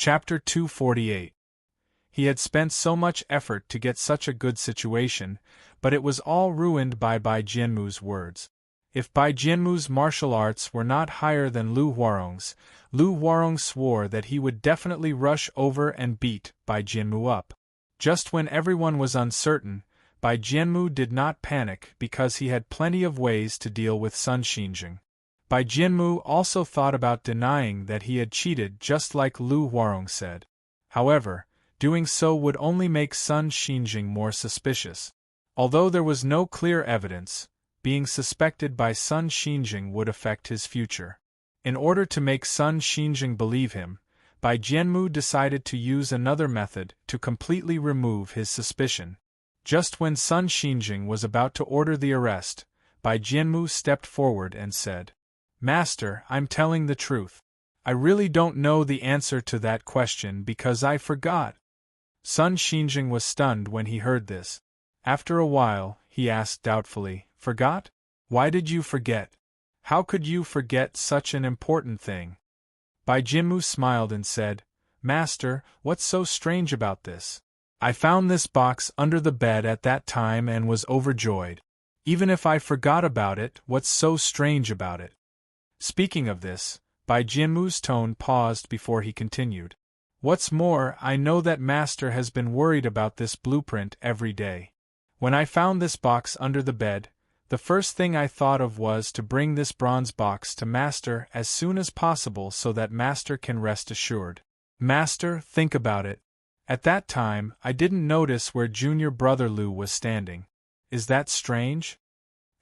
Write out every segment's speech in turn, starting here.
Chapter 248. He had spent so much effort to get such a good situation, but it was all ruined by Bai Jianmu's words. If Bai Jianmu's martial arts were not higher than Lu Huarong's, Lu Huarong swore that he would definitely rush over and beat Bai Jianmu up. Just when everyone was uncertain, Bai Jianmu did not panic because he had plenty of ways to deal with Sun Xinjing. Bai Jianmu also thought about denying that he had cheated just like Lu Huarong said. However, doing so would only make Sun Xinjing more suspicious. Although there was no clear evidence, being suspected by Sun Xinjing would affect his future. In order to make Sun Xinjing believe him, Bai Jianmu decided to use another method to completely remove his suspicion. Just when Sun Xinjing was about to order the arrest, Bai Jianmu stepped forward and said, "Master, I'm telling the truth. I really don't know the answer to that question because I forgot." Sun Xinjing was stunned when he heard this. After a while, he asked doubtfully, "Forgot? Why did you forget? How could you forget such an important thing?" Bai Jianmu smiled and said, "Master, what's so strange about this? I found this box under the bed at that time and was overjoyed. Even if I forgot about it, what's so strange about it?" Speaking of this, Bai Jianmu's tone paused before he continued. "What's more, I know that Master has been worried about this blueprint every day. When I found this box under the bed, the first thing I thought of was to bring this bronze box to Master as soon as possible so that Master can rest assured. Master, think about it. At that time, I didn't notice where junior brother Lu was standing. Is that strange?"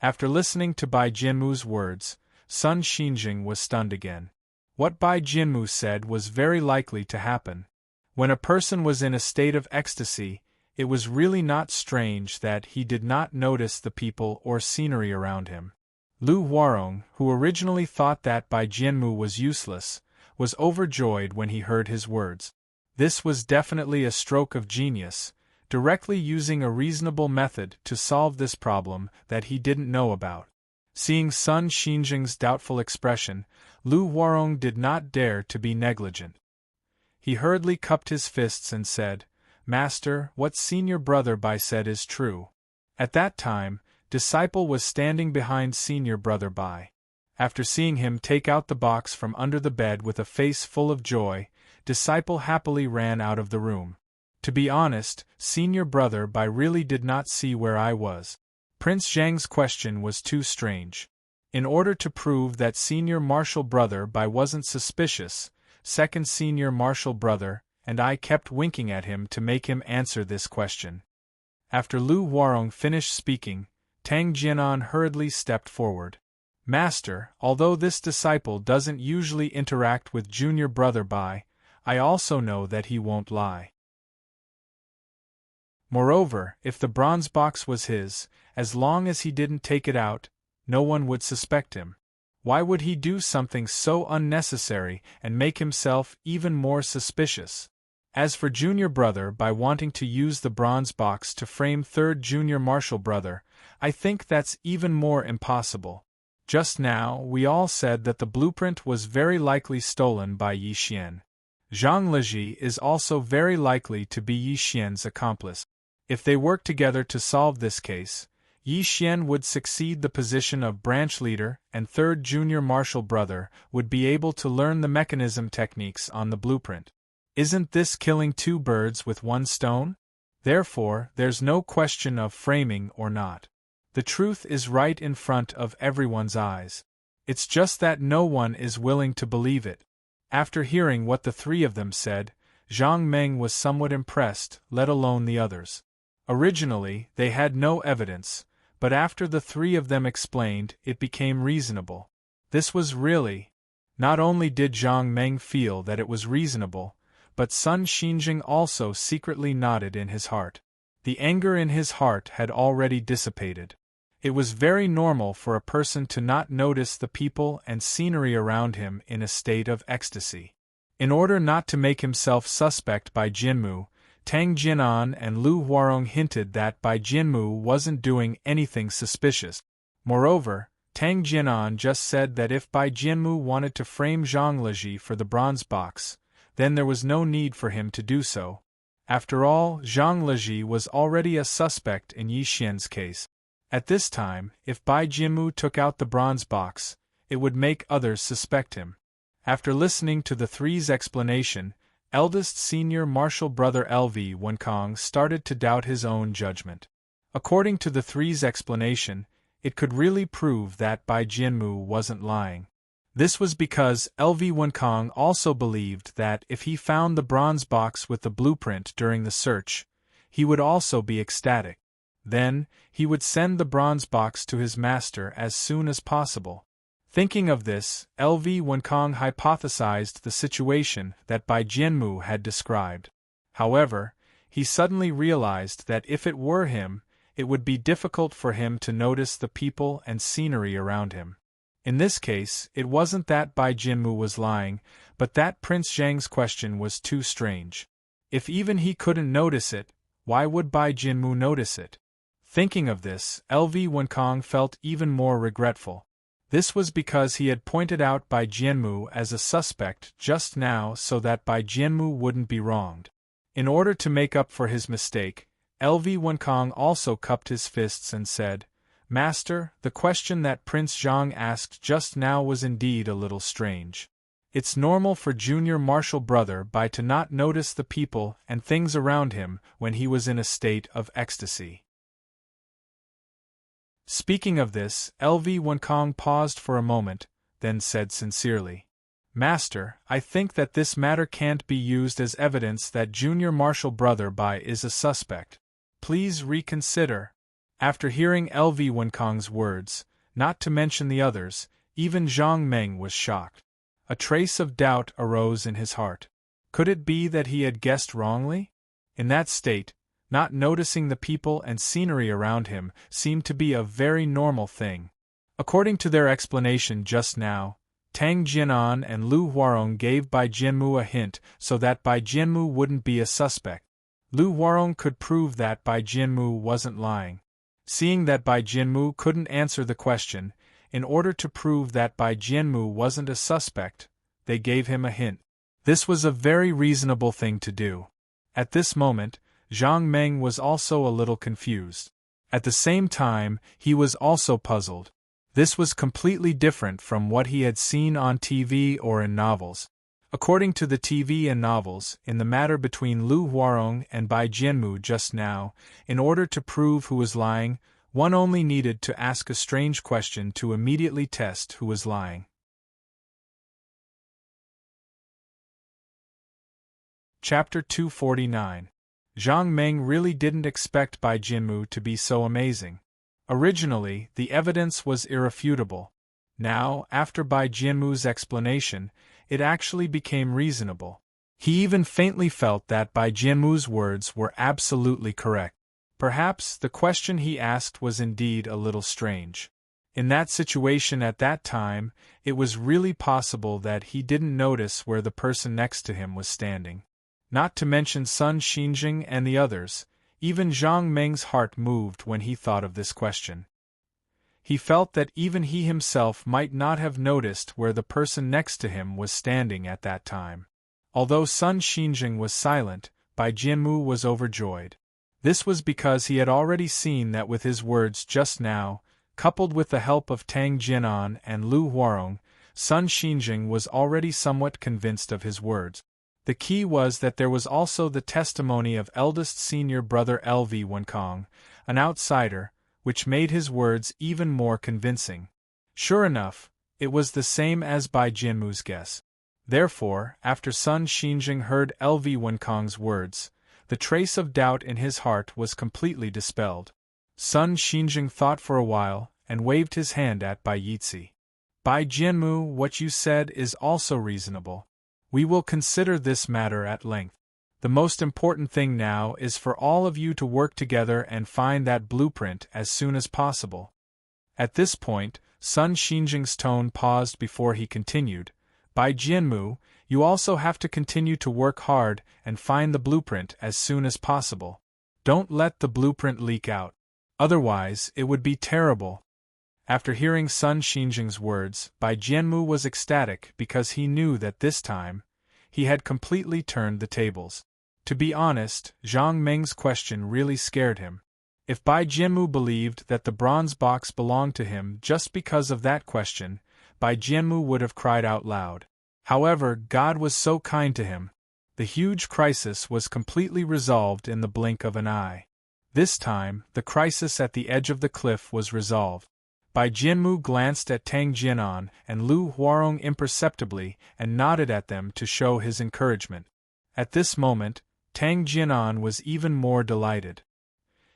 After listening to Bai Jianmu's words, Sun Xinjing was stunned again. What Bai Jianmu said was very likely to happen. When a person was in a state of ecstasy, it was really not strange that he did not notice the people or scenery around him. Lu Huarong, who originally thought that Bai Jianmu was useless, was overjoyed when he heard his words. This was definitely a stroke of genius, directly using a reasonable method to solve this problem that he didn't know about. Seeing Sun Xinjing's doubtful expression, Lu Huarong did not dare to be negligent. He hurriedly cupped his fists and said, "Master, what senior brother Bai said is true." At that time, Disciple was standing behind senior brother Bai. After seeing him take out the box from under the bed with a face full of joy, Disciple happily ran out of the room. "To be honest, senior brother Bai really did not see where I was. Prince Zhang's question was too strange. In order to prove that senior martial brother Bai wasn't suspicious, second senior martial brother and I kept winking at him to make him answer this question." After Lu Huarong finished speaking, Tang Jianan hurriedly stepped forward. "Master, although this disciple doesn't usually interact with junior brother Bai, I also know that he won't lie. Moreover, if the bronze box was his, as long as he didn't take it out, no one would suspect him. Why would he do something so unnecessary and make himself even more suspicious? As for junior brother Bai wanting to use the bronze box to frame third junior martial brother, I think that's even more impossible. Just now, we all said that the blueprint was very likely stolen by Yi Xian. Zhang Leji is also very likely to be Yi Xian's accomplice. If they work together to solve this case, Yi Xian would succeed the position of branch leader and third junior martial brother would be able to learn the mechanism techniques on the blueprint. Isn't this killing two birds with one stone? Therefore, there's no question of framing or not. The truth is right in front of everyone's eyes. It's just that no one is willing to believe it. After hearing what the three of them said, Zhang Meng was somewhat impressed, let alone the others. Originally, they had no evidence, but after the three of them explained, it became reasonable. This was really. Not only did Zhang Meng feel that it was reasonable, but Sun Xinjing also secretly nodded in his heart. The anger in his heart had already dissipated. It was very normal for a person to not notice the people and scenery around him in a state of ecstasy. In order not to make himself suspect by Jinmu, Tang Jianan and Lu Huarong hinted that Bai Jinmu wasn't doing anything suspicious. Moreover, Tang Jianan just said that if Bai Jinmu wanted to frame Zhang Leji for the bronze box, then there was no need for him to do so. After all, Zhang Leji was already a suspect in Yi Xian's case. At this time, if Bai Jianmu took out the bronze box, it would make others suspect him. After listening to the three's explanation, eldest senior martial brother LV Wenkang started to doubt his own judgment. According to the three's explanation, it could really prove that Bai Jianmu wasn't lying. This was because LV Wenkang also believed that if he found the bronze box with the blueprint during the search, he would also be ecstatic. Then, he would send the bronze box to his master as soon as possible. Thinking of this, LV Wenkang hypothesized the situation that Bai Jianmu had described. However, he suddenly realized that if it were him, it would be difficult for him to notice the people and scenery around him. In this case, it wasn't that Bai Jianmu was lying, but that Prince Zhang's question was too strange. If even he couldn't notice it, why would Bai Jianmu notice it? Thinking of this, LV Wenkang felt even more regretful. This was because he had pointed out Bai Jianmu as a suspect just now so that Bai Jianmu wouldn't be wronged. In order to make up for his mistake, LV Wenkang also cupped his fists and said, "Master, the question that Prince Zhang asked just now was indeed a little strange. It's normal for junior martial brother Bai to not notice the people and things around him when he was in a state of ecstasy." Speaking of this, LV Wenkang paused for a moment, then said sincerely, "Master, I think that this matter can't be used as evidence that junior martial brother Bai is a suspect. Please reconsider." After hearing LV Wenkang's words, not to mention the others, even Zhang Meng was shocked. A trace of doubt arose in his heart. Could it be that he had guessed wrongly? In that state, not noticing the people and scenery around him seemed to be a very normal thing. According to their explanation just now, Tang Jianan and Lu Huarong gave Bai Jianmu a hint so that Bai Jianmu wouldn't be a suspect. Lu Huarong could prove that Bai Jianmu wasn't lying. Seeing that Bai Jianmu couldn't answer the question, in order to prove that Bai Jianmu wasn't a suspect, they gave him a hint. This was a very reasonable thing to do. At this moment, Zhang Meng was also a little confused. At the same time, he was also puzzled. This was completely different from what he had seen on TV or in novels. According to the TV and novels, in the matter between Lu Huarong and Bai Jianmu just now, in order to prove who was lying, one only needed to ask a strange question to immediately test who was lying. Chapter 249. Zhang Meng really didn't expect Bai Jianmu to be so amazing. Originally, the evidence was irrefutable. Now, after Bai Jianmu's explanation, it actually became reasonable. He even faintly felt that Bai Jianmu's words were absolutely correct. Perhaps the question he asked was indeed a little strange. In that situation at that time, it was really possible that he didn't notice where the person next to him was standing. Not to mention Sun Xinjing and the others, even Zhang Meng's heart moved when he thought of this question. He felt that even he himself might not have noticed where the person next to him was standing at that time. Although Sun Xinjing was silent, Bai Jianmu was overjoyed. This was because he had already seen that with his words just now, coupled with the help of Tang Jianan and Lu Huarong, Sun Xinjing was already somewhat convinced of his words. The key was that there was also the testimony of eldest senior brother LV Wenkang, an outsider, which made his words even more convincing. Sure enough, it was the same as Bai Jianmu's guess. Therefore, after Sun Xinjing heard LV Wenkang's words, the trace of doubt in his heart was completely dispelled. Sun Xinjing thought for a while, and waved his hand at Bai Yizi. "Bai Jianmu, what you said is also reasonable. We will consider this matter at length. The most important thing now is for all of you to work together and find that blueprint as soon as possible." At this point, Sun Xinjing's tone paused before he continued, "Bai Jianmu, you also have to continue to work hard and find the blueprint as soon as possible. Don't let the blueprint leak out. Otherwise, it would be terrible." After hearing Sun Xinjing's words, Bai Jianmu was ecstatic because he knew that this time, He had completely turned the tables. To be honest, Zhang Meng's question really scared him. If Bai Jianmu believed that the bronze box belonged to him just because of that question, Bai Jianmu would have cried out loud. However, God was so kind to him. The huge crisis was completely resolved in the blink of an eye. This time, the crisis at the edge of the cliff was resolved. Bai Jianmu glanced at Tang Jianan and Lu Huarong imperceptibly and nodded at them to show his encouragement. At this moment, Tang Jianan was even more delighted.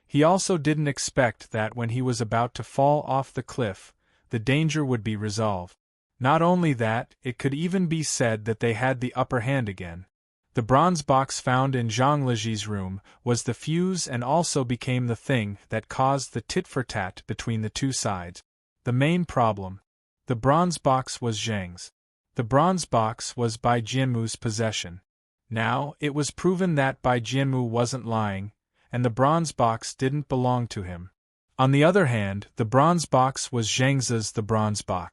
He also didn't expect that when he was about to fall off the cliff, the danger would be resolved. Not only that, it could even be said that they had the upper hand again. The bronze box found in Zhang Liji's room was the fuse and also became the thing that caused the tit-for-tat between the two sides. The main problem. The bronze box was Zhang's. The bronze box was Bai Jianmu's possession. Now, it was proven that Bai Jianmu wasn't lying, and the bronze box didn't belong to him. On the other hand, the bronze box was Zhang's. The bronze box.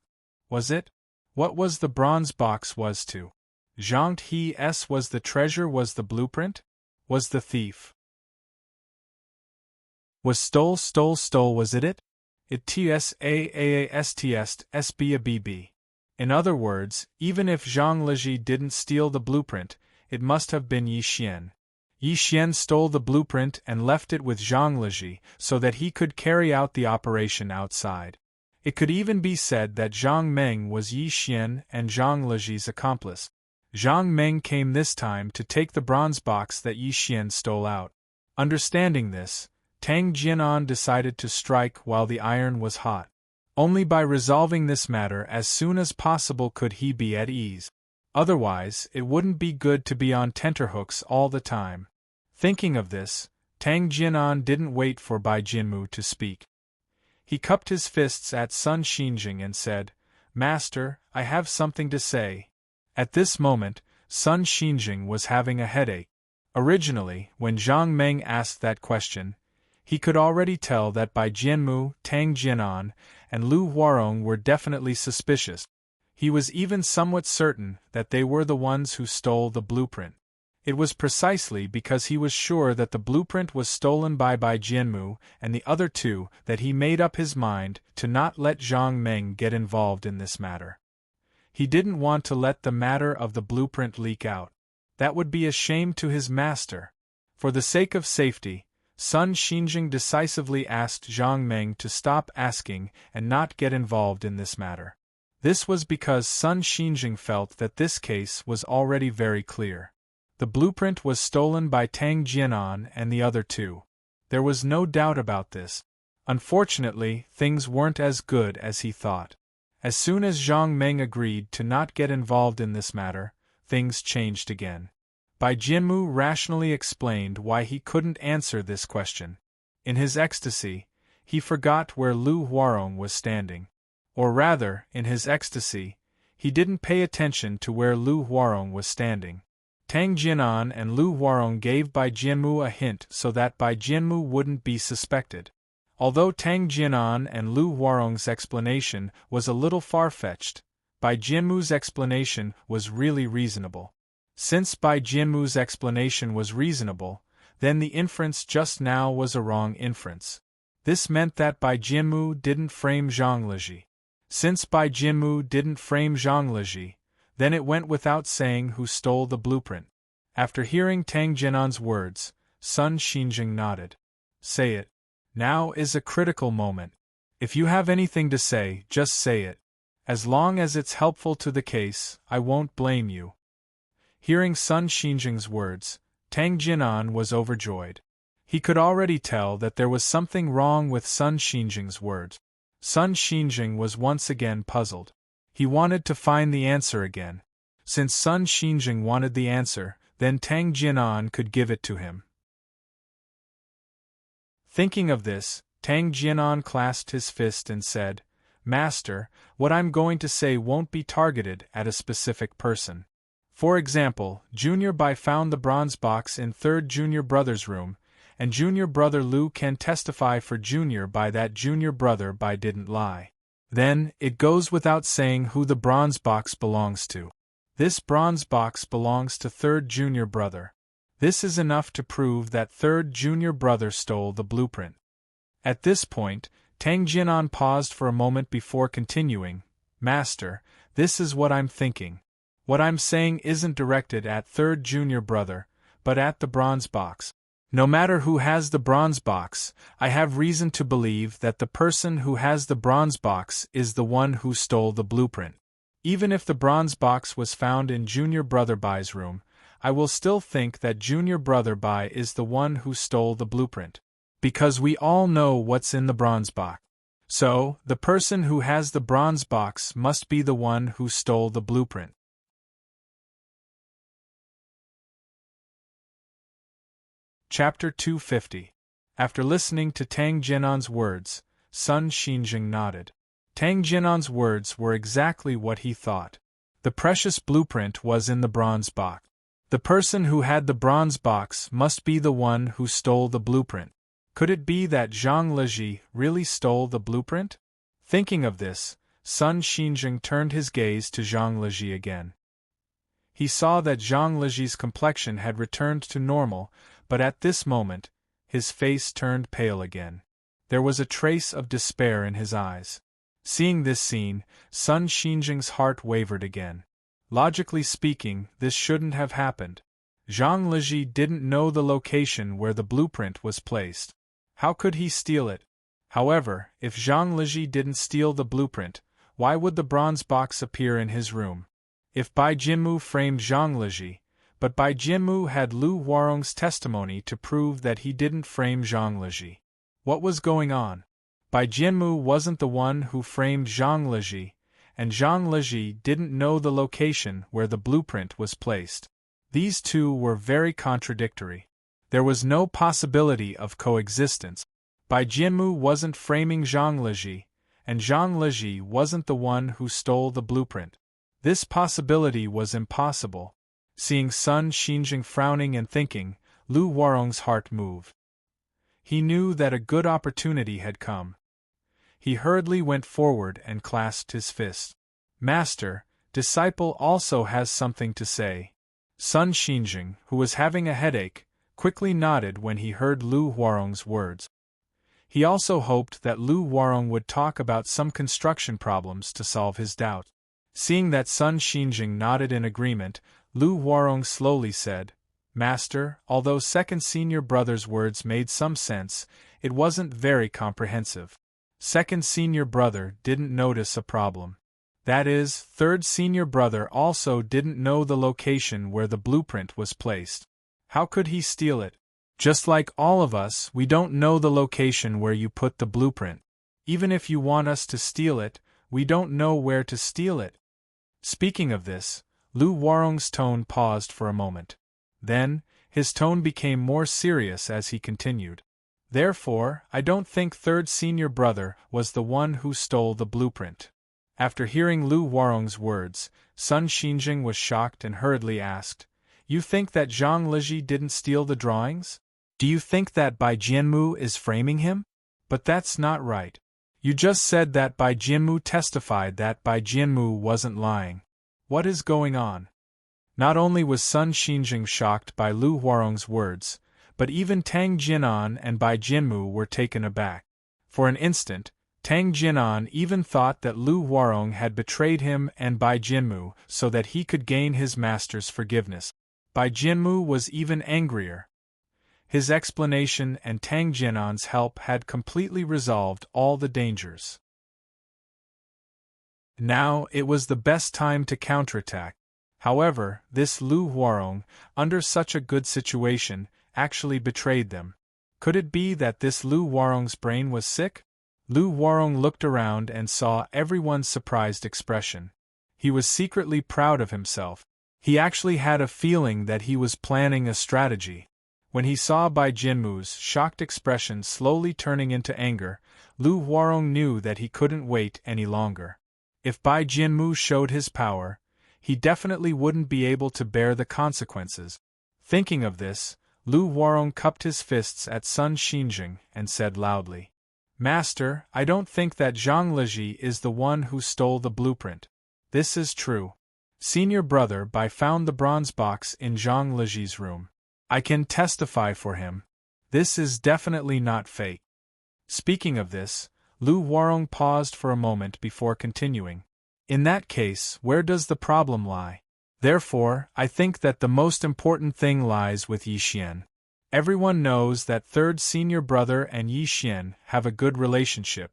Was it? What was the bronze box was to Zhang He's was the treasure, was the blueprint? Was the thief? Was stole was it? It tsaastst In other words, even if Zhang Liji didn't steal the blueprint, it must have been Yi Xian. Yi Xian stole the blueprint and left it with Zhang Liji so that he could carry out the operation outside. It could even be said that Zhang Meng was Yi Xian and Zhang Liji's accomplice. Zhang Meng came this time to take the bronze box that Yi Xian stole out. Understanding this, Tang Jianan decided to strike while the iron was hot. Only by resolving this matter as soon as possible could he be at ease. Otherwise, it wouldn't be good to be on tenterhooks all the time. Thinking of this, Tang Jianan didn't wait for Bai Jianmu to speak. He cupped his fists at Sun Xinjing and said, "Master, I have something to say." At this moment, Sun Xinjing was having a headache. Originally, when Zhang Meng asked that question, he could already tell that Bai Jianmu, Tang Jianan, and Lu Huarong were definitely suspicious. He was even somewhat certain that they were the ones who stole the blueprint. It was precisely because he was sure that the blueprint was stolen by Bai Jianmu and the other two that he made up his mind to not let Zhang Meng get involved in this matter. He didn't want to let the matter of the blueprint leak out. That would be a shame to his master. For the sake of safety, Sun Xinjing decisively asked Zhang Meng to stop asking and not get involved in this matter. This was because Sun Xinjing felt that this case was already very clear. The blueprint was stolen by Tang Jianan and the other two. There was no doubt about this. Unfortunately, things weren't as good as he thought. As soon as Zhang Meng agreed to not get involved in this matter, things changed again. Bai Jianmu rationally explained why he couldn't answer this question. In his ecstasy, he forgot where Lu Huarong was standing. Or rather, in his ecstasy, he didn't pay attention to where Lu Huarong was standing. Tang Jianan and Lu Huarong gave Bai Jianmu a hint so that Bai Jianmu wouldn't be suspected. Although Tang Jianan and Lu Huarong's explanation was a little far-fetched, Bai Jianmu's explanation was really reasonable. Since Bai Jianmu's explanation was reasonable, then the inference just now was a wrong inference. This meant that Bai Jianmu didn't frame Zhang Liji. Since Bai Jianmu didn't frame Zhang Liji, then it went without saying who stole the blueprint. After hearing Tang Jianan's words, Sun Xinjing nodded. "Say it. Now is a critical moment. If you have anything to say, just say it. As long as it's helpful to the case, I won't blame you." Hearing Sun Xinjing's words, Tang Jianan was overjoyed. He could already tell that there was something wrong with Sun Xinjing's words. Sun Xinjing was once again puzzled. He wanted to find the answer again. Since Sun Xinjing wanted the answer, then Tang Jianan could give it to him. Thinking of this, Tang Jianan clasped his fist and said, "Master, what I'm going to say won't be targeted at a specific person. For example, Junior Bai found the bronze box in third Junior Brother's room, and Junior Brother Lu can testify for Junior Bai that Junior Brother Bai didn't lie. Then, it goes without saying who the bronze box belongs to. This bronze box belongs to third junior brother. This is enough to prove that third junior brother stole the blueprint. At this point, Tang Jinan paused for a moment before continuing, Master, this is what I'm thinking. What I'm saying isn't directed at third junior brother, but at the bronze box. No matter who has the bronze box, I have reason to believe that the person who has the bronze box is the one who stole the blueprint. Even if the bronze box was found in junior brother Bai's room, I will still think that junior brother Bai is the one who stole the blueprint. Because we all know what's in the bronze box. So, the person who has the bronze box must be the one who stole the blueprint. Chapter 250. After listening to Tang Jinan's words, Sun Xinjing nodded. Tang Jinan's words were exactly what he thought. The precious blueprint was in the bronze box. The person who had the bronze box must be the one who stole the blueprint. Could it be that Zhang Liji really stole the blueprint? Thinking of this, Sun Xinjing turned his gaze to Zhang Liji again. He saw that Zhang Liji's complexion had returned to normal, but at this moment, his face turned pale again. There was a trace of despair in his eyes. Seeing this scene, Sun Xinjing's heart wavered again. Logically speaking, this shouldn't have happened. Zhang Liji didn't know the location where the blueprint was placed. How could he steal it? However, if Zhang Liji didn't steal the blueprint, why would the bronze box appear in his room? If Bai Jinmu framed Zhang Liji, but Bai Jinmu had Lu Huarong's testimony to prove that he didn't frame Zhang Liji. What was going on? Bai Jinmu wasn't the one who framed Zhang Liji, and Zhang Liji didn't know the location where the blueprint was placed. These two were very contradictory. There was no possibility of coexistence. Bai Jinmu wasn't framing Zhang Liji, and Zhang Liji wasn't the one who stole the blueprint. This possibility was impossible. Seeing Sun Xinjing frowning and thinking, Lu Huarong's heart moved. He knew that a good opportunity had come. He hurriedly went forward and clasped his fist. Master, disciple also has something to say. Sun Xinjing, who was having a headache, quickly nodded when he heard Lu Huarong's words. He also hoped that Lu Huarong would talk about some construction problems to solve his doubt. Seeing that Sun Xinjing nodded in agreement, Lu Huarong slowly said, Master, although second senior brother's words made some sense, it wasn't very comprehensive. Second senior brother didn't notice a problem. That is, third senior brother also didn't know the location where the blueprint was placed. How could he steal it? Just like all of us, we don't know the location where you put the blueprint. Even if you want us to steal it, we don't know where to steal it. Speaking of this, Lu Huarong's tone paused for a moment. Then, his tone became more serious as he continued. Therefore, I don't think third senior brother was the one who stole the blueprint. After hearing Lu Huarong's words, Sun Xinjing was shocked and hurriedly asked, You think that Zhang Liji didn't steal the drawings? Do you think that Bai Jinmu is framing him? But that's not right. You just said that Bai Jinmu testified that Bai Jinmu wasn't lying. What is going on? Not only was Sun Xinjing shocked by Lu Huarong's words, but even Tang Jinan and Bai Jinmu were taken aback. For an instant, Tang Jinan even thought that Lu Huarong had betrayed him and Bai Jinmu so that he could gain his master's forgiveness. Bai Jinmu was even angrier. His explanation and Tang Jinan's help had completely resolved all the dangers. Now it was the best time to counterattack. However, this Lu Huarong, under such a good situation, actually betrayed them. Could it be that this Lu Huarong's brain was sick? Lu Huarong looked around and saw everyone's surprised expression. He was secretly proud of himself. He actually had a feeling that he was planning a strategy. When he saw Bai Jinmu's shocked expression slowly turning into anger, Lu Huarong knew that he couldn't wait any longer. If Bai Jinmu showed his power, he definitely wouldn't be able to bear the consequences. Thinking of this, Lu Huarong cupped his fists at Sun Xinjing and said loudly, Master, I don't think that Zhang Liji is the one who stole the blueprint. This is true. Senior brother Bai found the bronze box in Zhang Leji's room. I can testify for him. This is definitely not fake. Speaking of this, Lu Huarong paused for a moment before continuing. In that case, where does the problem lie? Therefore, I think that the most important thing lies with Yi Xian. Everyone knows that third senior brother and Yi Xian have a good relationship.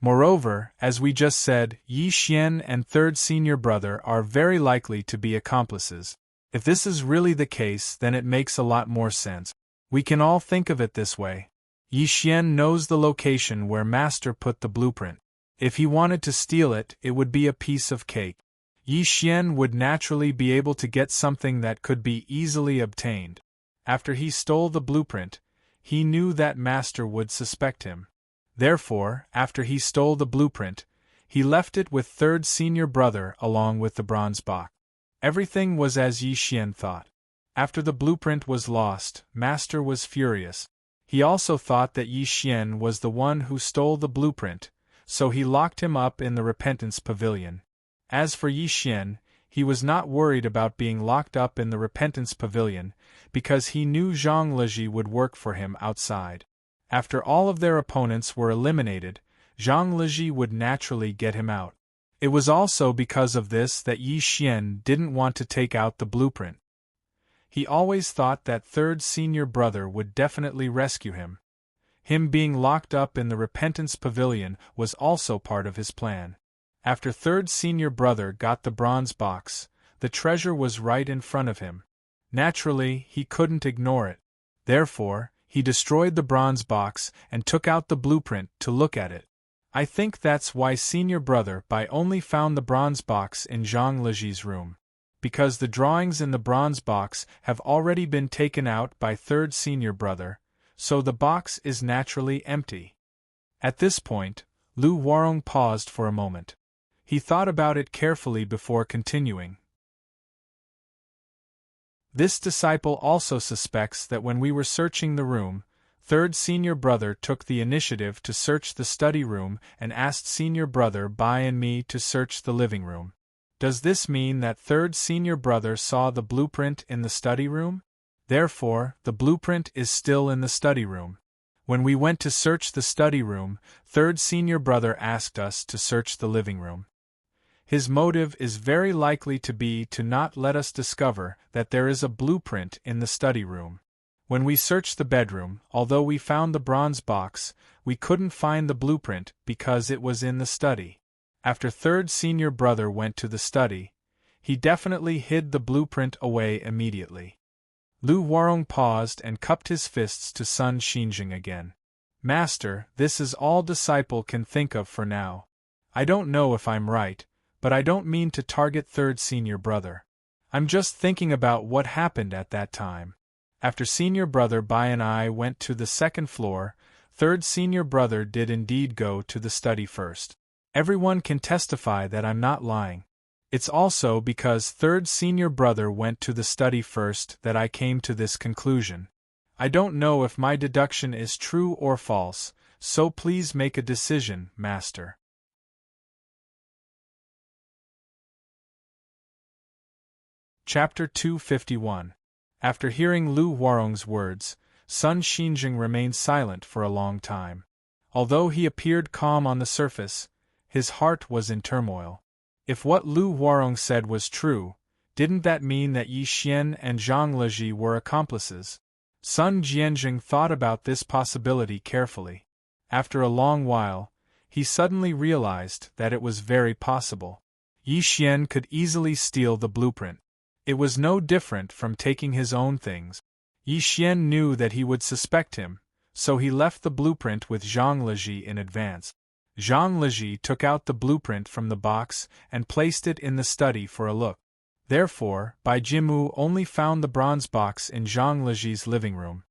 Moreover, as we just said, Yi Xian and third senior brother are very likely to be accomplices. If this is really the case, then it makes a lot more sense. We can all think of it this way. Yi Xian knows the location where Master put the blueprint. If he wanted to steal it, it would be a piece of cake. Yi Xian would naturally be able to get something that could be easily obtained. After he stole the blueprint, he knew that Master would suspect him. Therefore, after he stole the blueprint, he left it with third senior brother along with the bronze box. Everything was as Yi Xian thought. After the blueprint was lost, Master was furious. He also thought that Yi Xian was the one who stole the blueprint, so he locked him up in the Repentance Pavilion. As for Yi Xian, he was not worried about being locked up in the Repentance Pavilion, because he knew Zhang Leji would work for him outside. After all of their opponents were eliminated, Zhang Leji would naturally get him out. It was also because of this that Yi Xian didn't want to take out the blueprint. He always thought that third senior brother would definitely rescue him. Him being locked up in the Repentance Pavilion was also part of his plan. After third senior brother got the bronze box, the treasure was right in front of him. Naturally, he couldn't ignore it. Therefore, he destroyed the bronze box and took out the blueprint to look at it. I think that's why senior brother Bai only found the bronze box in Zhang Leji's room. Because the drawings in the bronze box have already been taken out by third senior brother, so the box is naturally empty. At this point, Lu Huarong paused for a moment. He thought about it carefully before continuing. This disciple also suspects that when we were searching the room, third senior brother took the initiative to search the study room and asked senior brother Bai and me to search the living room. Does this mean that third senior brother saw the blueprint in the study room? Therefore, the blueprint is still in the study room. When we went to search the study room, third senior brother asked us to search the living room. His motive is very likely to be to not let us discover that there is a blueprint in the study room. When we searched the bedroom, although we found the bronze box, we couldn't find the blueprint because it was in the study. After third senior brother went to the study, he definitely hid the blueprint away immediately. Lu Huarong paused and cupped his fists to Sun Xinjing again. Master, this is all disciple can think of for now. I don't know if I'm right, but I don't mean to target third senior brother. I'm just thinking about what happened at that time. After senior brother Bai and I went to the second floor, third senior brother did indeed go to the study first. Everyone can testify that I'm not lying. It's also because third senior brother went to the study first that I came to this conclusion. I don't know if my deduction is true or false, so please make a decision, Master. Chapter 251. After hearing Lu Huarong's words, Sun Xinjing remained silent for a long time. Although he appeared calm on the surface, his heart was in turmoil. If what Lu Huarong said was true, didn't that mean that Yi Xian and Zhang Leji were accomplices? Sun Jianjing thought about this possibility carefully. After a long while, he suddenly realized that it was very possible. Yi Xian could easily steal the blueprint. It was no different from taking his own things. Yi Xian knew that he would suspect him, so he left the blueprint with Zhang Leji in advance. Zhang Leji took out the blueprint from the box and placed it in the study for a look. Therefore, Bai Jimu only found the bronze box in Zhang Leji's living room.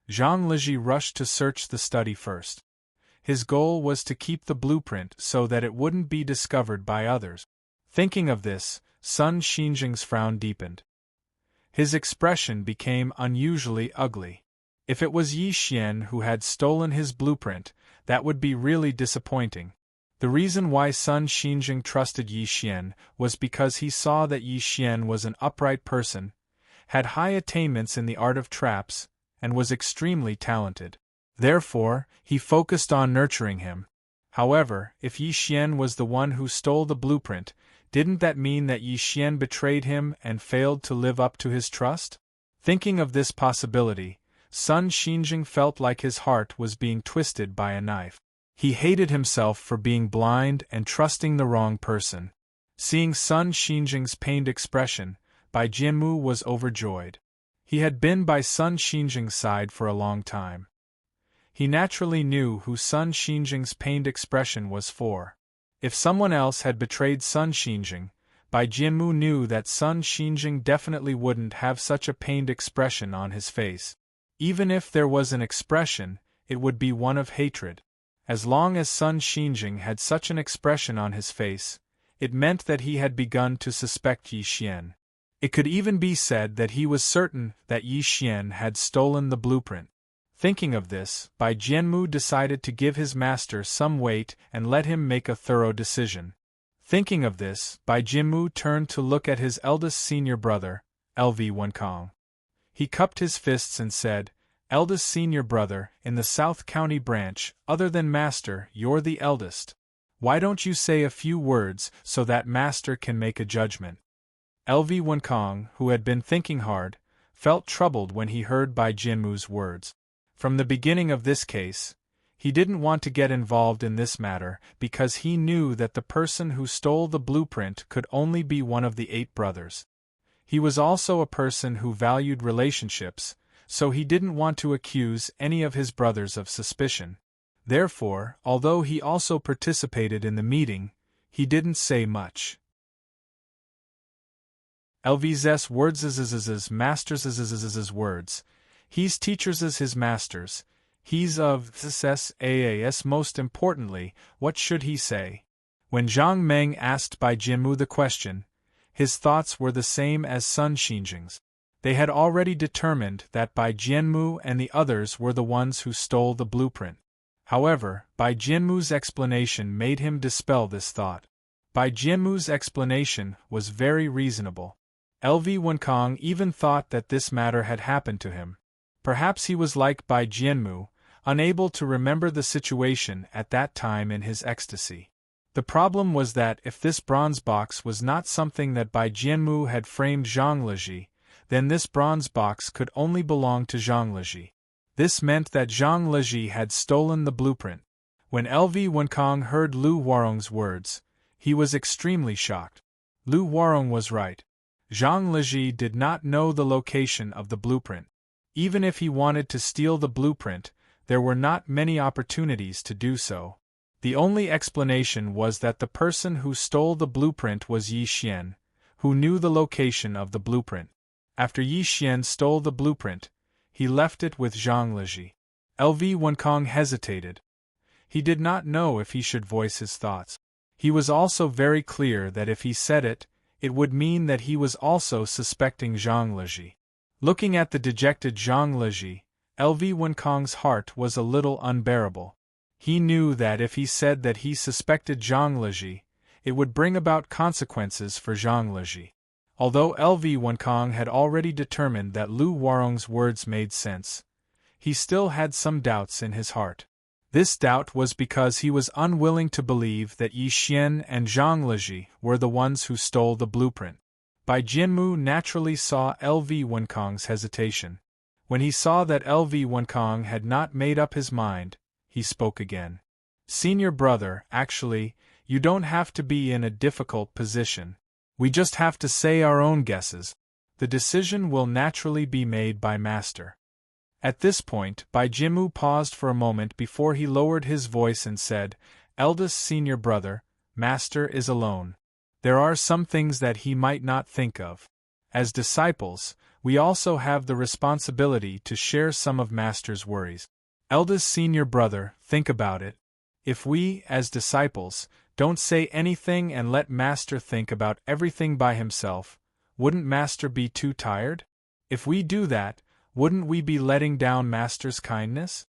Zhang Leji rushed to search the study first. His goal was to keep the blueprint so that it wouldn't be discovered by others. Thinking of this, Sun Xinjing's frown deepened. His expression became unusually ugly. If it was Yi Xian who had stolen his blueprint, that would be really disappointing. The reason why Sun Xinjing trusted Yi Xian was because he saw that Yi Xian was an upright person, had high attainments in the art of traps, and was extremely talented. Therefore, he focused on nurturing him. However, if Yi Xian was the one who stole the blueprint, didn't that mean that Yi Xian betrayed him and failed to live up to his trust? Thinking of this possibility, Sun Xinjing felt like his heart was being twisted by a knife. He hated himself for being blind and trusting the wrong person. Seeing Sun Xinjing's pained expression, Bai Jianmu was overjoyed. He had been by Sun Xinjing's side for a long time. He naturally knew who Sun Xinjing's pained expression was for. If someone else had betrayed Sun Xinjing, Bai Jianmu knew that Sun Xinjing definitely wouldn't have such a pained expression on his face. Even if there was an expression, it would be one of hatred. As long as Sun Xinjing had such an expression on his face, it meant that he had begun to suspect Yi Xian. It could even be said that he was certain that Yi Xian had stolen the blueprint. Thinking of this, Bai Jianmu decided to give his master some weight and let him make a thorough decision. Thinking of this, Bai Jianmu turned to look at his eldest senior brother, LV Wenkong. He cupped his fists and said, "Eldest senior brother, in the South County branch, other than Master, you're the eldest. Why don't you say a few words so that Master can make a judgment?" LV Wenkong, who had been thinking hard, felt troubled when he heard Bai Jianmu's words. From the beginning of this case, he didn't want to get involved in this matter because he knew that the person who stole the blueprint could only be one of the 8 brothers. He was also a person who valued relationships, so he didn't want to accuse any of his brothers of suspicion. Therefore, although he also participated in the meeting, he didn't say much. LV's words is masters' words. He's teachers as his masters. He's of SSAAS. Most importantly, what should he say? When Zhang Meng asked Bai Jianmu the question, his thoughts were the same as Sun Xinjing's. They had already determined that Bai Jianmu and the others were the ones who stole the blueprint. However, Bai Jianmu's explanation made him dispel this thought. Bai Jianmu's explanation was very reasonable. LV Wenkong even thought that this matter had happened to him. Perhaps he was like Bai Jianmu, unable to remember the situation at that time in his ecstasy. The problem was that if this bronze box was not something that Bai Jianmu had framed Zhang Leji, then this bronze box could only belong to Zhang Leji. This meant that Zhang Leji had stolen the blueprint. When LV Wenkong heard Lu Warong's words, he was extremely shocked. Lu Warong was right. Zhang Leji did not know the location of the blueprint. Even if he wanted to steal the blueprint, there were not many opportunities to do so. The only explanation was that the person who stole the blueprint was Yi Xian, who knew the location of the blueprint. After Yi Xian stole the blueprint, he left it with Zhang Leji. LV Wenkong hesitated. He did not know if he should voice his thoughts. He was also very clear that if he said it, it would mean that he was also suspecting Zhang Leji. Looking at the dejected Zhang Leji, LV Wenkong's heart was a little unbearable. He knew that if he said that he suspected Zhang Leji, it would bring about consequences for Zhang Leji. Although LV Wenkong had already determined that Lu Warong's words made sense, he still had some doubts in his heart. This doubt was because he was unwilling to believe that Yi Xian and Zhang Leji were the ones who stole the blueprint. Bai Jianmu naturally saw LV Wenkong's hesitation. When he saw that LV Wenkong had not made up his mind, he spoke again. "Senior brother, actually, you don't have to be in a difficult position. We just have to say our own guesses. The decision will naturally be made by Master." At this point, Bai Jianmu paused for a moment before he lowered his voice and said, "Eldest senior brother, Master is alone. There are some things that he might not think of. As disciples, we also have the responsibility to share some of Master's worries. Eldest senior brother, think about it. If we, as disciples, don't say anything and let Master think about everything by himself, wouldn't Master be too tired? If we do that, wouldn't we be letting down Master's kindness?"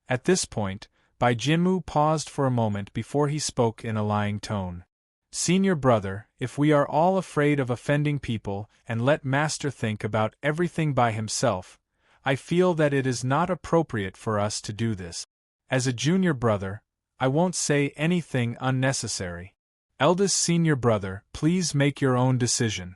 At this point, Bai Jianmu paused for a moment before he spoke in a lying tone. Senior brother, if we are all afraid of offending people and let master think about everything by himself, I feel that it is not appropriate for us to do this. As a junior brother, I won't say anything unnecessary. Eldest senior brother, please make your own decision.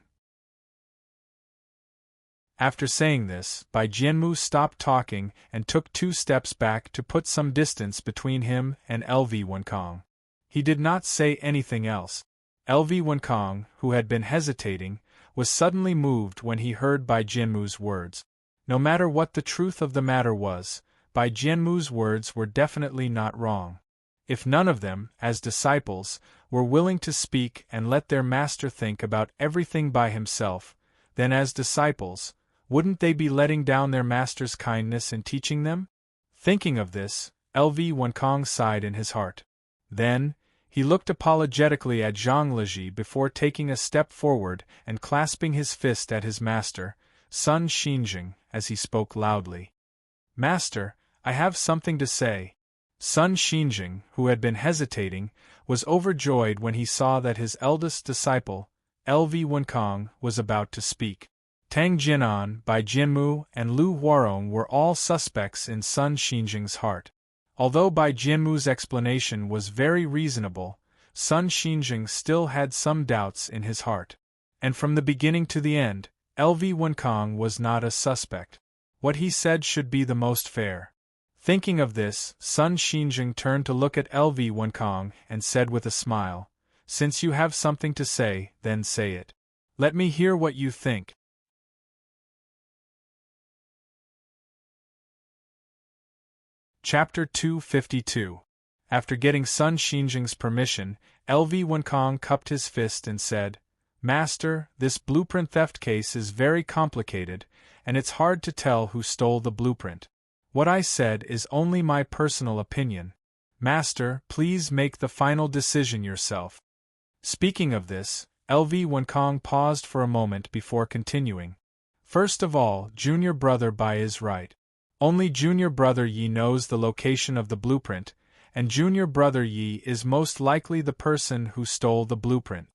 After saying this, Bai Jianmu stopped talking and took 2 steps back to put some distance between him and LV Wenkang. He did not say anything else. LV Wenkang, who had been hesitating, was suddenly moved when he heard Bai Jianmu's words. No matter what the truth of the matter was, Bai Jianmu's words were definitely not wrong. If none of them, as disciples, were willing to speak and let their master think about everything by himself, then as disciples, wouldn't they be letting down their master's kindness in teaching them? Thinking of this, LV Wenkang sighed in his heart. Then, he looked apologetically at Zhang Leji before taking a step forward and clasping his fist at his master, Sun Xinjing, as he spoke loudly. Master, I have something to say. Sun Xinjing, who had been hesitating, was overjoyed when he saw that his eldest disciple, LV Wenkang, was about to speak. Tang Jinan, Bai Jianmu, and Lu Huarong were all suspects in Sun Xinjing's heart. Although Bai Jianmu's explanation was very reasonable, Sun Xinjing still had some doubts in his heart. And from the beginning to the end, LV Wenkang was not a suspect. What he said should be the most fair. Thinking of this, Sun Xinjing turned to look at LV Wenkang and said with a smile, "Since you have something to say, then say it. Let me hear what you think." Chapter 252. After getting Sun Xinjing's permission, LV Wenkang cupped his fist and said, "Master, this blueprint theft case is very complicated, and it's hard to tell who stole the blueprint. What I said is only my personal opinion. Master, please make the final decision yourself." Speaking of this, LV Wenkang paused for a moment before continuing. "First of all, junior brother Bai is right. Only junior brother Yi knows the location of the blueprint, and junior brother Yi is most likely the person who stole the blueprint.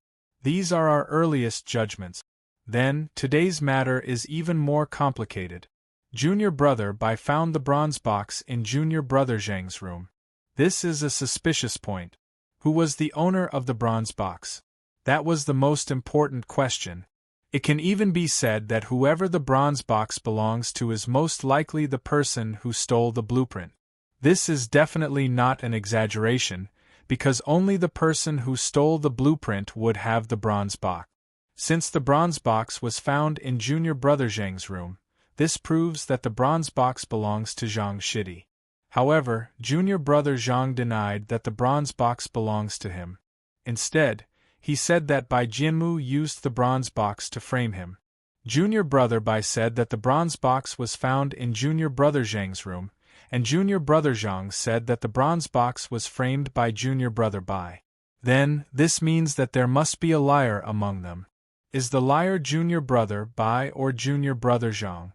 These are our earliest judgments. Then, today's matter is even more complicated. Junior brother Bai found the bronze box in junior brother Zhang's room. This is a suspicious point. Who was the owner of the bronze box? That was the most important question. It can even be said that whoever the bronze box belongs to is most likely the person who stole the blueprint. This is definitely not an exaggeration, because only the person who stole the blueprint would have the bronze box. Since the bronze box was found in junior brother Zhang's room, this proves that the bronze box belongs to Zhang Shidi. However, junior brother Zhang denied that the bronze box belongs to him. Instead, he said that Bai Jianmu used the bronze box to frame him. Junior brother Bai said that the bronze box was found in junior brother Zhang's room, and junior brother Zhang said that the bronze box was framed by junior brother Bai. Then, this means that there must be a liar among them. Is the liar junior brother Bai or junior brother Zhang?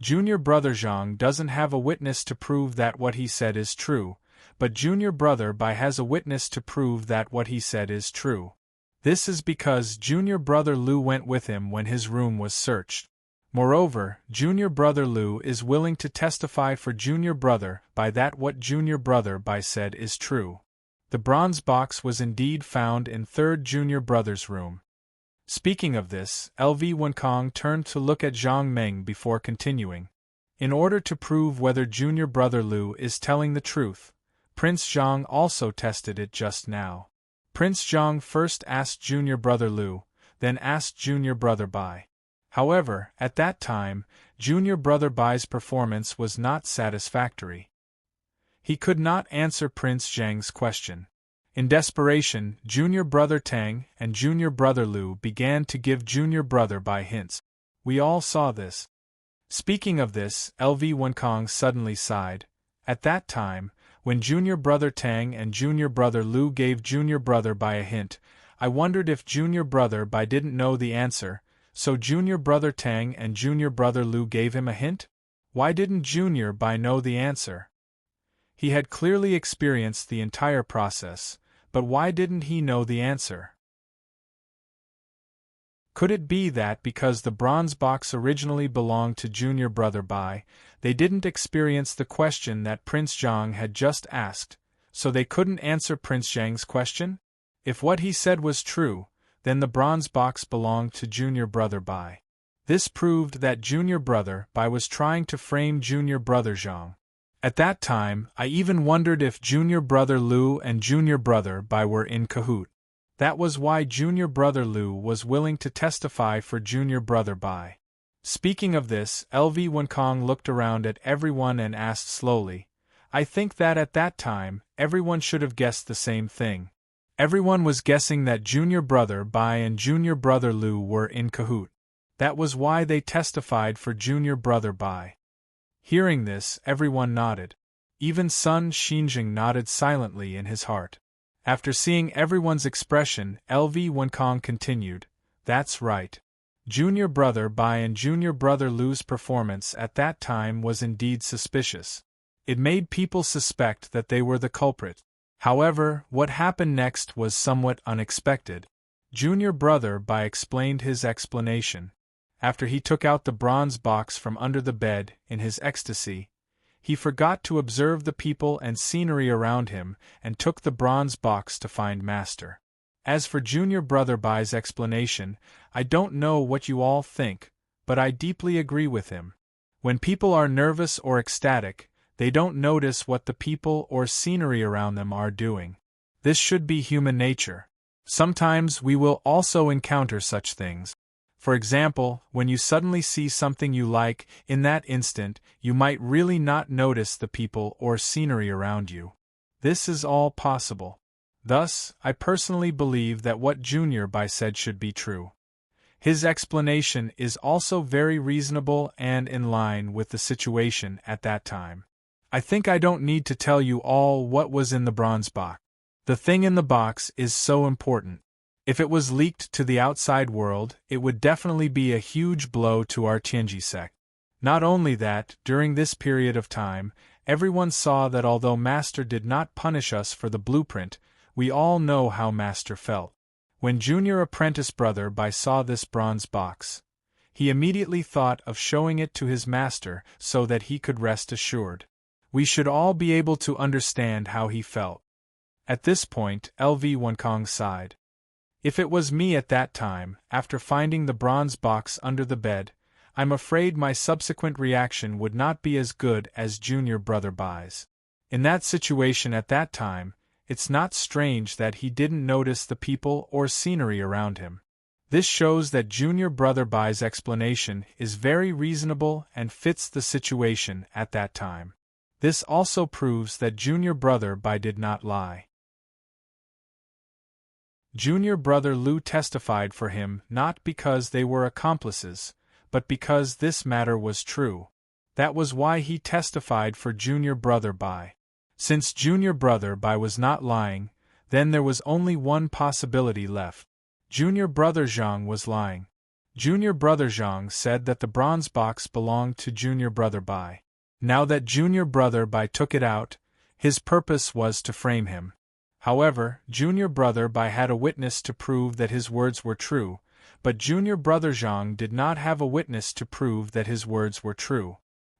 Junior brother Zhang doesn't have a witness to prove that what he said is true, but junior brother Bai has a witness to prove that what he said is true. This is because junior brother Lu went with him when his room was searched. Moreover, junior brother Lu is willing to testify for junior brother Bai that what junior brother Bai said is true. The bronze box was indeed found in third junior brother's room. Speaking of this, LV Wenkang turned to look at Zhang Meng before continuing. In order to prove whether junior brother Lu is telling the truth, Prince Zhang also tested it just now. Prince Zhang first asked junior brother Lu, then asked junior brother Bai. However, at that time, junior brother Bai's performance was not satisfactory. He could not answer Prince Zhang's question. In desperation, junior brother Tang and junior brother Lu began to give junior brother Bai hints. We all saw this. Speaking of this, LV Wenkang suddenly sighed. At that time, when junior brother Tang and junior brother Lu gave junior brother Bai a hint, I wondered if junior brother Bai didn't know the answer, so junior brother Tang and junior brother Lu gave him a hint? Why didn't junior Bai know the answer? He had clearly experienced the entire process, but why didn't he know the answer? Could it be that because the bronze box originally belonged to junior brother Bai, they didn't experience the question that Prince Zhang had just asked, so they couldn't answer Prince Zhang's question? If what he said was true, then the bronze box belonged to junior brother Bai. This proved that junior brother Bai was trying to frame junior brother Zhang. At that time, I even wondered if junior brother Lu and junior brother Bai were in cahoot. That was why junior brother Lu was willing to testify for junior brother Bai. Speaking of this, LV Wenkong looked around at everyone and asked slowly, I think that at that time, everyone should have guessed the same thing. Everyone was guessing that junior brother Bai and junior brother Lu were in cahoot. That was why they testified for junior brother Bai. Hearing this, everyone nodded. Even Sun Xinjing nodded silently in his heart. After seeing everyone's expression, LV Wenkong continued, That's right. Junior brother Bai and junior brother Lu's performance at that time was indeed suspicious. It made people suspect that they were the culprit. However, what happened next was somewhat unexpected. Junior brother Bai explained his explanation. After he took out the bronze box from under the bed, in his ecstasy, he forgot to observe the people and scenery around him and took the bronze box to find Master. As for junior brother Bai's explanation, I don't know what you all think, but I deeply agree with him. When people are nervous or ecstatic, they don't notice what the people or scenery around them are doing. This should be human nature. Sometimes we will also encounter such things. For example, when you suddenly see something you like, in that instant, you might really not notice the people or scenery around you. This is all possible. Thus, I personally believe that what Junior Bai said should be true. His explanation is also very reasonable and in line with the situation at that time. I think I don't need to tell you all what was in the bronze box. The thing in the box is so important. If it was leaked to the outside world, it would definitely be a huge blow to our Tianji sect. Not only that, during this period of time, everyone saw that although Master did not punish us for the blueprint, we all know how Master felt. When junior apprentice brother Bai saw this bronze box, he immediately thought of showing it to his master so that he could rest assured. We should all be able to understand how he felt. At this point, LV Wenkong sighed. If it was me at that time, after finding the bronze box under the bed, I'm afraid my subsequent reaction would not be as good as junior brother Bai's. In that situation at that time, it's not strange that he didn't notice the people or scenery around him. This shows that junior brother Bai's explanation is very reasonable and fits the situation at that time. This also proves that junior brother Bai did not lie. Junior brother Lu testified for him not because they were accomplices, but because this matter was true. That was why he testified for junior brother Bai. Since junior brother Bai was not lying, then there was only one possibility left. Junior brother Zhang was lying. Junior brother Zhang said that the bronze box belonged to junior brother Bai. Now that junior brother Bai took it out, his purpose was to frame him. However, junior brother Bai had a witness to prove that his words were true, but junior brother Zhang did not have a witness to prove that his words were true.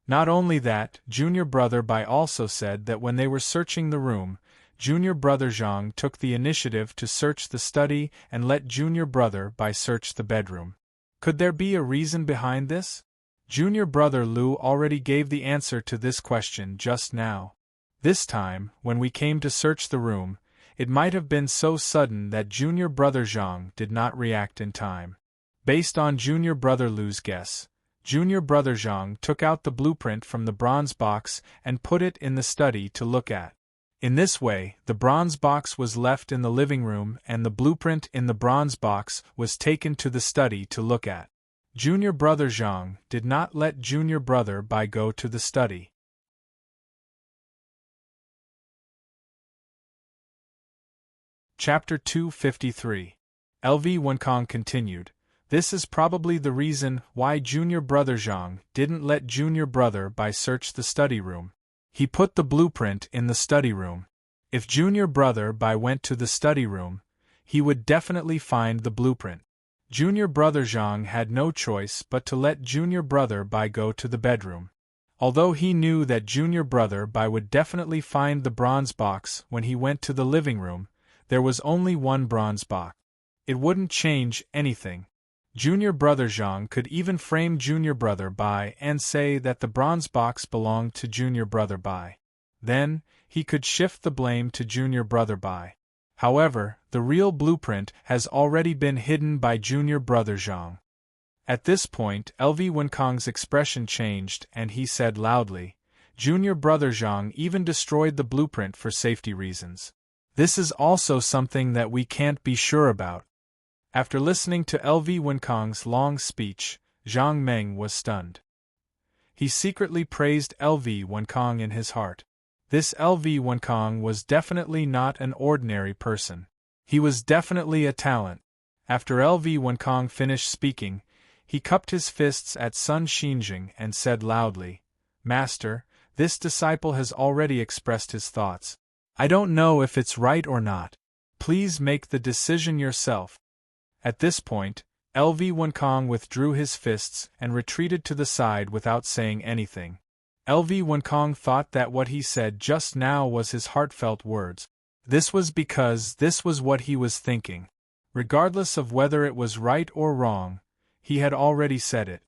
Not only that, junior brother Bai also said that when they were searching the room, junior brother Zhang took the initiative to search the study and let junior brother Bai search the bedroom. Could there be a reason behind this? Junior brother Lu already gave the answer to this question just now. This time, when we came to search the room, it might have been so sudden that junior brother Zhang did not react in time. Based on junior brother Lu's guess, junior brother Zhang took out the blueprint from the bronze box and put it in the study to look at. In this way, the bronze box was left in the living room and the blueprint in the bronze box was taken to the study to look at. Junior brother Zhang did not let junior brother Bai go to the study. Chapter 253. LV Wenkong continued. This is probably the reason why junior brother Zhang didn't let junior brother Bai search the study room. He put the blueprint in the study room. If Junior Brother Bai went to the study room, he would definitely find the blueprint. Junior Brother Zhang had no choice but to let Junior Brother Bai go to the bedroom. Although he knew that Junior Brother Bai would definitely find the bronze box when he went to the living room, there was only one bronze box. It wouldn't change anything. Junior Brother Zhang could even frame Junior Brother Bai and say that the bronze box belonged to Junior Brother Bai. Then, he could shift the blame to Junior Brother Bai. However, the real blueprint has already been hidden by Junior Brother Zhang. At this point, LV Wenkang's expression changed and he said loudly, "Junior Brother Zhang even destroyed the blueprint for safety reasons. This is also something that we can't be sure about." After listening to LV Wenkang's long speech, Zhang Meng was stunned. He secretly praised LV Wenkang in his heart. This LV Wenkang was definitely not an ordinary person. He was definitely a talent. After LV Wenkang finished speaking, he cupped his fists at Sun Xinjing and said loudly, "Master, this disciple has already expressed his thoughts. I don't know if it's right or not. Please make the decision yourself." At this point, LV Wenkang withdrew his fists and retreated to the side without saying anything. LV Wenkang thought that what he said just now was his heartfelt words. This was because this was what he was thinking. Regardless of whether it was right or wrong, he had already said it.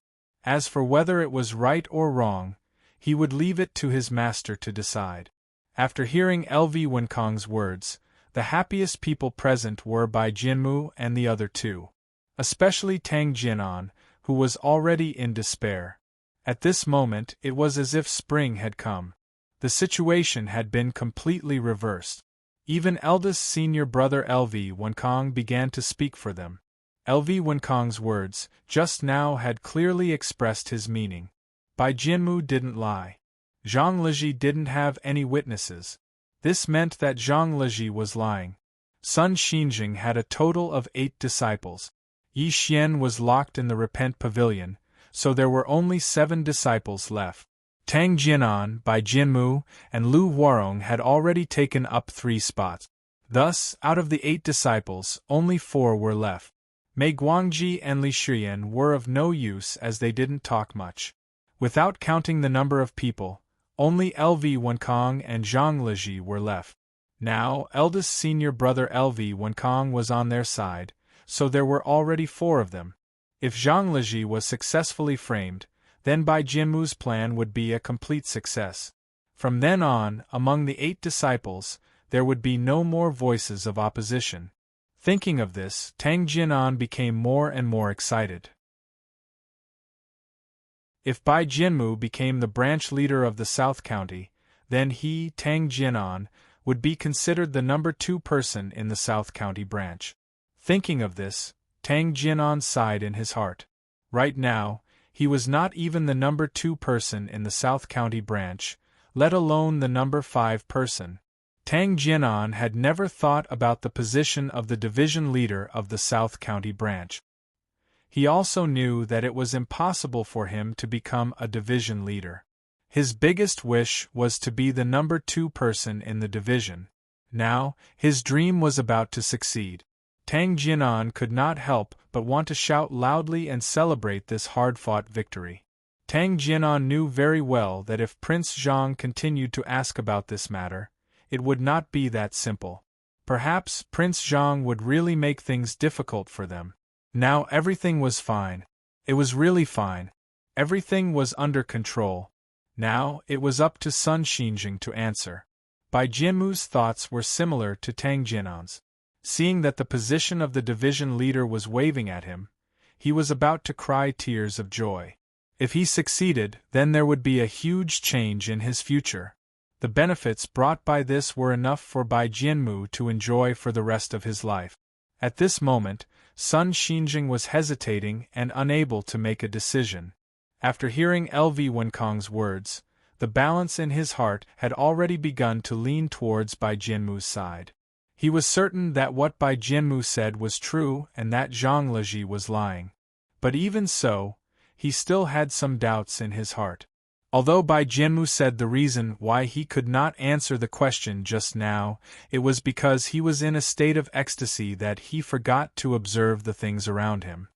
As for whether it was right or wrong, he would leave it to his master to decide. After hearing LV Wenkang's words, the happiest people present were Bai Jianmu and the other two. Especially Tang Jianan, who was already in despair. At this moment, it was as if spring had come. The situation had been completely reversed. Even eldest senior brother LV Wenkang began to speak for them. LV Wenkang's words, just now, had clearly expressed his meaning. Bai Jianmu didn't lie. Zhang Liji didn't have any witnesses. This meant that Zhang Liji was lying. Sun Xinjing had a total of 8 disciples. Yi Xian was locked in the Repent Pavilion, so there were only 7 disciples left. Tang Jianan, Bai Jianmu, and Lu Huarong had already taken up 3 spots. Thus, out of the 8 disciples, only 4 were left. Mei Guangji and Li Shiyan were of no use as they didn't talk much. Without counting the number of people, only LV Wenkang and Zhang Liji were left. Now, eldest senior brother LV Wenkang was on their side, so there were already 4 of them. If Zhang Liji was successfully framed, then Bai Jianmu's plan would be a complete success. From then on, among the 8 disciples, there would be no more voices of opposition. Thinking of this, Tang Jianan became more and more excited. If Bai Jianmu became the branch leader of the South County, then he, Tang Jianan, would be considered the number 2 person in the South County branch. Thinking of this, Tang Jianan sighed in his heart. Right now, he was not even the number 2 person in the South County branch, let alone the number 5 person. Tang Jianan had never thought about the position of the division leader of the South County branch. He also knew that it was impossible for him to become a division leader. His biggest wish was to be the number 2 person in the division. Now, his dream was about to succeed. Tang Jianan could not help but want to shout loudly and celebrate this hard-fought victory. Tang Jianan knew very well that if Prince Zhang continued to ask about this matter, it would not be that simple. Perhaps Prince Zhang would really make things difficult for them. Now everything was fine. It was really fine. Everything was under control. Now it was up to Sun Xinjing to answer. Bai Jianmu's thoughts were similar to Tang Jianan's. Seeing that the position of the division leader was waving at him, he was about to cry tears of joy. If he succeeded, then there would be a huge change in his future. The benefits brought by this were enough for Bai Jianmu to enjoy for the rest of his life. At this moment, Sun Xinjing was hesitating and unable to make a decision. After hearing LV Wenkang's words, the balance in his heart had already begun to lean towards Bai Jianmu's side. He was certain that what Bai Jianmu said was true and that Zhang Liji was lying. But even so, he still had some doubts in his heart. Although Bai Jianmu said the reason why he could not answer the question just now, it was because he was in a state of ecstasy that he forgot to observe the things around him.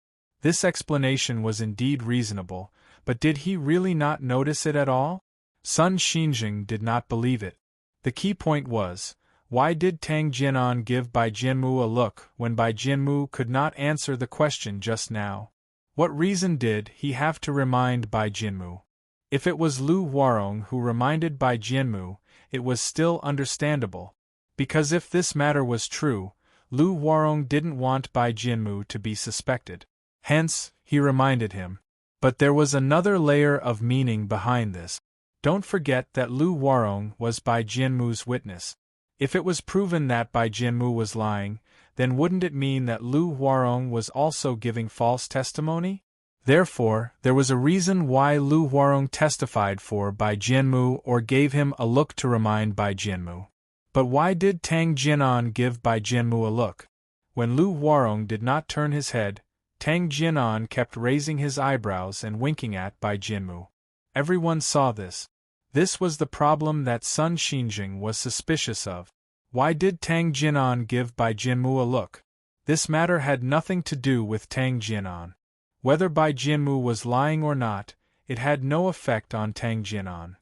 This explanation was indeed reasonable, but did he really not notice it at all? Sun Xinjing did not believe it. The key point was, why did Tang Jinan give Bai Jianmu a look when Bai Jianmu could not answer the question just now? What reason did he have to remind Bai Jianmu? If it was Lu Huarong who reminded Bai Jianmu, it was still understandable. Because if this matter was true, Lu Huarong didn't want Bai Jianmu to be suspected. Hence, he reminded him. But there was another layer of meaning behind this. Don't forget that Lu Huarong was Bai Jianmu's witness. If it was proven that Bai Jianmu was lying, then wouldn't it mean that Lu Huarong was also giving false testimony? Therefore, there was a reason why Lu Huarong testified for Bai Jianmu or gave him a look to remind Bai Jianmu. But why did Tang Jinan give Bai Jianmu a look? When Lu Huarong did not turn his head, Tang Jinan kept raising his eyebrows and winking at Bai Jianmu. Everyone saw this. This was the problem that Sun Xinjing was suspicious of. Why did Tang Jinan give Bai Jianmu a look? This matter had nothing to do with Tang Jinan. Whether Bai Jianmu was lying or not, it had no effect on Tang Jinan.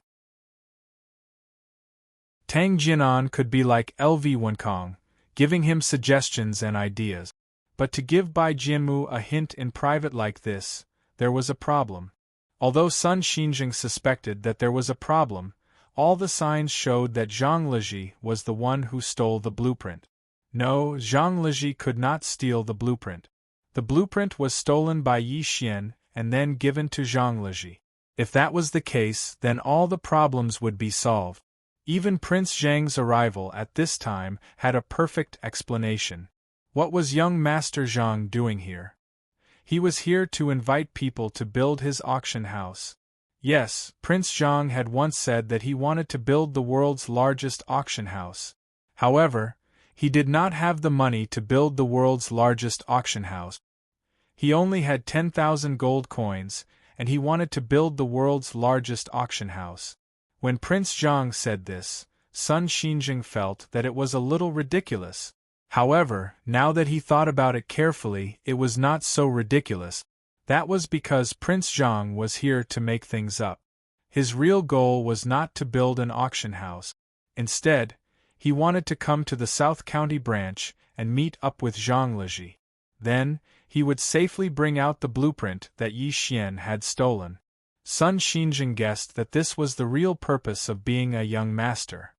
Tang Jinan could be like LV Wenkong, giving him suggestions and ideas. But to give Bai Jianmu a hint in private like this, there was a problem. Although Sun Xinjing suspected that there was a problem, all the signs showed that Zhang Liji was the one who stole the blueprint. No, Zhang Liji could not steal the blueprint. The blueprint was stolen by Yi Xian and then given to Zhang Liji. If that was the case, then all the problems would be solved. Even Prince Zhang's arrival at this time had a perfect explanation. What was young Master Zhang doing here? He was here to invite people to build his auction house. Yes, Prince Zhang had once said that he wanted to build the world's largest auction house. However, he did not have the money to build the world's largest auction house. He only had 10,000 gold coins, and he wanted to build the world's largest auction house. When Prince Zhang said this, Sun Xinjing felt that it was a little ridiculous. However, now that he thought about it carefully, it was not so ridiculous. That was because Prince Zhang was here to make things up. His real goal was not to build an auction house. Instead, he wanted to come to the South County branch and meet up with Zhang Liji. Then, he would safely bring out the blueprint that Yi Xian had stolen. Sun Xinjing guessed that this was the real purpose of being a young master.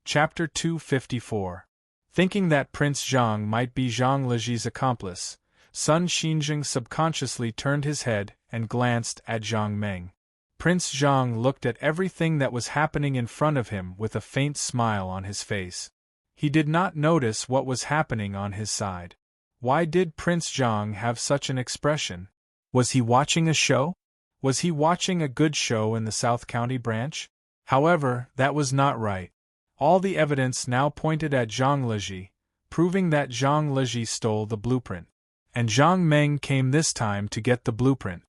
Chapter 254. Thinking that Prince Zhang might be Zhang Liji's accomplice, Sun Xinjing subconsciously turned his head and glanced at Zhang Meng. Prince Zhang looked at everything that was happening in front of him with a faint smile on his face. He did not notice what was happening on his side. Why did Prince Zhang have such an expression? Was he watching a show? Was he watching a good show in the South County branch? However, that was not right. All the evidence now pointed at Zhang Liji, proving that Zhang Liji stole the blueprint. And Zhang Meng came this time to get the blueprint.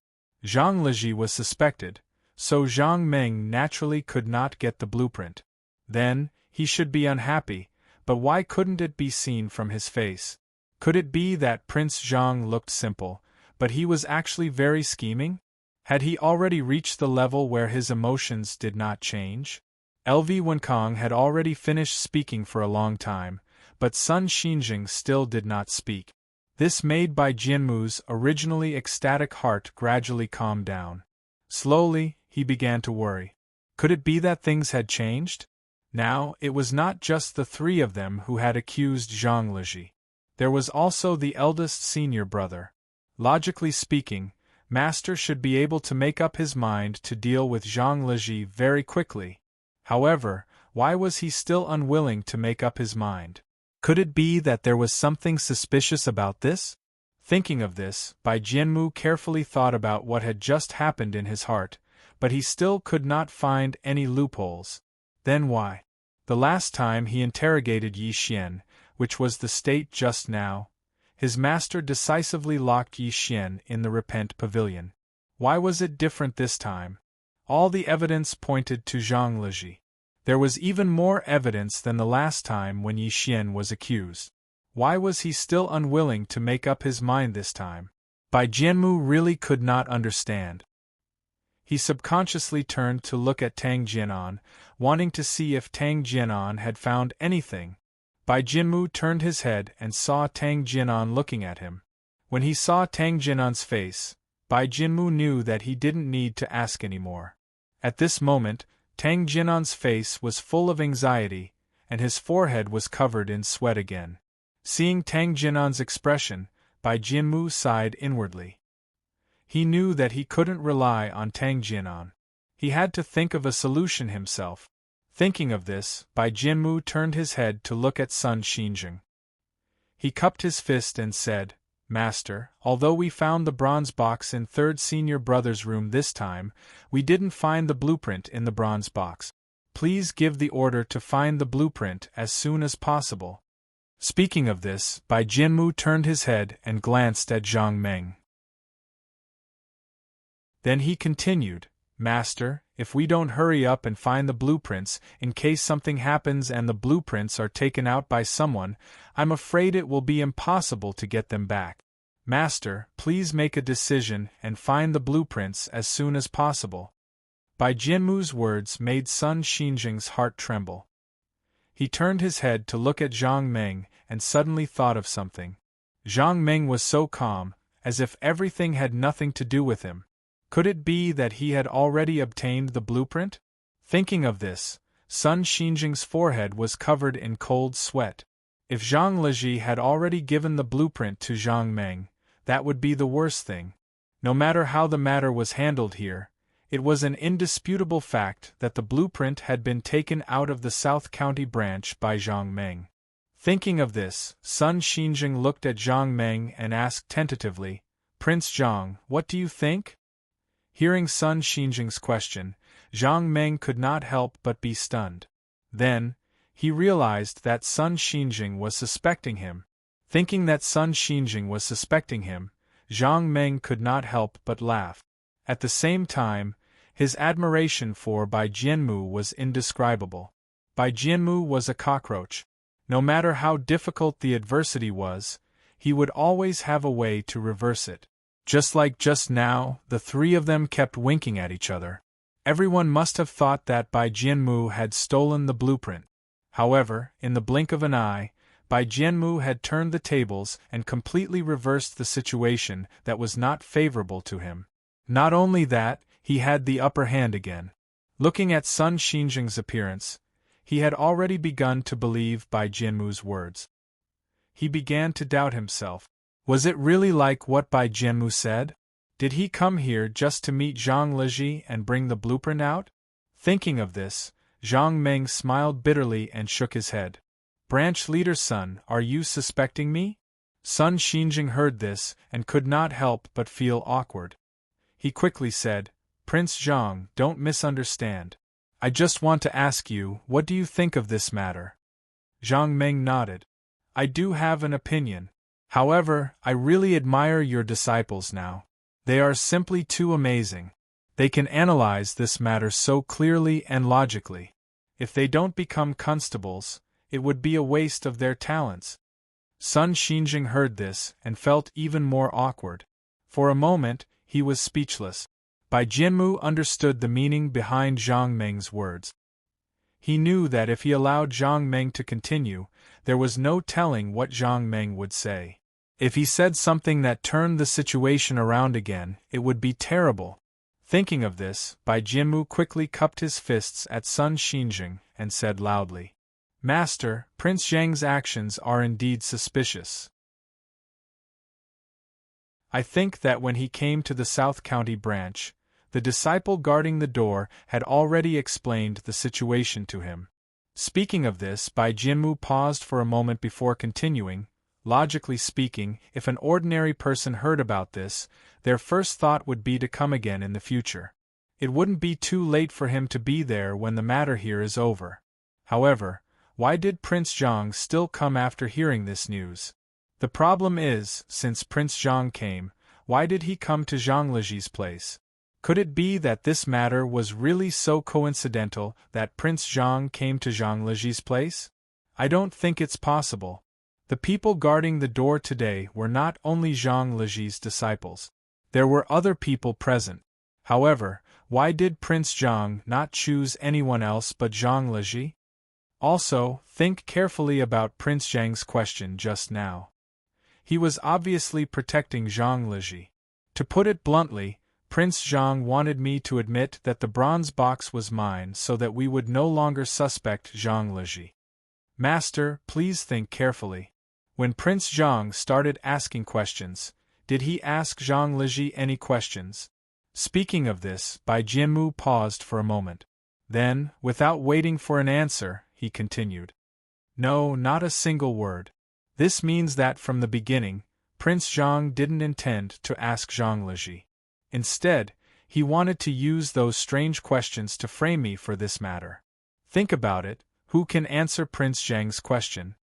Zhang Liji was suspected, so Zhang Meng naturally could not get the blueprint. Then, he should be unhappy, but why couldn't it be seen from his face? Could it be that Prince Zhang looked simple, but he was actually very scheming? Had he already reached the level where his emotions did not change? LV Wenkong had already finished speaking for a long time, but Sun Xinjing still did not speak. This made Bai Jianmu's originally ecstatic heart gradually calm down. Slowly, he began to worry. Could it be that things had changed? Now, it was not just the three of them who had accused Zhang Liji. There was also the eldest senior brother. Logically speaking, Master should be able to make up his mind to deal with Zhang Liji very quickly. However, why was he still unwilling to make up his mind? Could it be that there was something suspicious about this? Thinking of this, Bai Jianmu carefully thought about what had just happened in his heart, but he still could not find any loopholes. Then why? The last time he interrogated Yi Xian, which was the state just now, his master decisively locked Yi Xian in the Repent Pavilion. Why was it different this time? All the evidence pointed to Zhang Liji. There was even more evidence than the last time when Yi Xian was accused. Why was he still unwilling to make up his mind this time? Bai Jianmu really could not understand. He subconsciously turned to look at Tang Jianan, wanting to see if Tang Jianan had found anything. Bai Jianmu turned his head and saw Tang Jianan looking at him. When he saw Tang Jianan's face, Bai Jianmu knew that he didn't need to ask anymore. At this moment, Tang Jianan's face was full of anxiety, and his forehead was covered in sweat again. Seeing Tang Jianan's expression, Bai Jianmu sighed inwardly. He knew that he couldn't rely on Tang Jianan. He had to think of a solution himself. Thinking of this, Bai Jianmu turned his head to look at Sun Xinjing. He cupped his fist and said, "Master, although we found the bronze box in third senior brother's room this time, we didn't find the blueprint in the bronze box. Please give the order to find the blueprint as soon as possible." Speaking of this, Bai Jianmu turned his head and glanced at Zhang Meng. Then he continued, "Master, if we don't hurry up and find the blueprints, in case something happens and the blueprints are taken out by someone, I'm afraid it will be impossible to get them back. Master, please make a decision and find the blueprints as soon as possible." Bai Jianmu's words made Sun Xinjing's heart tremble. He turned his head to look at Zhang Meng and suddenly thought of something. Zhang Meng was so calm, as if everything had nothing to do with him. Could it be that he had already obtained the blueprint? Thinking of this, Sun Xinjing's forehead was covered in cold sweat. If Zhang Liji had already given the blueprint to Zhang Meng, that would be the worst thing. No matter how the matter was handled here, it was an indisputable fact that the blueprint had been taken out of the South County branch by Zhang Meng. Thinking of this, Sun Xinjing looked at Zhang Meng and asked tentatively, "Prince Zhang, what do you think?" Hearing Sun Xinjing's question, Zhang Meng could not help but be stunned. Then, he realized that Sun Xinjing was suspecting him. Thinking that Sun Xinjing was suspecting him, Zhang Meng could not help but laugh. At the same time, his admiration for Bai Jianmu was indescribable. Bai Jianmu was a cockroach. No matter how difficult the adversity was, he would always have a way to reverse it. Just like just now, the three of them kept winking at each other. Everyone must have thought that Bai Jianmu had stolen the blueprint. However, in the blink of an eye, Bai Jianmu had turned the tables and completely reversed the situation that was not favorable to him. Not only that, he had the upper hand again. Looking at Sun Xinjing's appearance, he had already begun to believe Bai Jianmu's words. He began to doubt himself. Was it really like what Bai Jianmu said? Did he come here just to meet Zhang Liji and bring the blueprint out? Thinking of this, Zhang Meng smiled bitterly and shook his head. "Branch leader's son, are you suspecting me?" Sun Xinjing heard this and could not help but feel awkward. He quickly said, "Prince Zhang, don't misunderstand. I just want to ask you, what do you think of this matter?" Zhang Meng nodded. "I do have an opinion. However, I really admire your disciples now. They are simply too amazing. They can analyze this matter so clearly and logically. If they don't become constables, it would be a waste of their talents." Sun Xinjing heard this and felt even more awkward. For a moment, he was speechless. Bai Jianmu understood the meaning behind Zhang Meng's words. He knew that if he allowed Zhang Meng to continue, there was no telling what Zhang Meng would say. If he said something that turned the situation around again, it would be terrible. Thinking of this, Bai Jianmu quickly cupped his fists at Sun Xinjing and said loudly, "Master, Prince Zhang's actions are indeed suspicious. I think that when he came to the South County branch, the disciple guarding the door had already explained the situation to him." Speaking of this, Bai Jianmu paused for a moment before continuing. Logically speaking, if an ordinary person heard about this, their first thought would be to come again in the future. It wouldn't be too late for him to be there when the matter here is over. However, why did Prince Zhang still come after hearing this news? The problem is, since Prince Zhang came, why did he come to Zhang Liji's place? Could it be that this matter was really so coincidental that Prince Zhang came to Zhang Liji's place? I don't think it's possible. The people guarding the door today were not only Zhang Liji's disciples. There were other people present. However, why did Prince Zhang not choose anyone else but Zhang Liji? Also, think carefully about Prince Zhang's question just now. He was obviously protecting Zhang Liji. To put it bluntly, Prince Zhang wanted me to admit that the bronze box was mine so that we would no longer suspect Zhang Liji. Master, please think carefully. When Prince Zhang started asking questions, did he ask Zhang Liji any questions? Speaking of this, Bai Jianmu paused for a moment. Then, without waiting for an answer, he continued. No, not a single word. This means that from the beginning, Prince Zhang didn't intend to ask Zhang Liji. Instead, he wanted to use those strange questions to frame me for this matter. Think about it, who can answer Prince Zhang's question?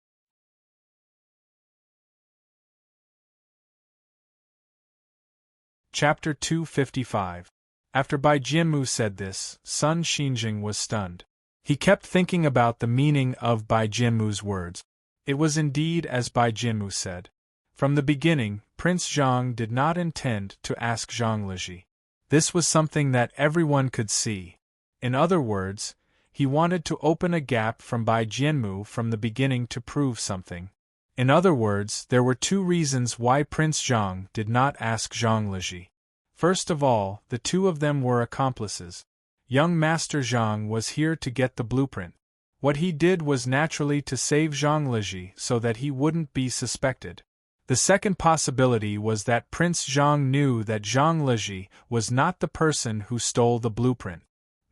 Chapter 255. After Bai Jianmu said this, Sun Xinjing was stunned. He kept thinking about the meaning of Bai Jianmu's words. It was indeed as Bai Jianmu said. From the beginning, Prince Zhang did not intend to ask Zhang Liji. This was something that everyone could see. In other words, he wanted to open a gap from Bai Jianmu from the beginning to prove something. In other words, there were two reasons why Prince Zhang did not ask Zhang Liji. First of all, the two of them were accomplices. Young Master Zhang was here to get the blueprint. What he did was naturally to save Zhang Liji so that he wouldn't be suspected. The second possibility was that Prince Zhang knew that Zhang Liji was not the person who stole the blueprint.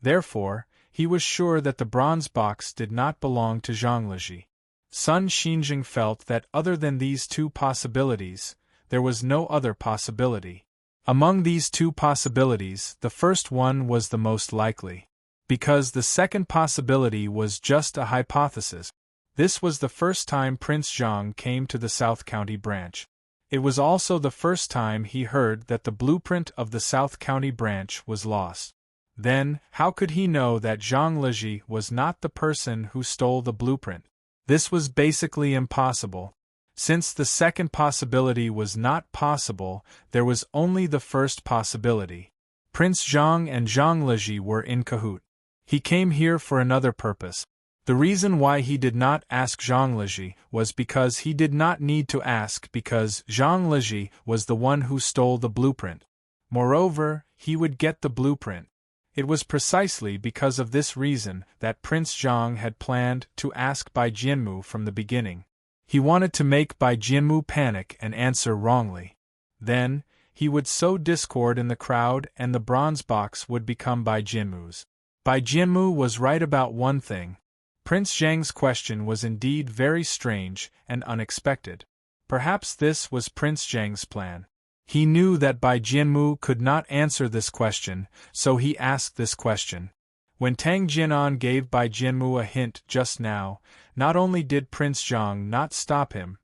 Therefore, he was sure that the bronze box did not belong to Zhang Liji. Sun Xinjing felt that other than these two possibilities, there was no other possibility. Among these two possibilities, the first one was the most likely. Because the second possibility was just a hypothesis. This was the first time Prince Zhang came to the South County branch. It was also the first time he heard that the blueprint of the South County branch was lost. Then, how could he know that Zhang Liji was not the person who stole the blueprint? This was basically impossible. Since the second possibility was not possible, there was only the first possibility. Prince Zhang and Zhang Liji were in cahoot. He came here for another purpose. The reason why he did not ask Zhang Liji was because he did not need to ask because Zhang Liji was the one who stole the blueprint. Moreover, he would get the blueprint. It was precisely because of this reason that Prince Zhang had planned to ask Bai Jianmu from the beginning. He wanted to make Bai Jianmu panic and answer wrongly. Then, he would sow discord in the crowd and the bronze box would become Bai Jianmu's. Bai Jianmu was right about one thing. Prince Zhang's question was indeed very strange and unexpected. Perhaps this was Prince Zhang's plan. He knew that Bai Jianmu could not answer this question, so he asked this question. When Tang Jianan gave Bai Jianmu a hint just now, not only did Prince Zhang not stop him,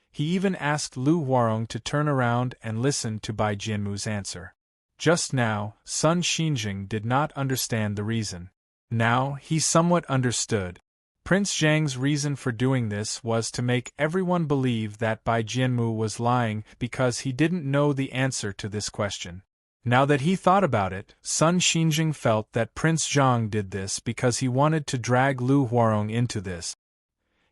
he even asked Lu Huarong to turn around and listen to Bai Jianmu's answer. Just now, Sun Xinjing did not understand the reason. Now, he somewhat understood. Prince Zhang's reason for doing this was to make everyone believe that Bai Jianmu was lying because he didn't know the answer to this question. Now that he thought about it, Sun Xinjing felt that Prince Zhang did this because he wanted to drag Lu Huarong into this.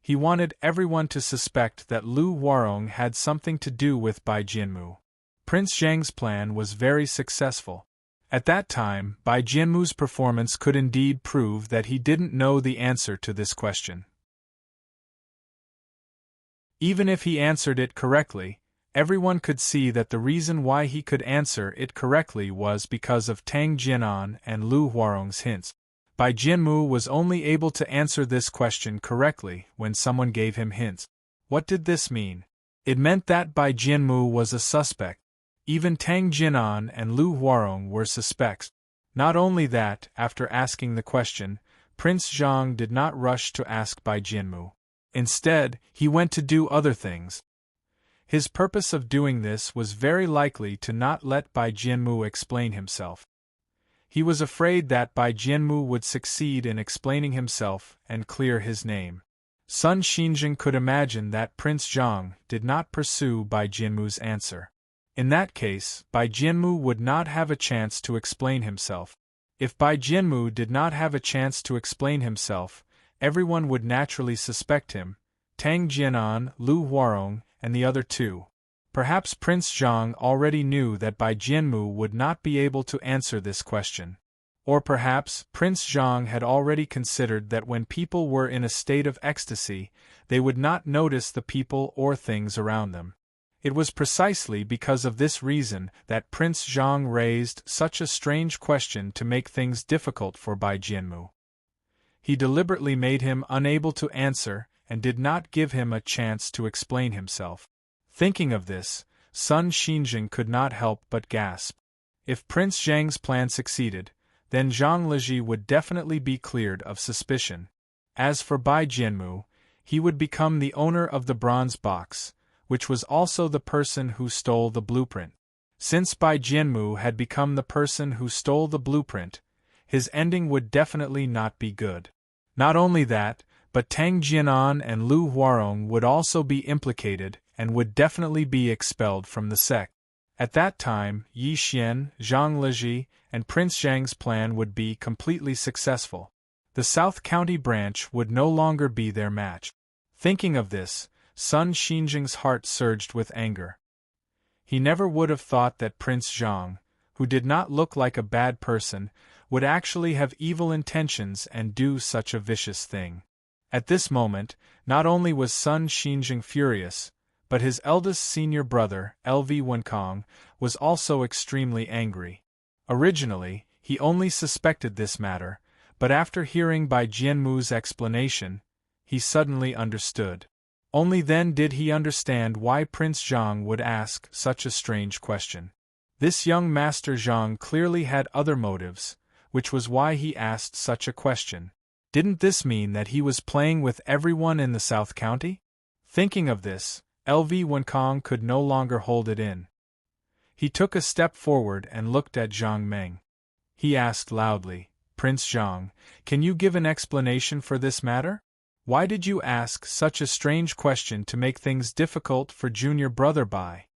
He wanted everyone to suspect that Lu Huarong had something to do with Bai Jianmu. Prince Zhang's plan was very successful. At that time, Bai Jianmu's performance could indeed prove that he didn't know the answer to this question. Even if he answered it correctly, everyone could see that the reason why he could answer it correctly was because of Tang Jianan and Lu Huarong's hints. Bai Jianmu was only able to answer this question correctly when someone gave him hints. What did this mean? It meant that Bai Jianmu was a suspect. Even Tang Jianan and Lu Huarong were suspects. Not only that, after asking the question, Prince Zhang did not rush to ask Bai Jianmu. Instead, he went to do other things. His purpose of doing this was very likely to not let Bai Jianmu explain himself. He was afraid that Bai Jianmu would succeed in explaining himself and clear his name. Sun Xinjing could imagine that Prince Zhang did not pursue Bai Jianmu's answer. In that case, Bai Jianmu would not have a chance to explain himself. If Bai Jianmu did not have a chance to explain himself, everyone would naturally suspect him, Tang Jianan, Lu Huarong, and the other two. Perhaps Prince Zhang already knew that Bai Jianmu would not be able to answer this question. Or perhaps Prince Zhang had already considered that when people were in a state of ecstasy, they would not notice the people or things around them. It was precisely because of this reason that Prince Zhang raised such a strange question to make things difficult for Bai Jianmu. He deliberately made him unable to answer and did not give him a chance to explain himself. Thinking of this, Sun Xinjing could not help but gasp. If Prince Zhang's plan succeeded, then Zhang Liji would definitely be cleared of suspicion. As for Bai Jianmu, he would become the owner of the bronze box, which was also the person who stole the blueprint. Since Bai Jianmu had become the person who stole the blueprint, his ending would definitely not be good. Not only that, but Tang Jianan and Lu Huarong would also be implicated and would definitely be expelled from the sect. At that time, Yi Xian, Zhang Liji, and Prince Zhang's plan would be completely successful. The South County branch would no longer be their match. Thinking of this, Sun Xinjing's heart surged with anger. He never would have thought that Prince Zhang, who did not look like a bad person, would actually have evil intentions and do such a vicious thing. At this moment, not only was Sun Xinjing furious, but his eldest senior brother, LV Wenkong, was also extremely angry. Originally, he only suspected this matter, but after hearing Bai Jianmu's explanation, he suddenly understood. Only then did he understand why Prince Zhang would ask such a strange question. This young Master Zhang clearly had other motives, which was why he asked such a question. Didn't this mean that he was playing with everyone in the South County? Thinking of this, LV Wenkong could no longer hold it in. He took a step forward and looked at Zhang Meng. He asked loudly, "Prince Zhang, can you give an explanation for this matter? Why did you ask such a strange question to make things difficult for junior brother Bai?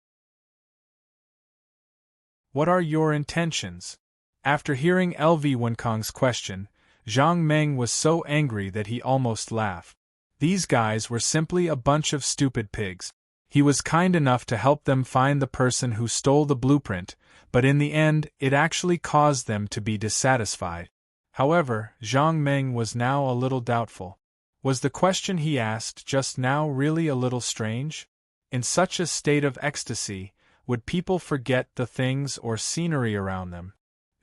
What are your intentions?" After hearing LV Wenkong's question, Zhang Meng was so angry that he almost laughed. These guys were simply a bunch of stupid pigs. He was kind enough to help them find the person who stole the blueprint, but in the end it actually caused them to be dissatisfied. However, Zhang Meng was now a little doubtful. Was the question he asked just now really a little strange? In such a state of ecstasy, would people forget the things or scenery around them?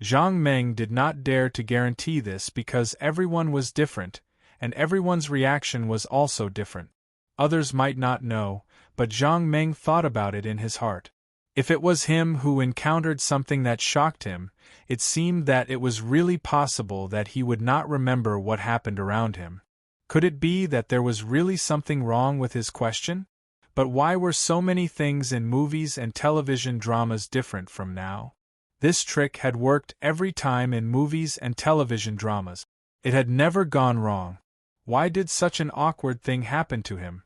Zhang Meng did not dare to guarantee this because everyone was different, and everyone's reaction was also different. Others might not know, but Zhang Meng thought about it in his heart. If it was him who encountered something that shocked him, it seemed that it was really possible that he would not remember what happened around him. Could it be that there was really something wrong with his question? But why were so many things in movies and television dramas different from now? This trick had worked every time in movies and television dramas. It had never gone wrong. Why did such an awkward thing happen to him?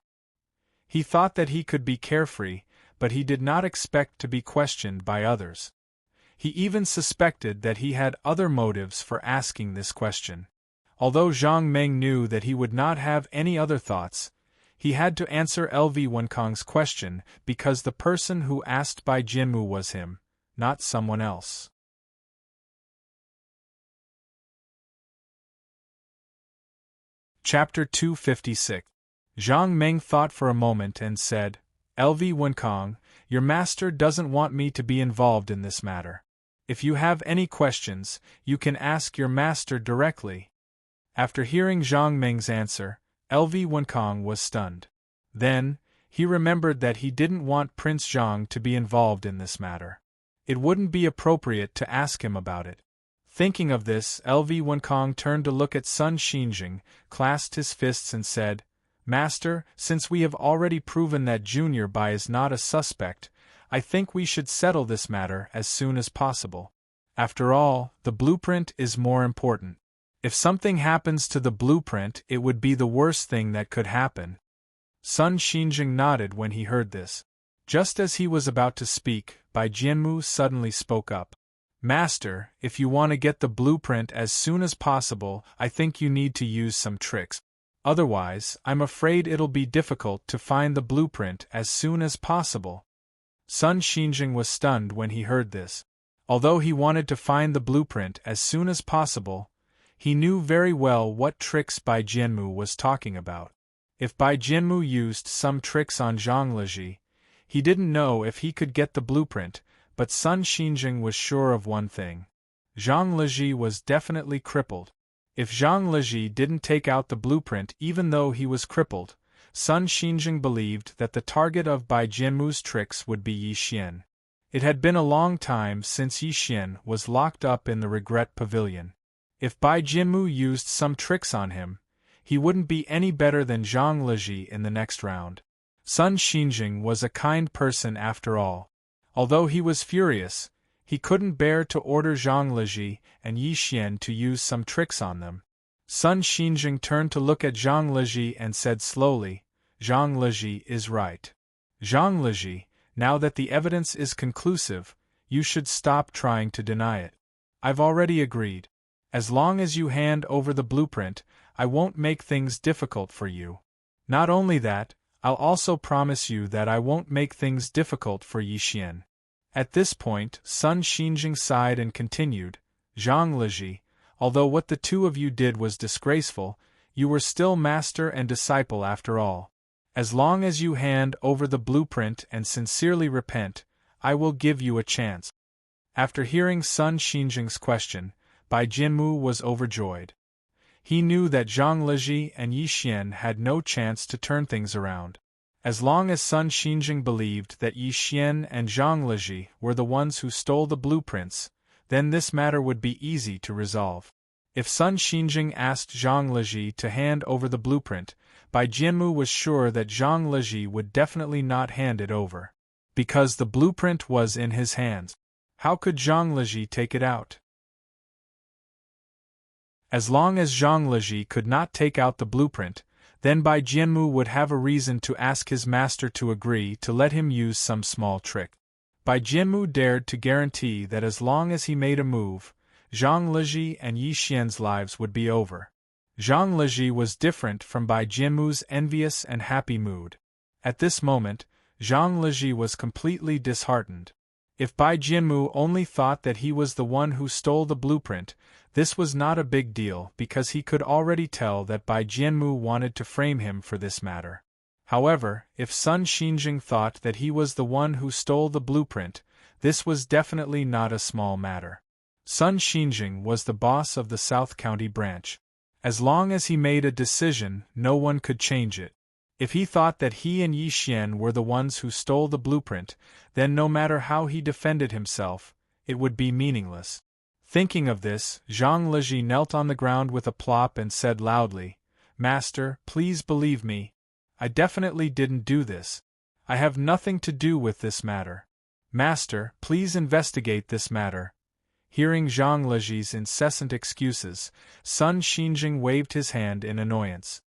He thought that he could be carefree, but he did not expect to be questioned by others. He even suspected that he had other motives for asking this question. Although Zhang Meng knew that he would not have any other thoughts, he had to answer LV Wenkong's question because the person who asked Bai Jianmu was him, not someone else. Chapter 256. Zhang Meng thought for a moment and said, "LV Wenkong, your master doesn't want me to be involved in this matter. If you have any questions, you can ask your master directly." After hearing Zhang Meng's answer, LV Wenkong was stunned. Then, he remembered that he didn't want Prince Zhang to be involved in this matter. It wouldn't be appropriate to ask him about it. Thinking of this, LV Wenkong turned to look at Sun Xinjing, clasped his fists and said, Master, since we have already proven that Junior Bai is not a suspect, I think we should settle this matter as soon as possible. After all, the blueprint is more important. If something happens to the blueprint, it would be the worst thing that could happen. Sun Xinjing nodded when he heard this. Just as he was about to speak, Bai Jianmu suddenly spoke up. Master, if you want to get the blueprint as soon as possible, I think you need to use some tricks. Otherwise, I'm afraid it'll be difficult to find the blueprint as soon as possible. Sun Xinjing was stunned when he heard this. Although he wanted to find the blueprint as soon as possible, he knew very well what tricks Bai Jianmu was talking about. If Bai Jianmu used some tricks on Zhang Leji, he didn't know if he could get the blueprint, but Sun Xinjing was sure of one thing. Zhang Leji was definitely crippled. If Zhang Leji didn't take out the blueprint even though he was crippled, Sun Xinjing believed that the target of Bai Jianmu's tricks would be Yi Xian. It had been a long time since Yi Xian was locked up in the Regret Pavilion. If Bai Jianmu used some tricks on him, he wouldn't be any better than Zhang Leji in the next round. Sun Xinjing was a kind person after all. Although he was furious, he couldn't bear to order Zhang Leji and Yi Xian to use some tricks on them. Sun Xinjing turned to look at Zhang Leji and said slowly, Zhang Leji is right. Zhang Leji, now that the evidence is conclusive, you should stop trying to deny it. I've already agreed. As long as you hand over the blueprint, I won't make things difficult for you. Not only that, I'll also promise you that I won't make things difficult for Yi Xian. At this point, Sun Xinjing sighed and continued, Zhang Leji, although what the two of you did was disgraceful, you were still master and disciple after all. As long as you hand over the blueprint and sincerely repent, I will give you a chance. After hearing Sun Xinjing's question, Bai Jianmu was overjoyed. He knew that Zhang Leji and Yi Xian had no chance to turn things around. As long as Sun Xinjing believed that Yi Xian and Zhang Leji were the ones who stole the blueprints, then this matter would be easy to resolve. If Sun Xinjing asked Zhang Leji to hand over the blueprint, Bai Jianmu was sure that Zhang Leji would definitely not hand it over. Because the blueprint was in his hands. How could Zhang Leji take it out? As long as Zhang Leji could not take out the blueprint, then Bai Jianmu would have a reason to ask his master to agree to let him use some small trick. Bai Jianmu dared to guarantee that as long as he made a move, Zhang Leji and Yi Xian's lives would be over. Zhang Leji was different from Bai Jianmu's envious and happy mood. At this moment, Zhang Leji was completely disheartened. If Bai Jianmu only thought that he was the one who stole the blueprint, this was not a big deal because he could already tell that Bai Jianmu wanted to frame him for this matter. However, if Sun Xinjing thought that he was the one who stole the blueprint, this was definitely not a small matter. Sun Xinjing was the boss of the South County branch. As long as he made a decision, no one could change it. If he thought that he and Yi Xian were the ones who stole the blueprint, then no matter how he defended himself, it would be meaningless. Thinking of this, Zhang Leji knelt on the ground with a plop and said loudly, Master, please believe me. I definitely didn't do this. I have nothing to do with this matter. Master, please investigate this matter. Hearing Zhang Leji's incessant excuses, Sun Xinjing waved his hand in annoyance.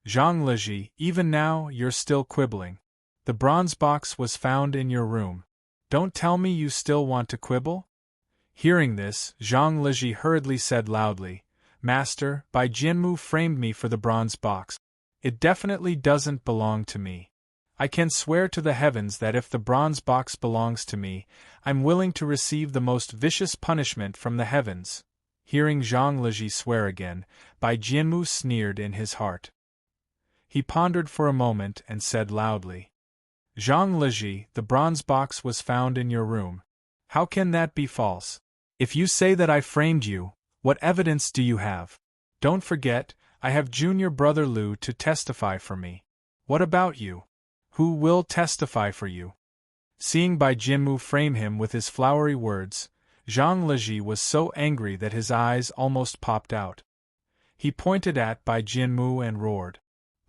Zhang Leji, even now you're still quibbling. The bronze box was found in your room. Don't tell me you still want to quibble? Hearing this, Zhang Leji hurriedly said loudly, Master, Bai Jianmu framed me for the bronze box. It definitely doesn't belong to me. I can swear to the heavens that if the bronze box belongs to me, I'm willing to receive the most vicious punishment from the heavens. Hearing Zhang Leji swear again, Bai Jianmu sneered in his heart. He pondered for a moment and said loudly, Zhang Leji, the bronze box was found in your room. How can that be false? If you say that I framed you, what evidence do you have? Don't forget, I have junior brother Lu to testify for me. What about you? Who will testify for you? Seeing Bai Jianmu frame him with his flowery words, Zhang Leji was so angry that his eyes almost popped out. He pointed at Bai Jianmu and roared,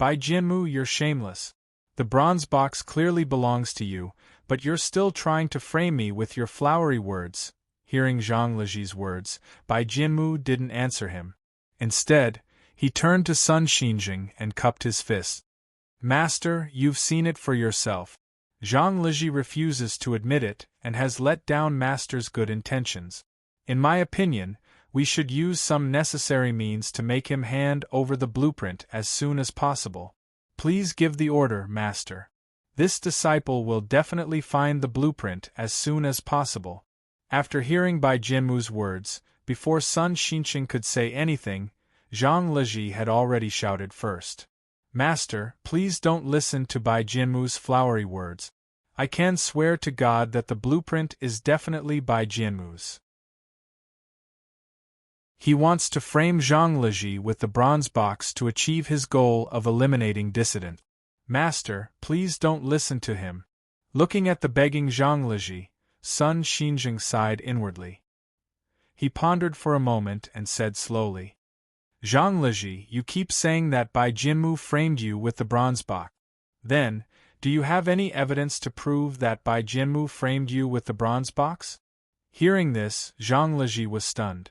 Bai Jianmu, you're shameless. The bronze box clearly belongs to you, but you're still trying to frame me with your flowery words. Hearing Zhang Liji's words, Bai Jianmu didn't answer him. Instead, he turned to Sun Xinjing and cupped his fist. Master, you've seen it for yourself. Zhang Liji refuses to admit it and has let down Master's good intentions. In my opinion, we should use some necessary means to make him hand over the blueprint as soon as possible. Please give the order, Master. This disciple will definitely find the blueprint as soon as possible. After hearing Bai Jianmu's words, before Sun Xinjing could say anything, Zhang Liji had already shouted first. Master, please don't listen to Bai Jianmu's flowery words. I can swear to God that the blueprint is definitely Bai Jianmu's. He wants to frame Zhang Liji with the bronze box to achieve his goal of eliminating dissident. Master, please don't listen to him. Looking at the begging Zhang Liji, Sun Xinjing sighed inwardly. He pondered for a moment and said slowly, Zhang Liji, you keep saying that Bai Jianmu framed you with the bronze box. Then, do you have any evidence to prove that Bai Jianmu framed you with the bronze box? Hearing this, Zhang Liji was stunned.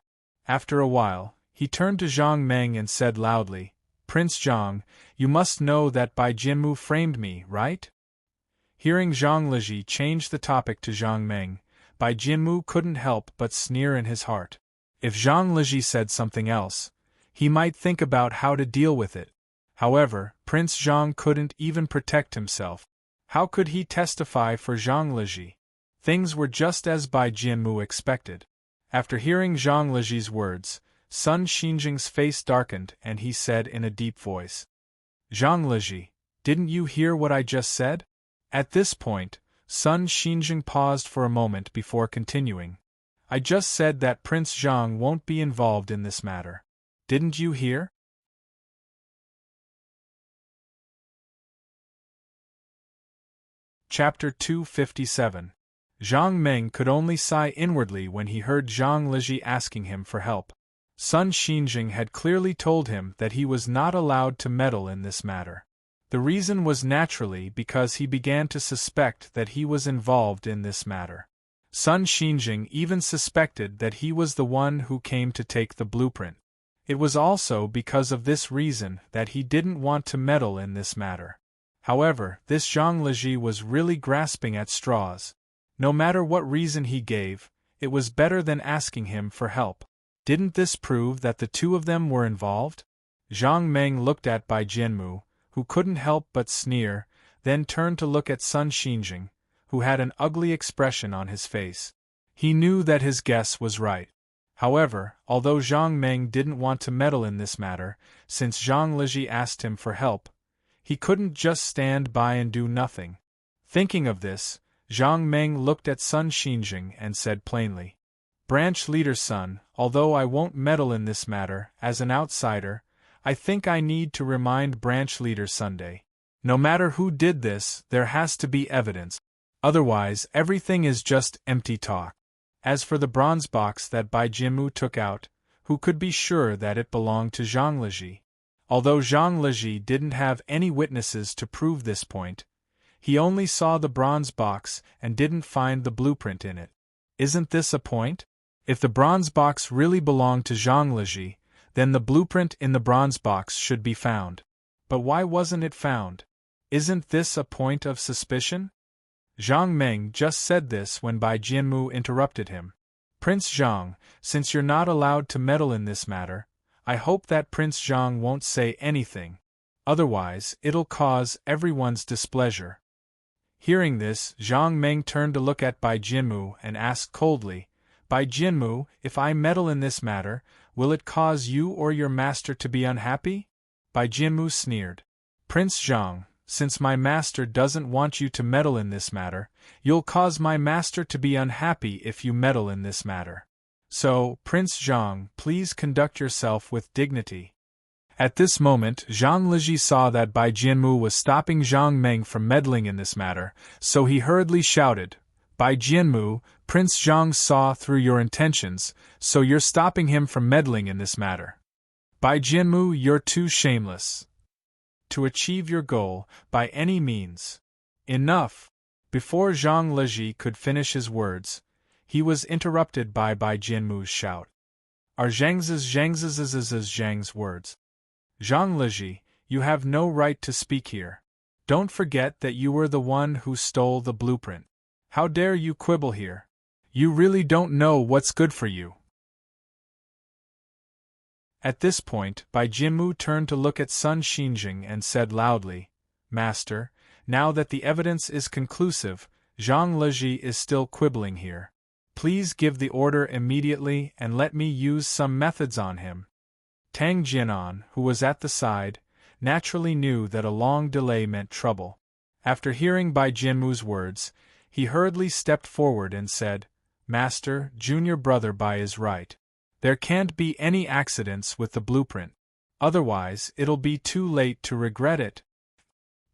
After a while, he turned to Zhang Meng and said loudly, Prince Zhang, you must know that Bai Jianmu framed me, right? Hearing Zhang Liji change the topic to Zhang Meng, Bai Jianmu couldn't help but sneer in his heart. If Zhang Liji said something else, he might think about how to deal with it. However, Prince Zhang couldn't even protect himself. How could he testify for Zhang Liji? Things were just as Bai Jianmu expected. After hearing Zhang Liji's words, Sun Xinjing's face darkened and he said in a deep voice, Zhang Liji, didn't you hear what I just said? At this point, Sun Xinjing paused for a moment before continuing. I just said that Prince Zhang won't be involved in this matter. Didn't you hear? Chapter 257. Zhang Meng could only sigh inwardly when he heard Zhang Liji asking him for help. Sun Xinjing had clearly told him that he was not allowed to meddle in this matter. The reason was naturally because he began to suspect that he was involved in this matter. Sun Xinjing even suspected that he was the one who came to take the blueprint. It was also because of this reason that he didn't want to meddle in this matter. However, this Zhang Liji was really grasping at straws. No matter what reason he gave, it was better than asking him for help. Didn't this prove that the two of them were involved? Zhang Meng looked at Bai Jianmu, who couldn't help but sneer, then turned to look at Sun Xinjing, who had an ugly expression on his face. He knew that his guess was right. However, although Zhang Meng didn't want to meddle in this matter, since Zhang Liji asked him for help, he couldn't just stand by and do nothing. Thinking of this, Zhang Meng looked at Sun Xinjing and said plainly, Branch leader's son, although I won't meddle in this matter, as an outsider, I think I need to remind branch leader Sunday. No matter who did this, there has to be evidence. Otherwise, everything is just empty talk. As for the bronze box that Bai Jianmu took out, who could be sure that it belonged to Zhang Liji? Although Zhang Liji didn't have any witnesses to prove this point, he only saw the bronze box and didn't find the blueprint in it. Isn't this a point? If the bronze box really belonged to Zhang Liji, then the blueprint in the bronze box should be found. But why wasn't it found? Isn't this a point of suspicion? Zhang Meng just said this when Bai Jianmu interrupted him. Prince Zhang, since you're not allowed to meddle in this matter, I hope that Prince Zhang won't say anything. Otherwise, it'll cause everyone's displeasure. Hearing this, Zhang Meng turned to look at Bai Jianmu and asked coldly, Bai Jianmu, if I meddle in this matter, will it cause you or your master to be unhappy? Bai Jianmu sneered. Prince Zhang, since my master doesn't want you to meddle in this matter, you'll cause my master to be unhappy if you meddle in this matter. So, Prince Zhang, please conduct yourself with dignity. At this moment, Zhang Liji saw that Bai Jianmu was stopping Zhang Meng from meddling in this matter, so he hurriedly shouted, Bai Jianmu, Prince Zhang saw through your intentions, so you're stopping him from meddling in this matter. Bai Jianmu, you're too shameless. to achieve your goal, by any means. Enough! Before Zhang Leji could finish his words, he was interrupted by Bai Jianmu's shout. Are Zhang's words. Zhang Leji, you have no right to speak here. Don't forget that you were the one who stole the blueprint. How dare you quibble here? You really don't know what's good for you. At this point, Bai Jianmu turned to look at Sun Xinjing and said loudly, Master, now that the evidence is conclusive, Zhang Leji is still quibbling here. Please give the order immediately and let me use some methods on him. Tang Jianan, who was at the side, naturally knew that a long delay meant trouble. After hearing Bai Jianmu's words, he hurriedly stepped forward and said, Master, junior brother Bai is right. There can't be any accidents with the blueprint. Otherwise, it'll be too late to regret it.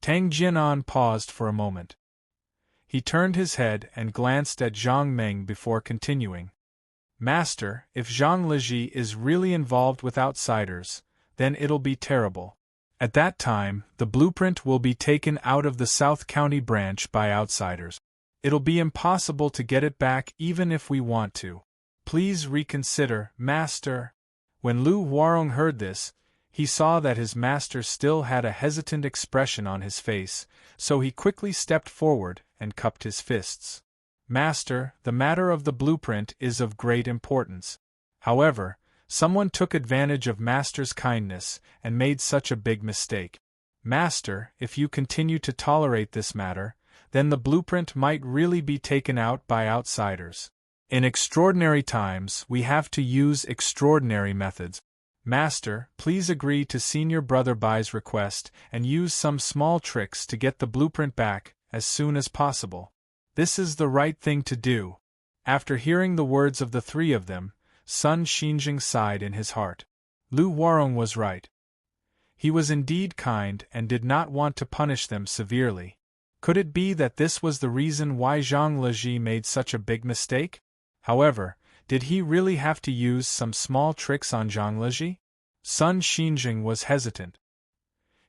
Tang Jianan paused for a moment. He turned his head and glanced at Zhang Meng before continuing. Master, if Zhang Leji is really involved with outsiders, then it'll be terrible. At that time, the blueprint will be taken out of the South County branch by outsiders. It'll be impossible to get it back even if we want to. Please reconsider, Master. When Lu Huarong heard this, he saw that his master still had a hesitant expression on his face, so he quickly stepped forward and cupped his fists. Master, the matter of the blueprint is of great importance. However, someone took advantage of Master's kindness and made such a big mistake. Master, if you continue to tolerate this matter, then the blueprint might really be taken out by outsiders. In extraordinary times, we have to use extraordinary methods. Master, please agree to Senior Brother Bai's request and use some small tricks to get the blueprint back as soon as possible. This is the right thing to do. After hearing the words of the three of them, Sun Xinjing sighed in his heart. Lu Huarong was right. He was indeed kind and did not want to punish them severely. Could it be that this was the reason why Zhang Leji made such a big mistake? However, did he really have to use some small tricks on Zhang Leji? Sun Xinjing was hesitant.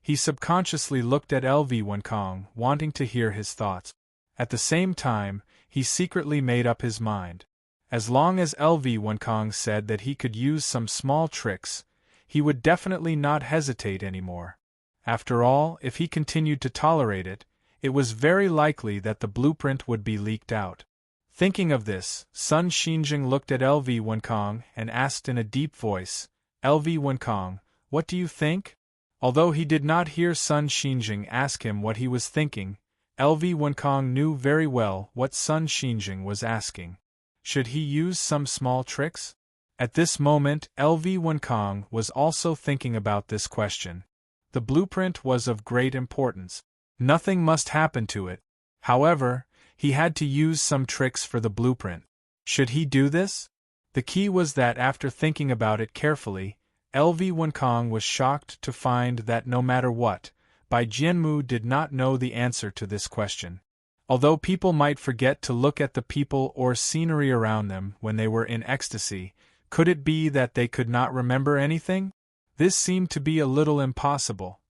He subconsciously looked at LV Wenkong, wanting to hear his thoughts. At the same time, he secretly made up his mind. As long as LV Wenkong said that he could use some small tricks, he would definitely not hesitate anymore. After all, if he continued to tolerate it, it was very likely that the blueprint would be leaked out. Thinking of this, Sun Xinjing looked at LV Wenkong and asked in a deep voice, LV Wenkong, what do you think? Although he did not hear Sun Xinjing ask him what he was thinking, LV Wenkong knew very well what Sun Xinjing was asking. Should he use some small tricks? At this moment, LV Wenkong was also thinking about this question. The blueprint was of great importance. Nothing must happen to it. However, he had to use some tricks for the blueprint. Should he do this? The key was that after thinking about it carefully, LV Wenkong was shocked to find that no matter what, Bai Jianmu did not know the answer to this question. Although people might forget to look at the people or scenery around them when they were in ecstasy, could it be that they could not remember anything? This seemed to be a little impossible.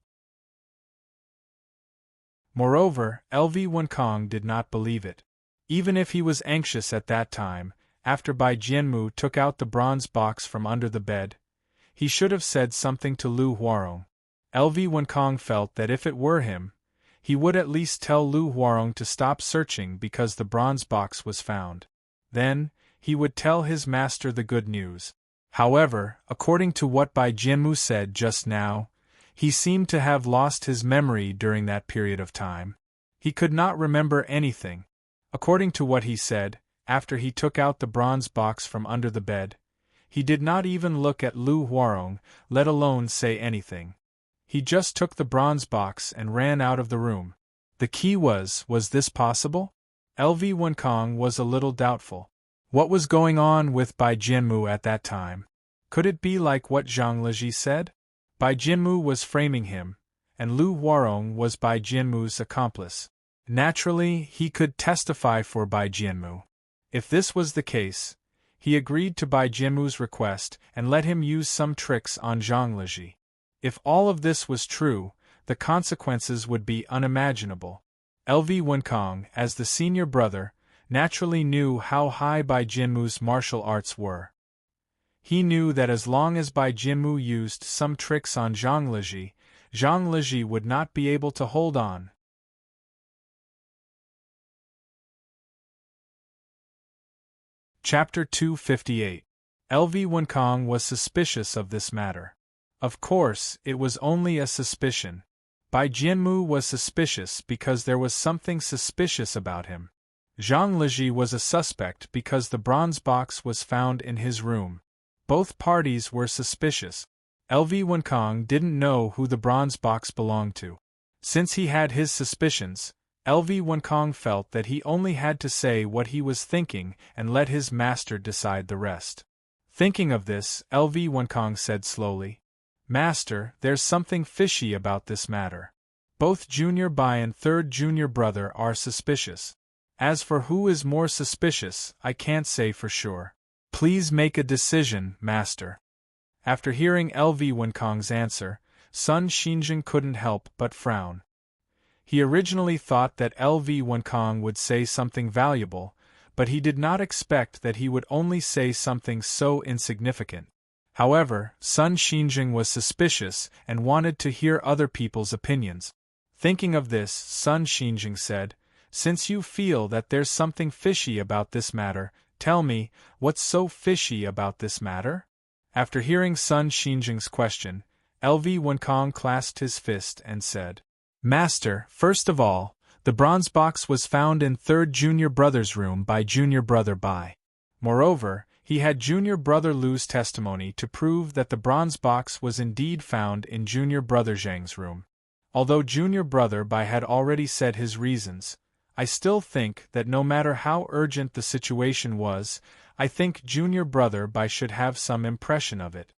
Moreover, LV Wenkong did not believe it. Even if he was anxious at that time, after Bai Jianmu took out the bronze box from under the bed, he should have said something to Lu Huarong. LV Wenkong felt that if it were him, he would at least tell Lu Huarong to stop searching because the bronze box was found. Then, he would tell his master the good news. However, according to what Bai Jianmu said just now, he seemed to have lost his memory during that period of time. He could not remember anything. According to what he said, after he took out the bronze box from under the bed, he did not even look at Lu Huarong, let alone say anything. He just took the bronze box and ran out of the room. The key was this possible? LV Wenkong was a little doubtful. What was going on with Bai Jianmu at that time? Could it be like what Zhang Leji said? Bai Jianmu was framing him, and Lu Huarong was Bai Jianmu's accomplice. Naturally, he could testify for Bai Jianmu. If this was the case, he agreed to Bai Jianmu's request and let him use some tricks on Zhang Leji. If all of this was true, the consequences would be unimaginable. LV Wenkong, as the senior brother, naturally knew how high Bai Jianmu's martial arts were. He knew that as long as Bai Jianmu used some tricks on Zhang Liji would not be able to hold on. Chapter 258. LV Wenkong was suspicious of this matter. Of course, it was only a suspicion. Bai Jianmu was suspicious because there was something suspicious about him. Zhang Liji was a suspect because the bronze box was found in his room. Both parties were suspicious. LV Wenkong didn't know who the bronze box belonged to. Since he had his suspicions, LV Wenkong felt that he only had to say what he was thinking and let his master decide the rest. Thinking of this, LV Wenkong said slowly, "Master, there's something fishy about this matter. Both Junior Bai and third junior brother are suspicious. As for who is more suspicious, I can't say for sure. Please make a decision, Master." After hearing LV Wenkong's answer, Sun Xinjing couldn't help but frown. He originally thought that LV Wenkong would say something valuable, but he did not expect that he would only say something so insignificant. However, Sun Xinjing was suspicious and wanted to hear other people's opinions. Thinking of this, Sun Xinjing said, "Since you feel that there's something fishy about this matter, tell me, what's so fishy about this matter?" After hearing Sun Xinjing's question, LV Wenkong clasped his fist and said, "Master, first of all, the bronze box was found in third junior brother's room by junior brother Bai. Moreover, he had junior brother Lu's testimony to prove that the bronze box was indeed found in junior brother Zhang's room. Although junior brother Bai had already said his reasons, I still think that no matter how urgent the situation was, I think junior brother Bai should have some impression of it."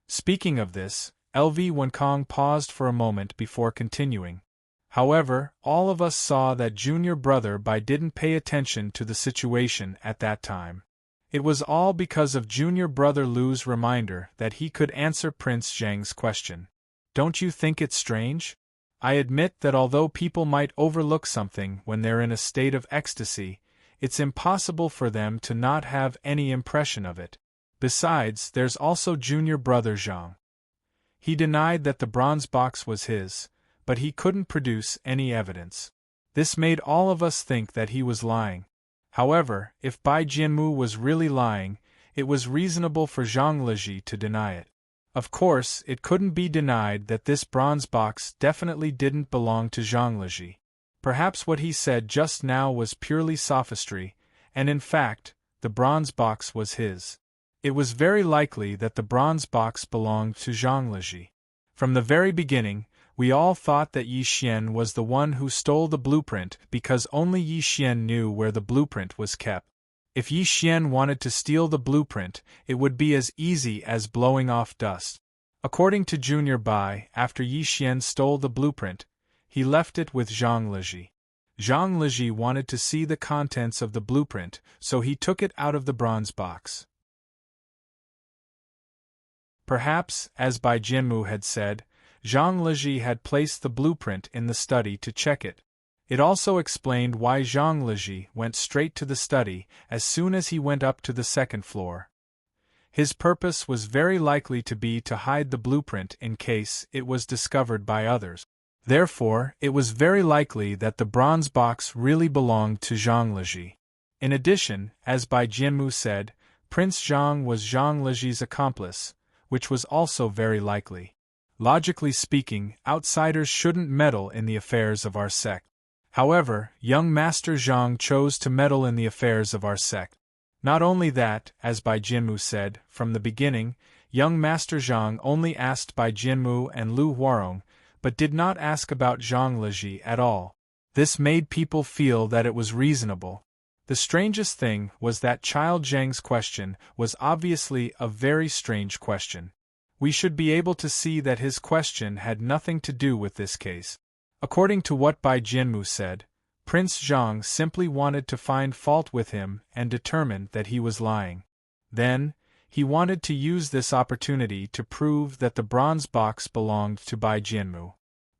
Speaking of this, LV Wenkong paused for a moment before continuing. "However, all of us saw that junior brother Bai didn't pay attention to the situation at that time. It was all because of junior brother Lu's reminder that he could answer Prince Zhang's question. Don't you think it strange? I admit that although people might overlook something when they're in a state of ecstasy, it's impossible for them to not have any impression of it. Besides, there's also junior brother Zhang. He denied that the bronze box was his, but he couldn't produce any evidence. This made all of us think that he was lying. However, if Bai Jianmu was really lying, it was reasonable for Zhang Liji to deny it. Of course, it couldn't be denied that this bronze box definitely didn't belong to Zhang Liji. Perhaps what he said just now was purely sophistry, and in fact, the bronze box was his. It was very likely that the bronze box belonged to Zhang Liji. From the very beginning, we all thought that Yi Xian was the one who stole the blueprint because only Yi Xian knew where the blueprint was kept. If Yi Xian wanted to steal the blueprint, it would be as easy as blowing off dust. According to Junior Bai, after Yi Xian stole the blueprint, he left it with Zhang Liji. Zhang Liji wanted to see the contents of the blueprint, so he took it out of the bronze box. Perhaps, as Bai Jianmu had said, Zhang Liji had placed the blueprint in the study to check it. It also explained why Zhang Liji went straight to the study as soon as he went up to the second floor. His purpose was very likely to be to hide the blueprint in case it was discovered by others. Therefore, it was very likely that the bronze box really belonged to Zhang Liji. In addition, as Bai Jianmu said, Prince Zhang was Zhang Liji's accomplice, which was also very likely. Logically speaking, outsiders shouldn't meddle in the affairs of our sect. However, young Master Zhang chose to meddle in the affairs of our sect. Not only that, as Bai Jianmu said, from the beginning, young Master Zhang only asked Bai Jianmu and Lu Huarong, but did not ask about Zhang Liji at all. This made people feel that it was reasonable. The strangest thing was that Child Zhang's question was obviously a very strange question. We should be able to see that his question had nothing to do with this case. According to what Bai Jianmu said, Prince Zhang simply wanted to find fault with him and determined that he was lying. Then, he wanted to use this opportunity to prove that the bronze box belonged to Bai Jianmu.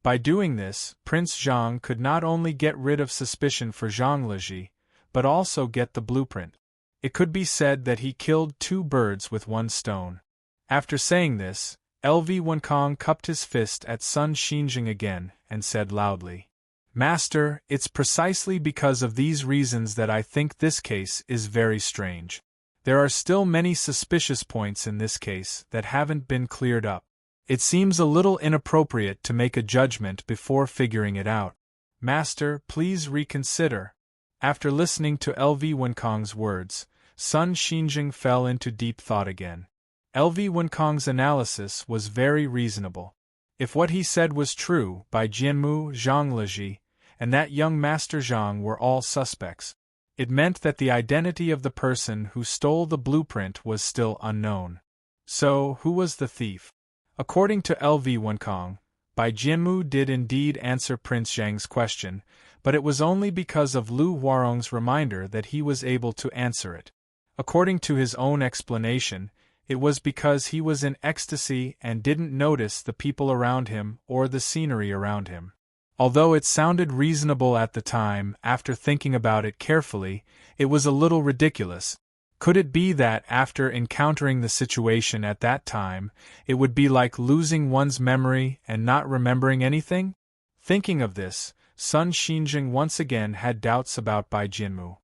By doing this, Prince Zhang could not only get rid of suspicion for Zhang Leji, but also get the blueprint. It could be said that he killed two birds with one stone. After saying this, LV Wenkong cupped his fist at Sun Xinjing again, and said loudly, "Master, it's precisely because of these reasons that I think this case is very strange. There are still many suspicious points in this case that haven't been cleared up. It seems a little inappropriate to make a judgment before figuring it out. Master, please reconsider." After listening to LV Wenkong's words, Sun Xinjing fell into deep thought again. LV Wenkong's analysis was very reasonable. If what he said was true, Bai Jianmu, Zhang Leji, and that young Master Zhang were all suspects, it meant that the identity of the person who stole the blueprint was still unknown. So, who was the thief? According to LV Wenkong, Bai Jianmu did indeed answer Prince Zhang's question, but it was only because of Lu Huarong's reminder that he was able to answer it. According to his own explanation, it was because he was in ecstasy and didn't notice the people around him or the scenery around him. Although it sounded reasonable at the time, after thinking about it carefully, it was a little ridiculous. Could it be that after encountering the situation at that time, it would be like losing one's memory and not remembering anything? Thinking of this, Sun Xinjing once again had doubts about Bai Jianmu.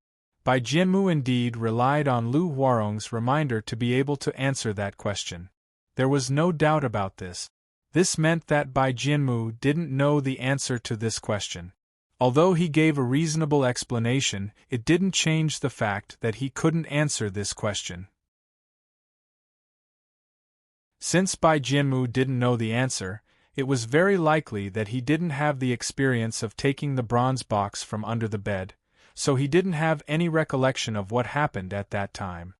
Bai Jianmu indeed relied on Lu Huarong's reminder to be able to answer that question. There was no doubt about this. This meant that Bai Jianmu didn't know the answer to this question. Although he gave a reasonable explanation, it didn't change the fact that he couldn't answer this question. Since Bai Jianmu didn't know the answer, it was very likely that he didn't have the experience of taking the bronze box from under the bed, so he didn't have any recollection of what happened at that time.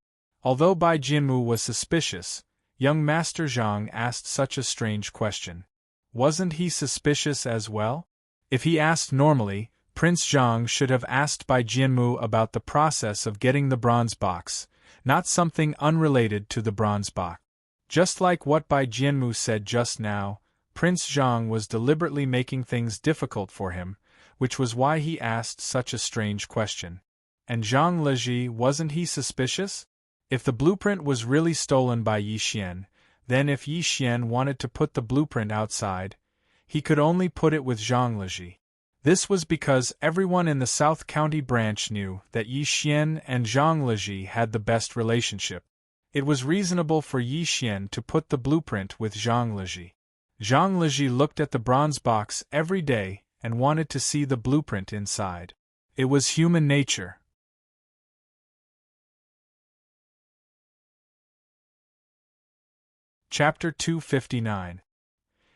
Although Bai Jianmu was suspicious, young Master Zhang asked such a strange question. Wasn't he suspicious as well? If he asked normally, Prince Zhang should have asked Bai Jianmu about the process of getting the bronze box, not something unrelated to the bronze box. Just like what Bai Jianmu said just now, Prince Zhang was deliberately making things difficult for him, which was why he asked such a strange question. And Zhang Leji, wasn't he suspicious? If the blueprint was really stolen by Yi Xian, then if Yi Xian wanted to put the blueprint outside, he could only put it with Zhang Leji. This was because everyone in the South County branch knew that Yi Xian and Zhang Leji had the best relationship. It was reasonable for Yi Xian to put the blueprint with Zhang Leji. Zhang Leji looked at the bronze box every day and wanted to see the blueprint inside. It was human nature. Chapter 259.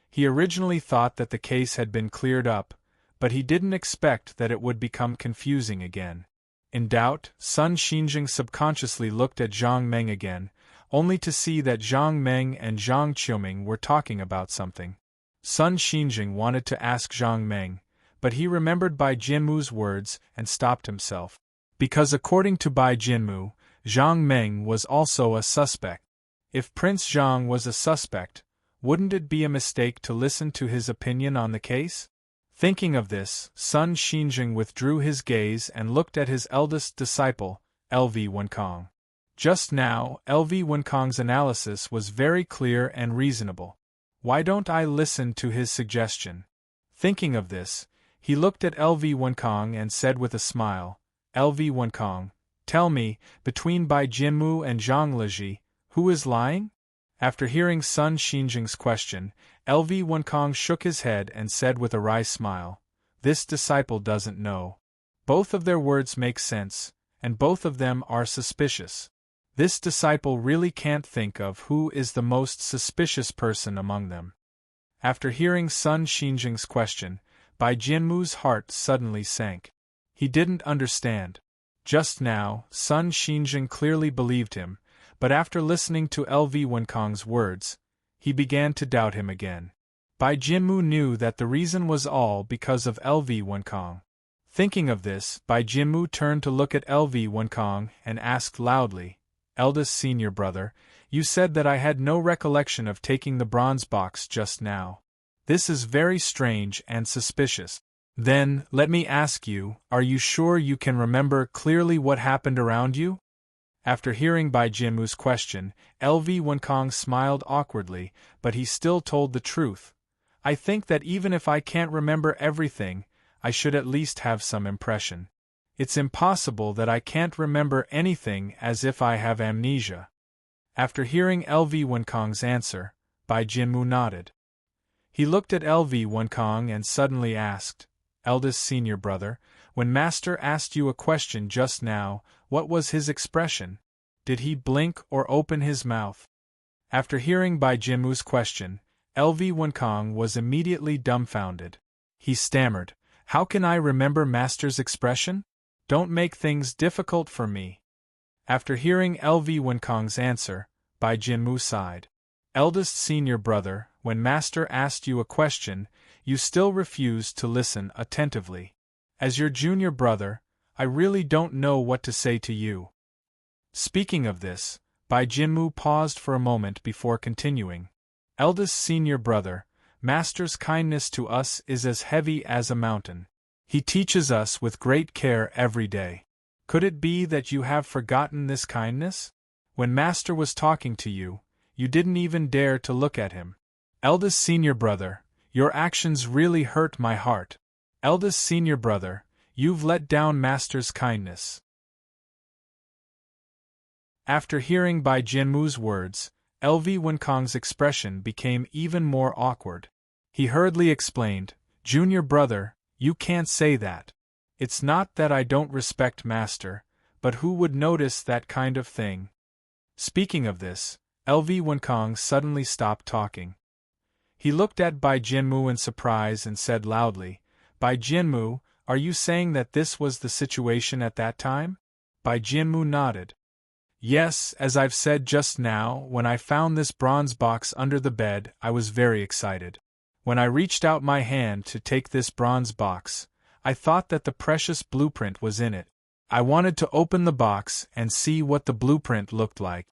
He originally thought that the case had been cleared up, but he didn't expect that it would become confusing again. In doubt, Sun Xinjing subconsciously looked at Zhang Meng again, only to see that Zhang Meng and Zhang Qiuming were talking about something. Sun Xinjing wanted to ask Zhang Meng, but he remembered Bai Jianmu's words and stopped himself. Because according to Bai Jianmu, Zhang Meng was also a suspect. If Prince Zhang was a suspect, wouldn't it be a mistake to listen to his opinion on the case? Thinking of this, Sun Xinjing withdrew his gaze and looked at his eldest disciple, LV Wenkong. Just now, LV Wenkong's analysis was very clear and reasonable. Why don't I listen to his suggestion? Thinking of this, he looked at LV Wenkong and said with a smile, LV Wenkong, tell me, between Bai Jianmu and Zhang Leji, who is lying? After hearing Sun Xinjing's question, LV Wenkong shook his head and said with a wry smile, this disciple doesn't know. Both of their words make sense, and both of them are suspicious. This disciple really can't think of who is the most suspicious person among them. After hearing Sun Xinjing's question, Bai Jianmu's heart suddenly sank. He didn't understand. Just now, Sun Xinjing clearly believed him, but after listening to LV Wenkong's words, he began to doubt him again. Bai Jianmu knew that the reason was all because of LV Wenkong. Thinking of this, Bai Jianmu turned to look at LV Wenkong and asked loudly, eldest senior brother, you said that I had no recollection of taking the bronze box just now. This is very strange and suspicious. Then, let me ask you, are you sure you can remember clearly what happened around you? After hearing Bai Jianmu's question, LV Wenkong smiled awkwardly, but he still told the truth. I think that even if I can't remember everything, I should at least have some impression. It's impossible that I can't remember anything, as if I have amnesia. After hearing LV Wenkong's answer, Bai Jianmu nodded. He looked at LV Wenkong and suddenly asked, "Eldest senior brother, when Master asked you a question just now, what was his expression? Did he blink or open his mouth?" After hearing Bai Jianmu's question, LV Wenkong was immediately dumbfounded. He stammered, "How can I remember Master's expression? Don't make things difficult for me." After hearing LV Wenkong's answer, Bai Jianmu sighed. "Eldest senior brother, when Master asked you a question, you still refused to listen attentively. As your junior brother, I really don't know what to say to you." Speaking of this, Bai Jianmu paused for a moment before continuing. "Eldest senior brother, Master's kindness to us is as heavy as a mountain. He teaches us with great care every day. Could it be that you have forgotten this kindness? When Master was talking to you, you didn't even dare to look at him. Eldest senior brother, your actions really hurt my heart. Eldest senior brother, you've let down Master's kindness." After hearing Bai Jianmu's words, LV Wenkong's expression became even more awkward. He hurriedly explained, "Junior brother, you can't say that. It's not that I don't respect Master, but who would notice that kind of thing?" Speaking of this, LV Wenkong suddenly stopped talking. He looked at Bai Jianmu in surprise and said loudly, "Bai Jianmu, are you saying that this was the situation at that time?" Bai Jianmu nodded. "Yes, as I've said just now, when I found this bronze box under the bed, I was very excited. When I reached out my hand to take this bronze box, I thought that the precious blueprint was in it. I wanted to open the box and see what the blueprint looked like."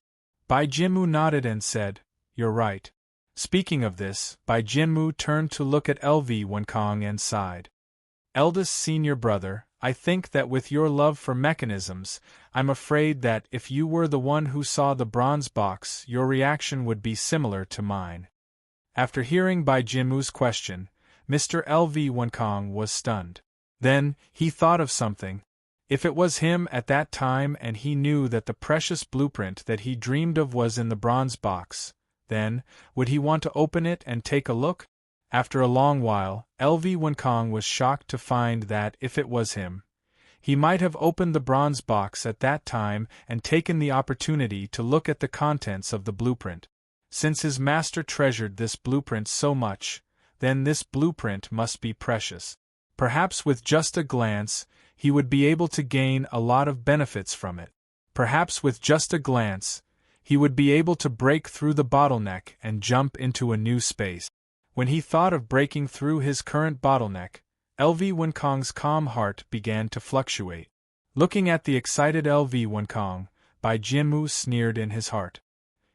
Bai Jianmu nodded and said, "You're right." Speaking of this, Bai Jianmu turned to look at LV Wenkong and sighed. "Eldest senior brother, I think that with your love for mechanisms, I'm afraid that if you were the one who saw the bronze box, your reaction would be similar to mine." After hearing Bai Jianmu's question, Mr. LV Wenkong was stunned. Then, he thought of something. If it was him at that time and he knew that the precious blueprint that he dreamed of was in the bronze box, then, would he want to open it and take a look? After a long while, LV Wenkong was shocked to find that if it was him, he might have opened the bronze box at that time and taken the opportunity to look at the contents of the blueprint. Since his master treasured this blueprint so much, then this blueprint must be precious. Perhaps with just a glance, he would be able to gain a lot of benefits from it. Perhaps with just a glance, he would be able to break through the bottleneck and jump into a new space. When he thought of breaking through his current bottleneck, LV Wenkong's calm heart began to fluctuate. Looking at the excited LV Wenkong, Bai Jianmu sneered in his heart.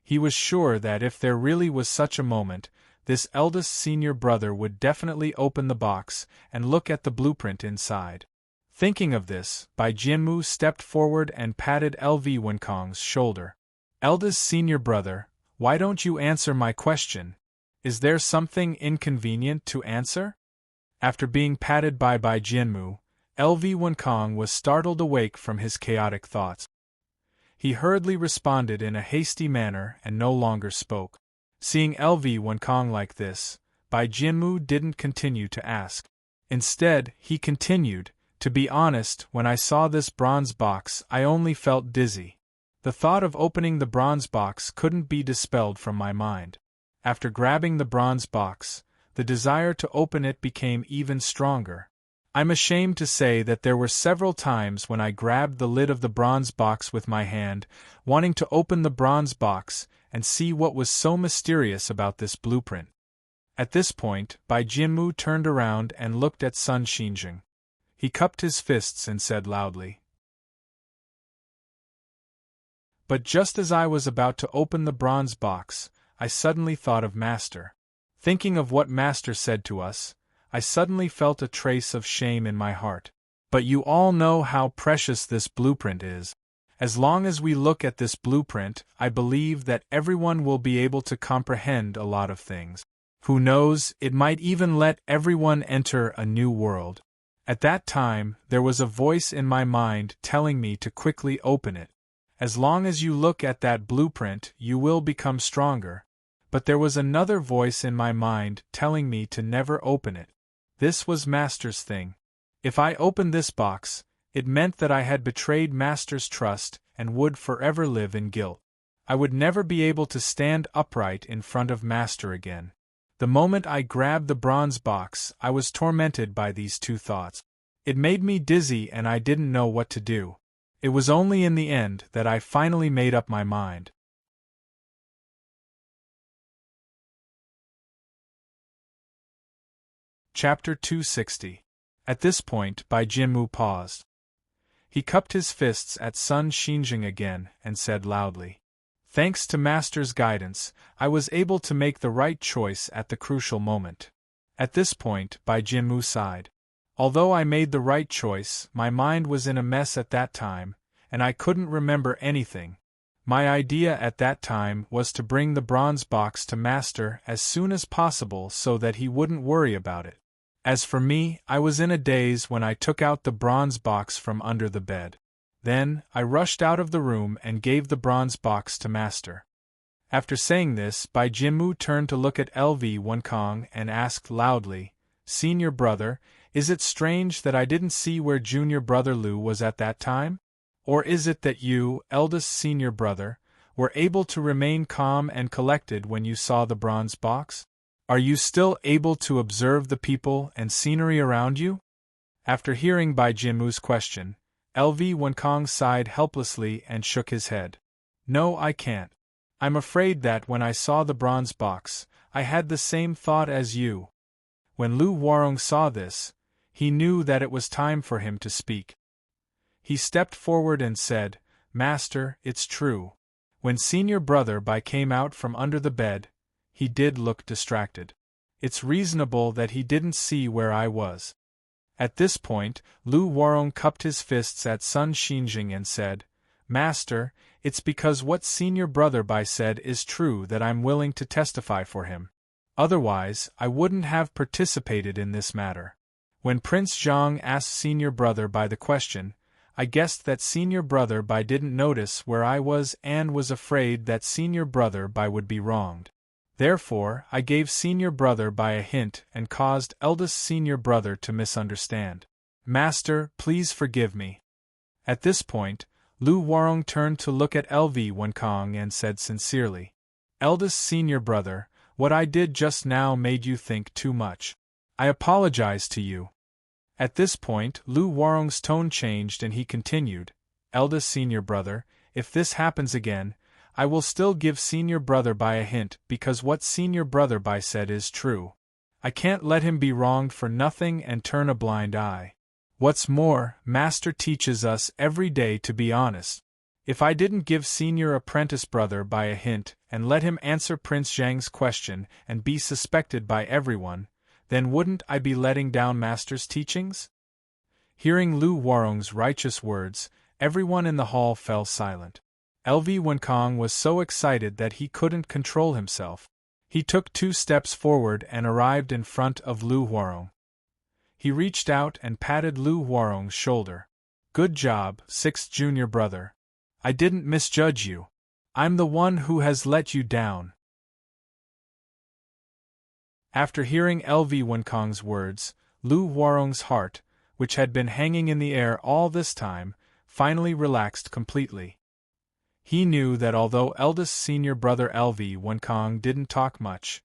He was sure that if there really was such a moment, this eldest senior brother would definitely open the box and look at the blueprint inside. Thinking of this, Bai Jianmu stepped forward and patted LV Wenkong's shoulder. "Eldest senior brother, why don't you answer my question? Is there something inconvenient to answer?" After being patted by Bai Jianmu, LV Wenkong was startled awake from his chaotic thoughts. He hurriedly responded in a hasty manner and no longer spoke. Seeing LV Wenkong like this, Bai Jianmu didn't continue to ask. Instead, he continued, "To be honest, when I saw this bronze box, I only felt dizzy. The thought of opening the bronze box couldn't be dispelled from my mind. After grabbing the bronze box, the desire to open it became even stronger. I'm ashamed to say that there were several times when I grabbed the lid of the bronze box with my hand, wanting to open the bronze box and see what was so mysterious about this blueprint." At this point, Bai Jianmu turned around and looked at Sun Xinjing. He cupped his fists and said loudly, "But just as I was about to open the bronze box, I suddenly thought of Master. Thinking of what Master said to us, I suddenly felt a trace of shame in my heart. But you all know how precious this blueprint is. As long as we look at this blueprint, I believe that everyone will be able to comprehend a lot of things. Who knows, it might even let everyone enter a new world. At that time, there was a voice in my mind telling me to quickly open it. As long as you look at that blueprint, you will become stronger. But there was another voice in my mind telling me to never open it. This was Master's thing. If I opened this box, it meant that I had betrayed Master's trust and would forever live in guilt. I would never be able to stand upright in front of Master again. The moment I grabbed the bronze box, I was tormented by these two thoughts. It made me dizzy and I didn't know what to do. It was only in the end that I finally made up my mind. Chapter 260. At this point, Bai Jianmu paused. He cupped his fists at Sun Xinjing again and said loudly, "Thanks to Master's guidance, I was able to make the right choice at the crucial moment." At this point, Bai Jianmu sighed. Although I made the right choice, my mind was in a mess at that time, and I couldn't remember anything. My idea at that time was to bring the bronze box to Master as soon as possible so that he wouldn't worry about it. As for me, I was in a daze when I took out the bronze box from under the bed. Then, I rushed out of the room and gave the bronze box to Master. After saying this, Bai Jianmu turned to look at LV Wenkong and asked loudly, "Senior brother, is it strange that I didn't see where junior brother Lu was at that time? Or is it that you, eldest senior brother, were able to remain calm and collected when you saw the bronze box? Are you still able to observe the people and scenery around you?" After hearing Bai Jianmu's question, LV Wenkong sighed helplessly and shook his head. "No, I can't. I'm afraid that when I saw the bronze box, I had the same thought as you." When Lu Warong saw this, he knew that it was time for him to speak. He stepped forward and said, "Master, it's true. When senior brother Bai came out from under the bed, he did look distracted. It's reasonable that he didn't see where I was." At this point, Lu Warong cupped his fists at Sun Xinjing and said, "Master, it's because what senior brother Bai said is true that I'm willing to testify for him. Otherwise, I wouldn't have participated in this matter." When Prince Zhang asked senior brother Bai the question, I guessed that senior brother Bai didn't notice where I was and was afraid that senior brother Bai would be wronged. Therefore, I gave senior brother Bai a hint and caused eldest senior brother to misunderstand. "Master, please forgive me." At this point, Lu Warong turned to look at LV Wenkong and said sincerely, "Eldest senior brother, what I did just now made you think too much. I apologize to you." At this point, Lu Warong's tone changed and he continued, "Eldest senior brother, if this happens again, I will still give senior brother Bai a hint because what senior brother Bai said is true. I can't let him be wronged for nothing and turn a blind eye. What's more, Master teaches us every day to be honest. If I didn't give senior apprentice brother Bai a hint and let him answer Prince Zhang's question and be suspected by everyone, then wouldn't I be letting down Master's teachings?" Hearing Lu Warong's righteous words, everyone in the hall fell silent. LV Wenkong was so excited that he couldn't control himself. He took 2 steps forward and arrived in front of Lu Warong. He reached out and patted Lu Warong's shoulder. "Good job, 6th junior brother. I didn't misjudge you. I'm the one who has let you down." After hearing LV Wenkong's words, Lu Warong's heart, which had been hanging in the air all this time, finally relaxed completely. He knew that although eldest senior brother LV Wenkong didn't talk much,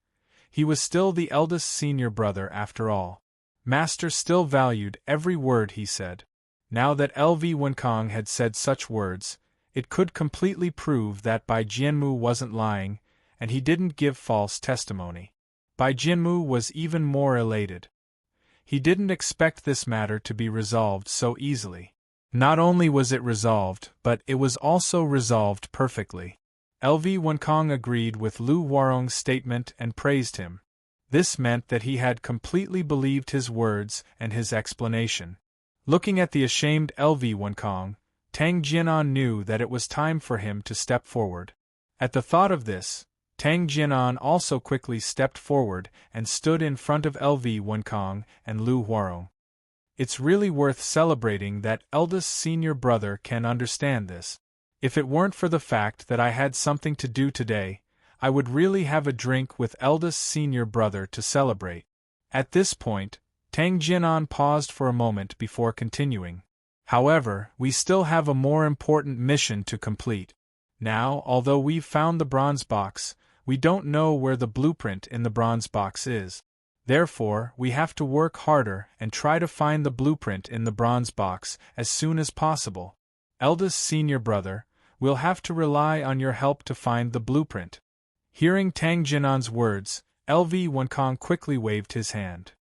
he was still the eldest senior brother after all. Master still valued every word he said. Now that LV Wenkong had said such words, it could completely prove that Bai Jianmu wasn't lying, and he didn't give false testimony. Bai Jianmu was even more elated. He didn't expect this matter to be resolved so easily. Not only was it resolved, but it was also resolved perfectly. LV Wenkong agreed with Lu Warong's statement and praised him. This meant that he had completely believed his words and his explanation. Looking at the ashamed LV Wenkang, Tang Jianan knew that it was time for him to step forward. At the thought of this, Tang Jianan also quickly stepped forward and stood in front of LV Wenkang and Lu Huarong. It's really worth celebrating that eldest senior brother can understand this. If it weren't for the fact that I had something to do today, I would really have a drink with eldest senior brother to celebrate. At this point, Tang Jianan paused for a moment before continuing. However, we still have a more important mission to complete. Now, although we've found the bronze box, we don't know where the blueprint in the bronze box is. Therefore, we have to work harder and try to find the blueprint in the bronze box as soon as possible. Eldest senior brother, we'll have to rely on your help to find the blueprint. Hearing Tang Jianan's words, LV Wenkang quickly waved his hand.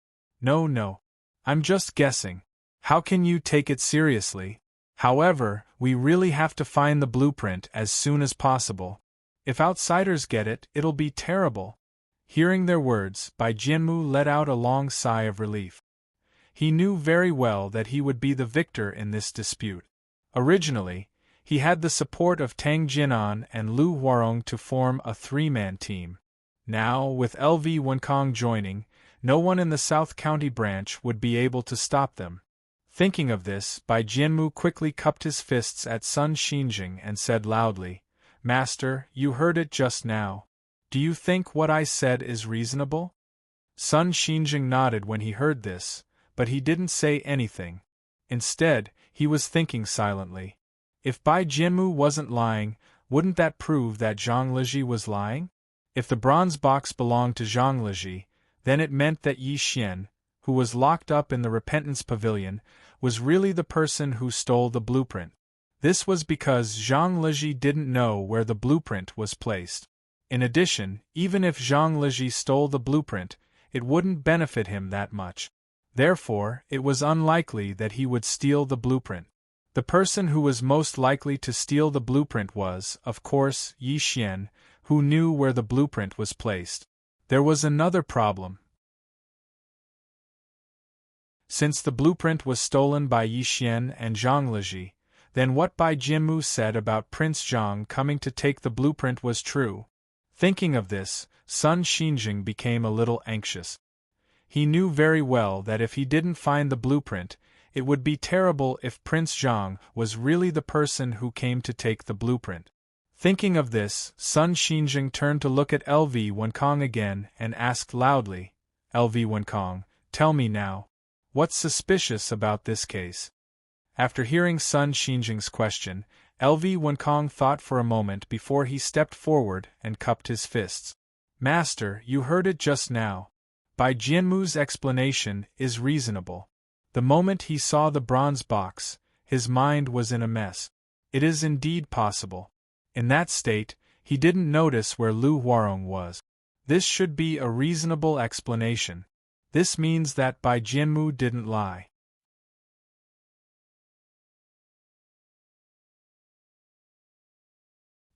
No. I'm just guessing. How can you take it seriously? However, we really have to find the blueprint as soon as possible. If outsiders get it, it'll be terrible. Hearing their words, Bai Jianmu let out a long sigh of relief. He knew very well that he would be the victor in this dispute. Originally, he had the support of Tang Jianan and Lu Huarong to form a three-man team. Now, with LV Wenkang joining, no one in the South County branch would be able to stop them. Thinking of this, Bai Jianmu quickly cupped his fists at Sun Xinjing and said loudly, "Master, you heard it just now. Do you think what I said is reasonable?" Sun Xinjing nodded when he heard this, but he didn't say anything. Instead, he was thinking silently. If Bai Jianmu wasn't lying, wouldn't that prove that Zhang Liji was lying? If the bronze box belonged to Zhang Liji, then it meant that Yi Xian, who was locked up in the Repentance Pavilion, was really the person who stole the blueprint. This was because Zhang Liji didn't know where the blueprint was placed. In addition, even if Zhang Liji stole the blueprint, it wouldn't benefit him that much. Therefore, it was unlikely that he would steal the blueprint. The person who was most likely to steal the blueprint was, of course, Yi Xian, who knew where the blueprint was placed. There was another problem. Since the blueprint was stolen by Yi Xian and Zhang Liji, then what Bai Jianmu said about Prince Zhang coming to take the blueprint was true. Thinking of this, Sun Xinjing became a little anxious. He knew very well that if he didn't find the blueprint, it would be terrible if Prince Zhang was really the person who came to take the blueprint. Thinking of this, Sun Xinjing turned to look at LV Wenkang again and asked loudly, "LV Wenkang, tell me now. What's suspicious about this case?" After hearing Sun Xinjing's question, LV Wenkang thought for a moment before he stepped forward and cupped his fists. "Master, you heard it just now. Bai Jianmu's explanation is reasonable. The moment he saw the bronze box, his mind was in a mess. It is indeed possible. In that state, he didn't notice where Lu Huarong was. This should be a reasonable explanation. This means that Bai Jianmu didn't lie."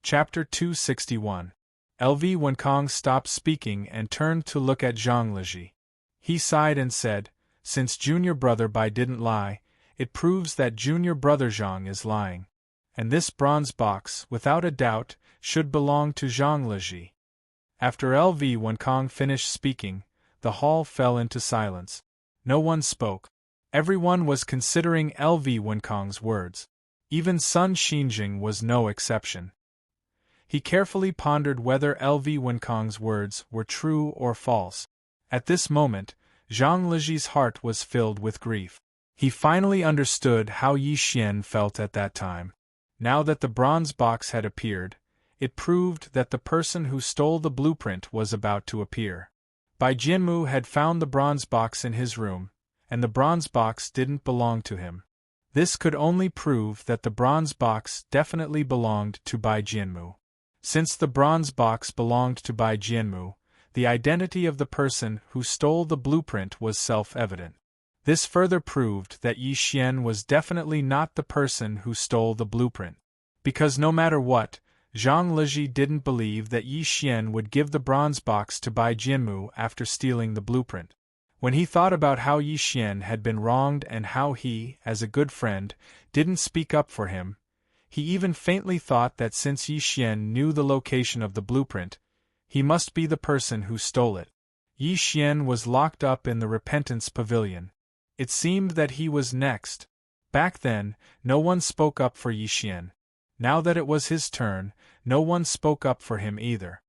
Chapter 261. LV Wenkang stopped speaking and turned to look at Zhang Liji. He sighed and said, "Since junior brother Bai didn't lie, it proves that junior brother Zhang is lying. And this bronze box, without a doubt, should belong to Zhang Liji." After LV Wenkang finished speaking, the hall fell into silence. No one spoke. Everyone was considering LV Wenkang's words. Even Sun Xinjing was no exception. He carefully pondered whether LV Wenkang's words were true or false. At this moment, Zhang Liji's heart was filled with grief. He finally understood how Yi Xian felt at that time. Now that the bronze box had appeared, it proved that the person who stole the blueprint was about to appear. Bai Jianmu had found the bronze box in his room, and the bronze box didn't belong to him. This could only prove that the bronze box definitely belonged to Bai Jianmu. Since the bronze box belonged to Bai Jianmu, the identity of the person who stole the blueprint was self-evident. This further proved that Yi Xian was definitely not the person who stole the blueprint. Because no matter what, Zhang Liji didn't believe that Yi Xian would give the bronze box to Bai Jianmu after stealing the blueprint. When he thought about how Yi Xian had been wronged and how he, as a good friend, didn't speak up for him, he even faintly thought that since Yi Xian knew the location of the blueprint, he must be the person who stole it. Yi Xian was locked up in the Repentance Pavilion. It seemed that he was next. Back then, no one spoke up for Yi Xian. Now that it was his turn, no one spoke up for him either.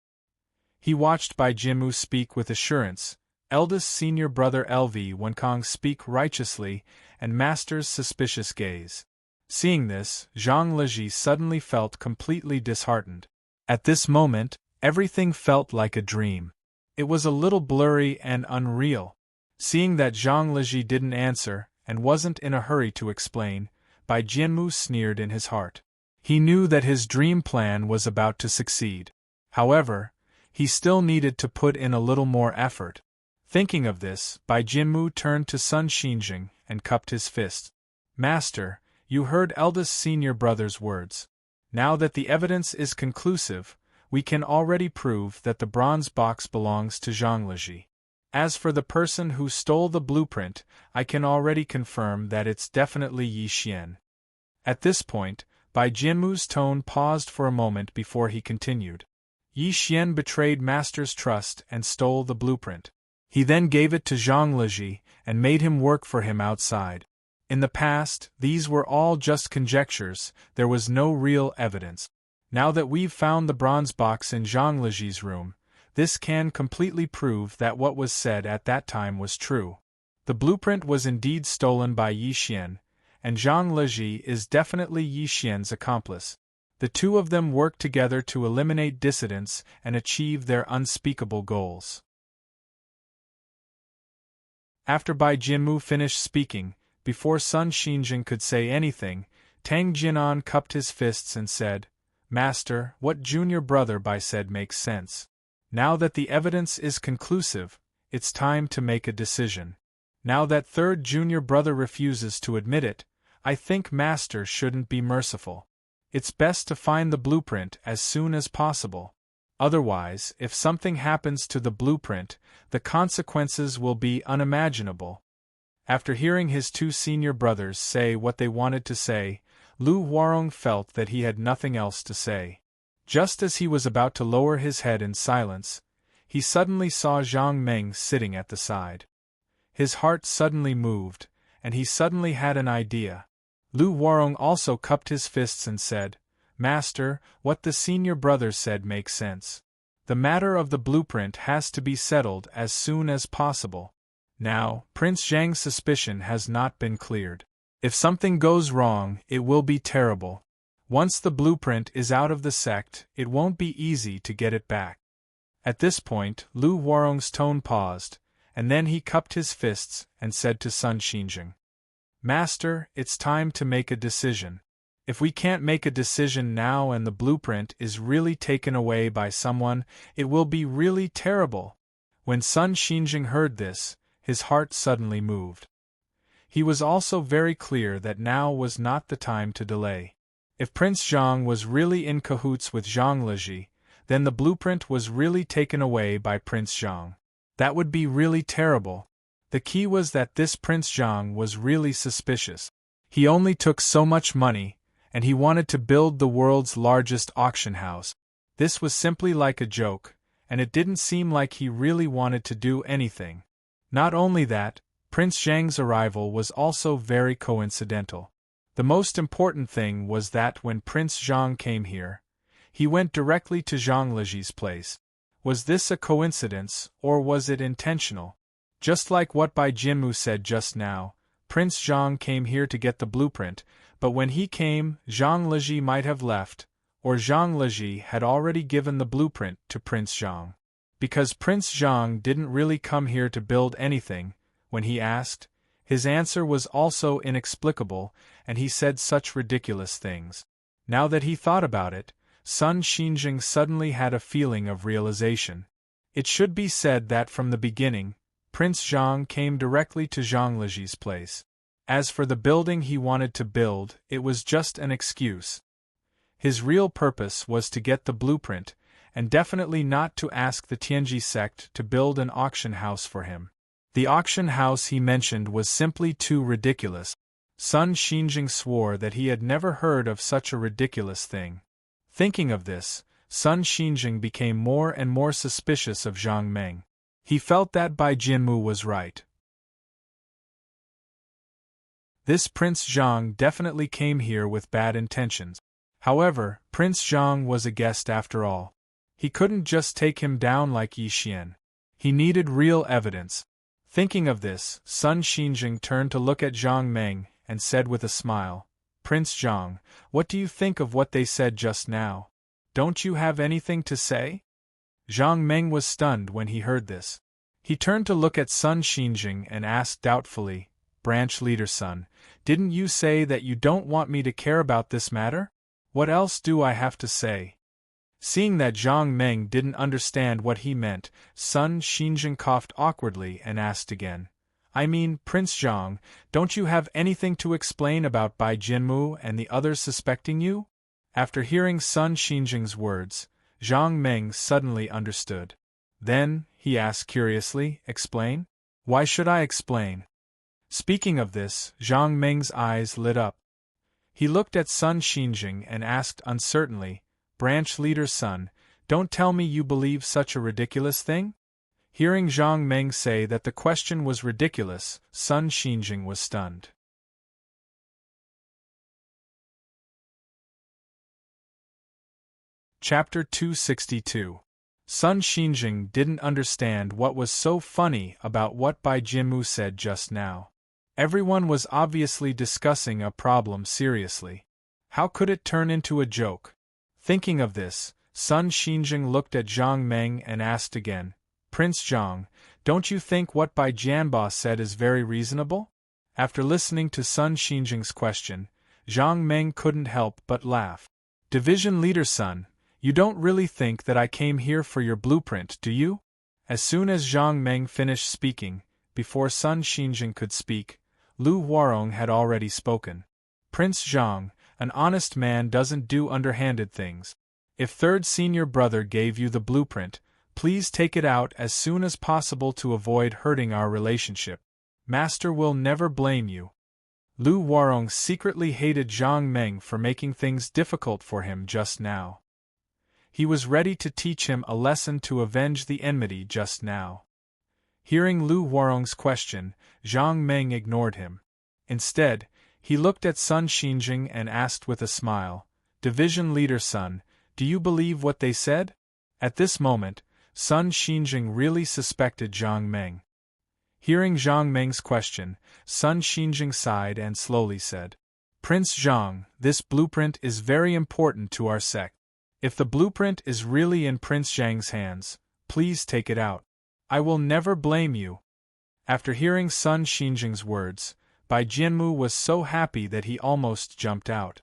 He watched Bai Jianmu speak with assurance, eldest senior brother LV Wenkong speak righteously, and master's suspicious gaze. Seeing this, Zhang Liji suddenly felt completely disheartened. At this moment, everything felt like a dream. It was a little blurry and unreal. Seeing that Zhang Liji didn't answer, and wasn't in a hurry to explain, Bai Jianmu sneered in his heart. He knew that his dream plan was about to succeed. However, he still needed to put in a little more effort. Thinking of this, Bai Jianmu turned to Sun Xinjing and cupped his fists. Master, you heard eldest senior brother's words. Now that the evidence is conclusive, we can already prove that the bronze box belongs to Zhang Liji. As for the person who stole the blueprint, I can already confirm that it's definitely Yi Xian. At this point, Bai Jianmu's tone paused for a moment before he continued. Yi Xian betrayed Master's trust and stole the blueprint. He then gave it to Zhang Liji and made him work for him outside. In the past, these were all just conjectures, there was no real evidence. Now that we've found the bronze box in Zhang Liji's room, this can completely prove that what was said at that time was true. The blueprint was indeed stolen by Yi Xian, and Zhang Liji is definitely Yi Xian's accomplice. The two of them work together to eliminate dissidents and achieve their unspeakable goals. After Bai Jianmu finished speaking, before Sun Xinjing could say anything, Tang Jinan cupped his fists and said, Master, what junior brother Bai said makes sense. Now that the evidence is conclusive, it's time to make a decision. Now that third junior brother refuses to admit it, I think Master shouldn't be merciful. It's best to find the blueprint as soon as possible. Otherwise, if something happens to the blueprint, the consequences will be unimaginable. After hearing his two senior brothers say what they wanted to say, Lu Huarong felt that he had nothing else to say. Just as he was about to lower his head in silence, he suddenly saw Zhang Meng sitting at the side. His heart suddenly moved, and he suddenly had an idea. Lu Huarong also cupped his fists and said, Master, what the senior brothers said makes sense. The matter of the blueprint has to be settled as soon as possible. Now, Prince Zhang's suspicion has not been cleared. If something goes wrong, it will be terrible. Once the blueprint is out of the sect, it won't be easy to get it back. At this point, Lu Huarong's tone paused, and then he cupped his fists and said to Sun Xinjing, Master, it's time to make a decision. If we can't make a decision now and the blueprint is really taken away by someone, it will be really terrible. When Sun Xinjing heard this, his heart suddenly moved. He was also very clear that now was not the time to delay. If Prince Zhang was really in cahoots with Zhang Liji, then the blueprint was really taken away by Prince Zhang. That would be really terrible. The key was that this Prince Zhang was really suspicious. He only took so much money, and he wanted to build the world's largest auction house. This was simply like a joke, and it didn't seem like he really wanted to do anything. Not only that, Prince Zhang's arrival was also very coincidental. The most important thing was that when Prince Zhang came here, he went directly to Zhang Liji's place. Was this a coincidence, or was it intentional? Just like what Bai Jianmu said just now, Prince Zhang came here to get the blueprint, but when he came, Zhang Liji might have left, or Zhang Liji had already given the blueprint to Prince Zhang. Because Prince Zhang didn't really come here to build anything, when he asked, his answer was also inexplicable, and he said such ridiculous things. Now that he thought about it, Sun Xinjing suddenly had a feeling of realization. It should be said that from the beginning, Prince Zhang came directly to Zhang Liji's place. As for the building he wanted to build, it was just an excuse. His real purpose was to get the blueprint, and definitely not to ask the Tianji sect to build an auction house for him. The auction house he mentioned was simply too ridiculous. Sun Xinjing swore that he had never heard of such a ridiculous thing. Thinking of this, Sun Xinjing became more and more suspicious of Zhang Meng. He felt that Bai Jianmu was right. This Prince Zhang definitely came here with bad intentions. However, Prince Zhang was a guest after all. He couldn't just take him down like Yi Xian. He needed real evidence. Thinking of this, Sun Xinjing turned to look at Zhang Meng and said with a smile, "Prince Zhang, what do you think of what they said just now? Don't you have anything to say?" Zhang Meng was stunned when he heard this. He turned to look at Sun Xinjing and asked doubtfully, "Branch leader Sun, didn't you say that you don't want me to care about this matter? What else do I have to say?" Seeing that Zhang Meng didn't understand what he meant, Sun Xinjing coughed awkwardly and asked again, "I mean, Prince Zhang, don't you have anything to explain about Bai Jianmu and the others suspecting you?" After hearing Sun Xinjing's words, Zhang Meng suddenly understood. Then, he asked curiously, "Explain? Why should I explain?" Speaking of this, Zhang Meng's eyes lit up. He looked at Sun Xinjing and asked uncertainly, "Branch leader Sun, don't tell me you believe such a ridiculous thing?" Hearing Zhang Meng say that the question was ridiculous, Sun Xinjing was stunned. Chapter 262. Sun Xinjing didn't understand what was so funny about what Bai Jianmu said just now. Everyone was obviously discussing a problem seriously. How could it turn into a joke? Thinking of this, Sun Xinjing looked at Zhang Meng and asked again, "Prince Zhang, don't you think what Bai Jianba said is very reasonable?" After listening to Sun Xinjing's question, Zhang Meng couldn't help but laugh. "Division leader Sun, you don't really think that I came here for your blueprint, do you?" As soon as Zhang Meng finished speaking, before Sun Xinjing could speak, Lu Huarong had already spoken. "Prince Zhang, an honest man doesn't do underhanded things. If third senior brother gave you the blueprint, please take it out as soon as possible to avoid hurting our relationship. Master will never blame you." Lu Huarong secretly hated Zhang Meng for making things difficult for him just now. He was ready to teach him a lesson to avenge the enmity just now. Hearing Lu Huarong's question, Zhang Meng ignored him. Instead, he looked at Sun Xinjing and asked with a smile, "Division leader Sun, do you believe what they said?" At this moment, Sun Xinjing really suspected Zhang Meng. Hearing Zhang Meng's question, Sun Xinjing sighed and slowly said, "Prince Zhang, this blueprint is very important to our sect. If the blueprint is really in Prince Zhang's hands, please take it out. I will never blame you." After hearing Sun Xinjing's words, Bai Jianmu was so happy that he almost jumped out.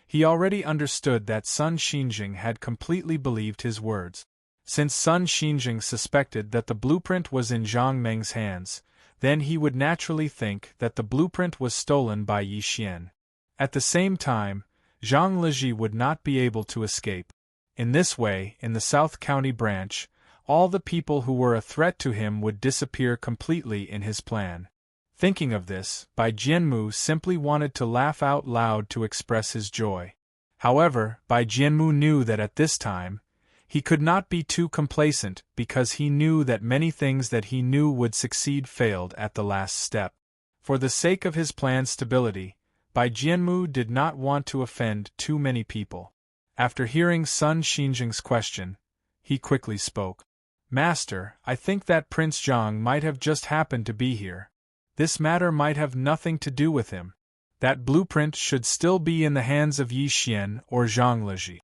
He already understood that Sun Xinjing had completely believed his words. Since Sun Xinjing suspected that the blueprint was in Zhang Meng's hands, then he would naturally think that the blueprint was stolen by Yi Xian. At the same time, Zhang Liji would not be able to escape. In this way, in the South County branch, all the people who were a threat to him would disappear completely in his plan. Thinking of this, Bai Jianmu simply wanted to laugh out loud to express his joy. However, Bai Jianmu knew that at this time, he could not be too complacent because he knew that many things that he knew would succeed failed at the last step. For the sake of his plan's stability, Bai Jianmu did not want to offend too many people. After hearing Sun Xinjing's question, he quickly spoke. "Master, I think that Prince Zhang might have just happened to be here. This matter might have nothing to do with him. That blueprint should still be in the hands of Yi Xian or Zhang Liji."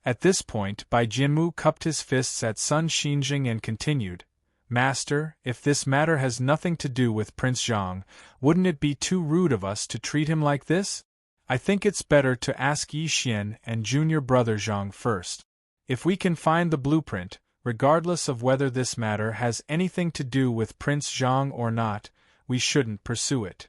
At this point, Bai Jianmu cupped his fists at Sun Xinjing and continued, "Master, if this matter has nothing to do with Prince Zhang, wouldn't it be too rude of us to treat him like this? I think it's better to ask Yi Xian and junior brother Zhang first. If we can find the blueprint, regardless of whether this matter has anything to do with Prince Zhang or not, we shouldn't pursue it."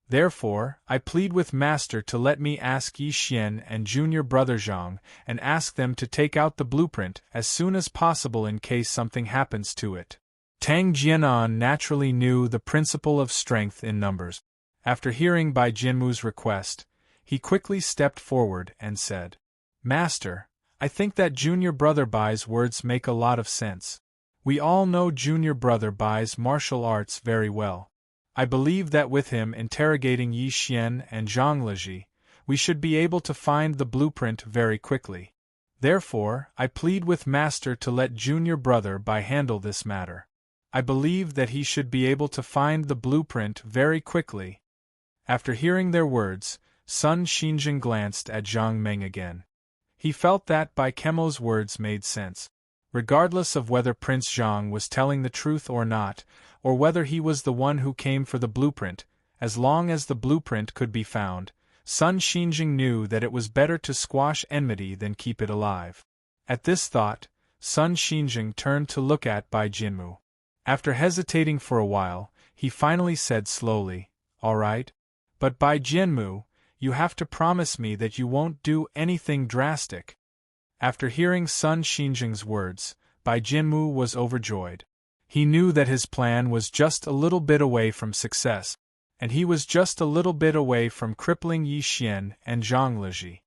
Therefore, I plead with Master to let me ask Yi Xian and junior brother Zhang and ask them to take out the blueprint as soon as possible in case something happens to it. Tang Jianan naturally knew the principle of strength in numbers. After hearing Bai Jianmu's request, he quickly stepped forward and said, Master, I think that junior brother Bai's words make a lot of sense. We all know junior brother Bai's martial arts very well. I believe that with him interrogating Yi Xian and Zhang Leji, we should be able to find the blueprint very quickly. Therefore, I plead with Master to let junior brother Bai handle this matter. I believe that he should be able to find the blueprint very quickly. After hearing their words, Sun Xinjing glanced at Zhang Meng again. He felt that Bai Kemo's words made sense. Regardless of whether Prince Zhang was telling the truth or not, or whether he was the one who came for the blueprint, as long as the blueprint could be found, Sun Xinjing knew that it was better to squash enmity than keep it alive. At this thought, Sun Xinjing turned to look at Bai Jianmu. After hesitating for a while, he finally said slowly, All right. But Bai Jianmu, you have to promise me that you won't do anything drastic. After hearing Sun Xinjing's words, Bai Jianmu was overjoyed. He knew that his plan was just a little bit away from success, and he was just a little bit away from crippling Yi Xian and Zhang Leji.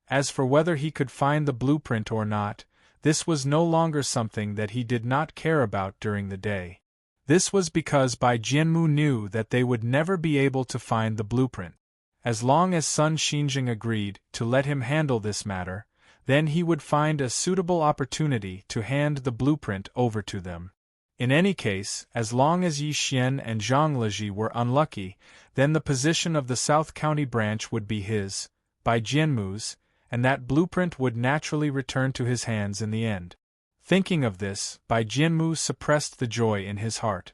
As for whether he could find the blueprint or not, this was no longer something that he did not care about during the day. This was because Bai Jianmu knew that they would never be able to find the blueprint. As long as Sun Xinjing agreed to let him handle this matter, then he would find a suitable opportunity to hand the blueprint over to them. In any case, as long as Yi Xian and Zhang Leji were unlucky, then the position of the South County branch would be his, Bai Jianmu's, and that blueprint would naturally return to his hands in the end. Thinking of this, Bai Jianmu suppressed the joy in his heart.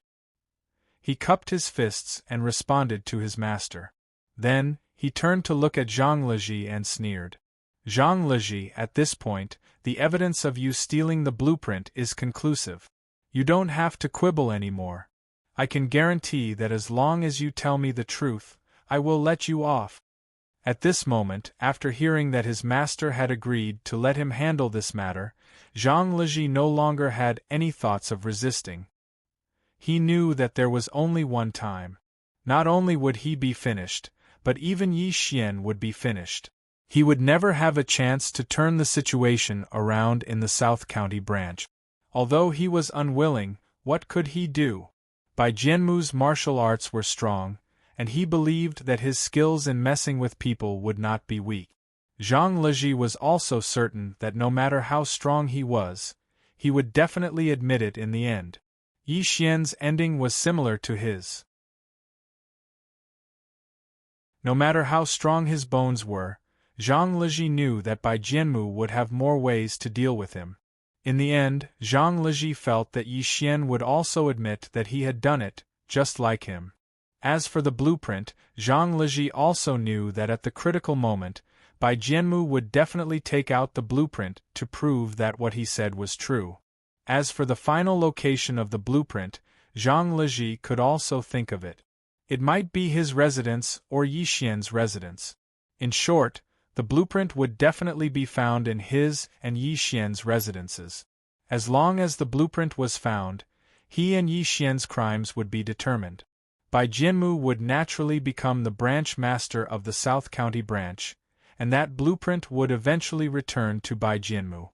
He cupped his fists and responded to his master. Then, he turned to look at Zhang Leji and sneered. Zhang Leji, at this point, the evidence of you stealing the blueprint is conclusive. You don't have to quibble anymore. I can guarantee that as long as you tell me the truth, I will let you off. At this moment, after hearing that his master had agreed to let him handle this matter, Zhang Leji no longer had any thoughts of resisting. He knew that there was only one time. Not only would he be finished, but even Yi Xian would be finished. He would never have a chance to turn the situation around in the South County branch. Although he was unwilling, what could he do? Bai Jianmu's martial arts were strong, and he believed that his skills in messing with people would not be weak. Zhang Leji was also certain that no matter how strong he was, he would definitely admit it in the end. Yi Xian's ending was similar to his. No matter how strong his bones were, Zhang Leji knew that Bai Jianmu would have more ways to deal with him. In the end, Zhang Leji felt that Yi Xian would also admit that he had done it, just like him. As for the blueprint, Zhang Leji also knew that at the critical moment, Bai Jianmu would definitely take out the blueprint to prove that what he said was true. As for the final location of the blueprint, Zhang Leji could also think of it. It might be his residence or Yi Xian's residence. In short, the blueprint would definitely be found in his and Yi Xian's residences. As long as the blueprint was found, he and Yi Xian's crimes would be determined. Bai Jianmu would naturally become the branch master of the South County branch, and that blueprint would eventually return to Bai Jianmu.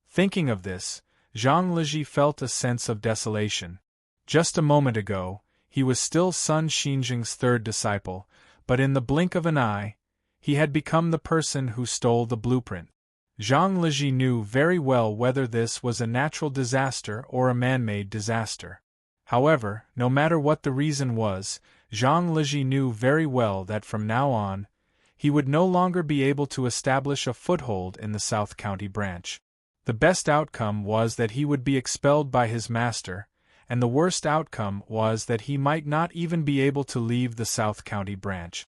Thinking of this, Zhang Leji felt a sense of desolation. Just a moment ago, he was still Sun Xinjing's third disciple, but in the blink of an eye, he had become the person who stole the blueprint. Zhang Leji knew very well whether this was a natural disaster or a man-made disaster. However, no matter what the reason was, Zhang Leji knew very well that from now on, he would no longer be able to establish a foothold in the South County branch. The best outcome was that he would be expelled by his master, and the worst outcome was that he might not even be able to leave the South County branch.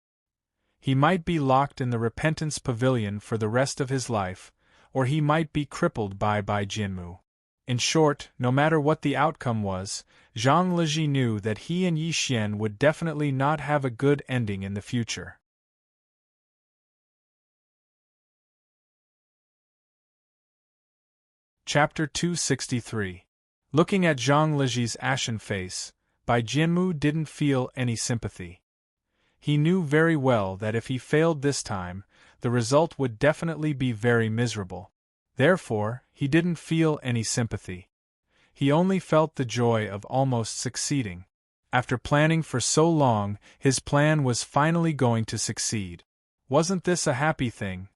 He might be locked in the Repentance Pavilion for the rest of his life, or he might be crippled by Bai Jianmu. In short, no matter what the outcome was, Zhang Liji knew that he and Yi Xian would definitely not have a good ending in the future. Chapter 263. Looking at Zhang Liji's ashen face, Bai Jianmu didn't feel any sympathy. He knew very well that if he failed this time, the result would definitely be very miserable. Therefore, he didn't feel any sympathy. He only felt the joy of almost succeeding. After planning for so long, his plan was finally going to succeed. Wasn't this a happy thing?